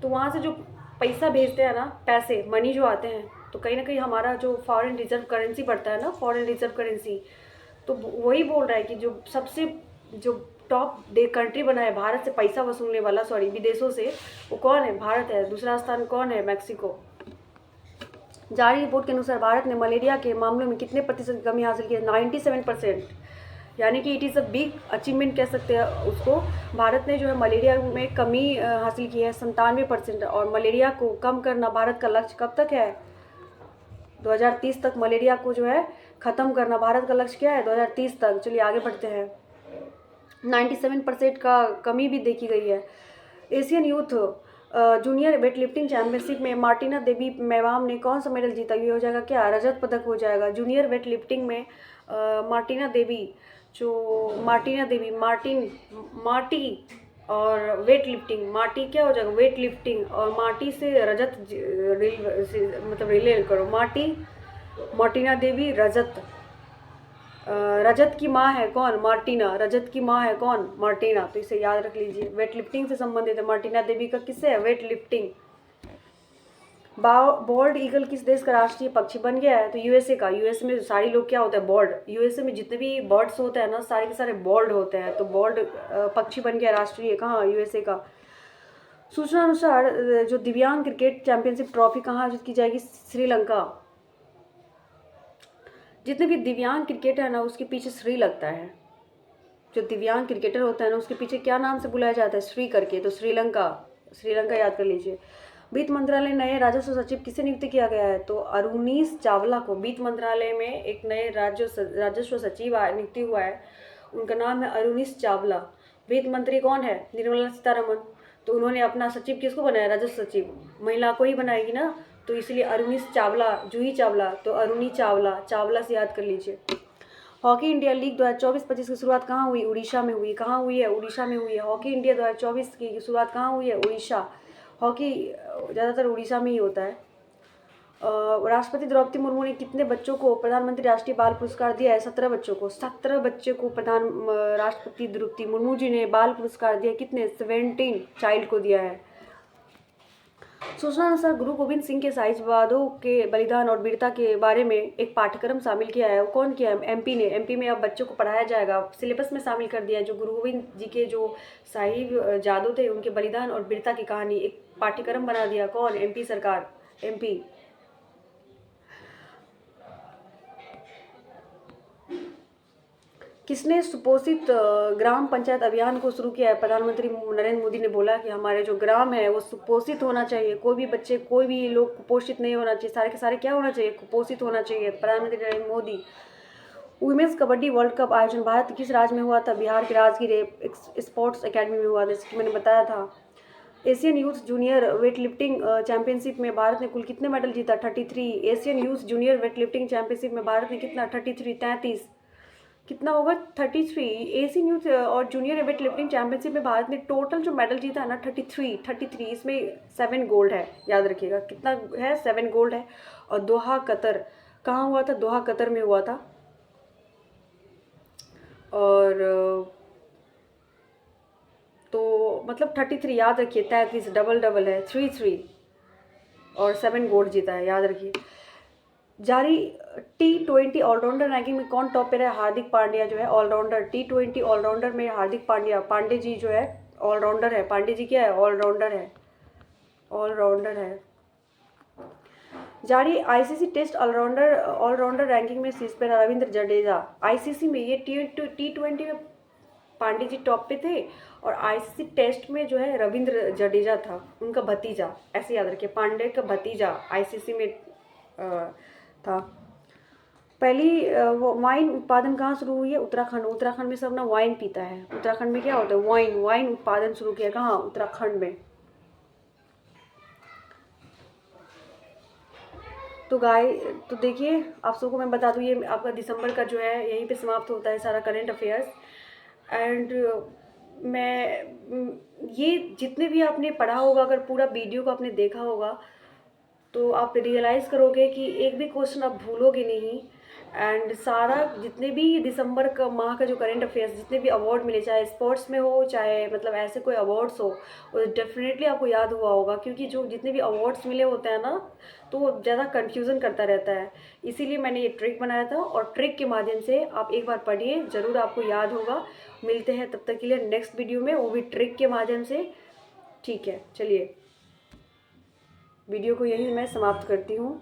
तो वहाँ से जो पैसा भेजते हैं ना, पैसे मनी जो आते हैं, तो कहीं ना कहीं हमारा जो फॉरेन रिजर्व करेंसी बढ़ता है ना, फॉरेन रिजर्व करेंसी, तो वही बोल रहा है कि जो सबसे जो टॉप कंट्री बना है भारत से पैसा वसूलने वाला, सॉरी विदेशों से, वो कौन है? भारत है। दूसरा स्थान कौन है? मैक्सिको। जारी रिपोर्ट के अनुसार भारत ने मलेरिया के मामलों में कितने प्रतिशत कमी हासिल की है? 97%, यानी कि it is a big achievement कह सकते हैं उसको। भारत ने जो है मलेरिया में कमी हासिल की है 97%। और मलेरिया को कम करना भारत का लक्ष्य कब तक है? 2030 तक मलेरिया को जो है ख़त्म करना भारत का लक्ष्य क्या है? 2030 तक। चलिए आगे बढ़ते हैं। 97% का कमी भी देखी गई है। Asian youth junior weight lifting championship में मार्टिना देवी मेवाम ने कौन सा मेडल जीता? ये हो जाएगा क्या? रजत पदक हो जाएगा। जूनियर वेट लिफ्टिंग में मार्टिना देवी मार्टी और वेट लिफ्टिंग, मार्टी क्या हो जाएगा? वेट लिफ्टिंग, और मार्टी से रजत मतलब रिले करो। मार्टिना देवी रजत। रजत की माँ है कौन? मार्टिना। रजत की माँ है कौन? मार्टिना। तो इसे याद रख लीजिए। वेट लिफ्टिंग से संबंधित है मार्टिना देवी का। किससे है? Weight lifting. बॉल्ड ईगल किस देश का राष्ट्रीय पक्षी बन गया है? तो यूएसए का। यूएसए में सारे लोग क्या होता है? बॉल्ड। यूएसए में जितने भी बर्ड्स होते हैं ना, सारे के सारे बॉल्ड होते हैं। तो बॉल्ड पक्षी बन गया राष्ट्रीय, कहाँ? यूएसए का। सूचना अनुसार जो दिव्यांग क्रिकेट चैंपियनशिप ट्रॉफी कहाँ आयोजित की जाएगी? श्रीलंका। जितने भी दिव्यांग क्रिकेटर है ना, उसके पीछे श्री लगता है। जो दिव्यांग क्रिकेटर होता है ना, उसके पीछे क्या नाम से बुलाया जाता है? श्री करके। तो श्रीलंका, श्रीलंका याद कर लीजिए। वित्त मंत्रालय नए राजस्व सचिव किसे नियुक्त किया गया है? तो अरुणीश चावला को। वित्त मंत्रालय में एक नए राजस्व सचिव नियुक्त हुआ है, उनका नाम है अरुणीश चावला। वित्त मंत्री कौन है? निर्मला सीतारमण। तो उन्होंने अपना सचिव किसको बनाया? राजस्व सचिव। महिला को ही बनाएगी ना, तो इसलिए अरुणीश चावला, जूही चावला, तो अरुणी चावला, चावला से याद कर लीजिए। हॉकी इंडिया लीग 2024-25 की शुरुआत कहाँ हुई? उड़ीसा में हुई। कहाँ हुई है? उड़ीसा में हुई है। हॉकी इंडिया 2024 की शुरुआत कहाँ हुई है? उड़ीसा। हॉकी ज़्यादातर उड़ीसा में ही होता है। राष्ट्रपति द्रौपदी मुर्मू ने कितने बच्चों को प्रधानमंत्री राष्ट्रीय बाल पुरस्कार दिया है? 17 बच्चों को। 17 बच्चे को राष्ट्रपति द्रौपदी मुर्मू जी ने बाल पुरस्कार दिया। कितने? 17 चाइल्ड को दिया है। सूचना अनुसार गुरु गोविंद सिंह के साहिबजादों के बलिदान और वीरता के बारे में एक पाठ्यक्रम शामिल किया है। वो कौन किया है? एमपी ने। एमपी में अब बच्चों को पढ़ाया जाएगा, सिलेबस में शामिल कर दिया है। जो गुरु गोविंद जी के जो साहिबजादों थे, उनके बलिदान और वीरता की कहानी एक पाठ्यक्रम बना दिया। कौन? एमपी सरकार, एमपी। किसने सुपोषित ग्राम पंचायत अभियान को शुरू किया है? प्रधानमंत्री नरेंद्र मोदी ने बोला कि हमारे जो ग्राम है वो सुपोषित होना चाहिए। कोई भी बच्चे, कोई भी लोग कुपोषित नहीं होना चाहिए। सारे के सारे क्या होना चाहिए? कुपोषित होना चाहिए। प्रधानमंत्री Narendra Modi. Women's kabaddi world cup आयोजन भारत किस राज्य में हुआ था? बिहार के राजगीर स्पोर्ट्स एकेडमी में हुआ, जैसे कि मैंने बताया था। Asian youth junior weight lifting championship में भारत ने कुल कितने मेडल जीता? 33। Asian youth junior weight lifting championship में भारत ने कितना? 33 कितना होगा? 33। एशियन यूथ और जूनियर वेट लिफ्टिंग चैंपियनशिप में भारत ने टोटल जो मेडल जीता है ना 33। इसमें 7 गोल्ड है, याद रखिएगा। कितना है? 7 गोल्ड है। और दोहा कतर, कहाँ हुआ था? दोहा कतर में हुआ था। और तो मतलब 33 याद रखिए। 33 डबल है, 3 और 7 गोल्ड जीता है, याद रखिए। जारी T20 ऑलराउंडर रैंकिंग में कौन टॉप पे रहा? हार्दिक पांड्या जो है ऑलराउंडर, T20 ऑलराउंडर में हार्दिक पांड्या जी जो है ऑलराउंडर है पांडे जी, क्या है, ऑलराउंडर है, ऑलराउंडर है। जारी ICC test allrounder allrounder ranking में शीर्ष पर रविंद्र जडेजा। आईसीसी में ये T20 में पांडे जी टॉप पे थे, और आईसीसी टेस्ट में जो है रविंद्र जडेजा था, उनका भतीजा, ऐसे याद रखिए, पांडे का भतीजा आईसीसी में था। पहली वो वाइन उत्पादन कहाँ शुरू हुई है, उत्तराखंड। उत्तराखंड में सब ना वाइन पीता है। उत्तराखंड में क्या होता है, वाइन, वाइन उत्पादन शुरू किया कहाँ, उत्तराखंड में। तो तो देखिए, आप सबको मैं बता दूँ, ये आपका दिसंबर का जो है यहीं पे समाप्त होता है सारा करंट अफेयर्स। एंड ये जितने भी आपने पढ़ा होगा, अगर पूरा वीडियो को आपने देखा होगा, तो आप रियलाइज़ करोगे कि एक भी क्वेश्चन आप भूलोगे नहीं। एंड सारा जितने भी दिसंबर का माह का जो करंट अफेयर्स, जितने भी अवार्ड मिले, चाहे स्पोर्ट्स में हो, चाहे मतलब ऐसे कोई अवार्ड्स हो, वो डेफिनेटली आपको याद हुआ होगा, क्योंकि जो जितने भी अवार्ड्स मिले होते हैं ना, तो वो ज़्यादा कन्फ्यूज़न करता रहता है। इसीलिए मैंने ये ट्रिक बनाया था, और ट्रिक के माध्यम से आप एक बार पढ़िए, ज़रूर आपको याद होगा। मिलते हैं तब तक के लिए नेक्स्ट वीडियो में, वो भी ट्रिक के माध्यम से। ठीक है, चलिए वीडियो को यहीं मैं समाप्त करती हूँ।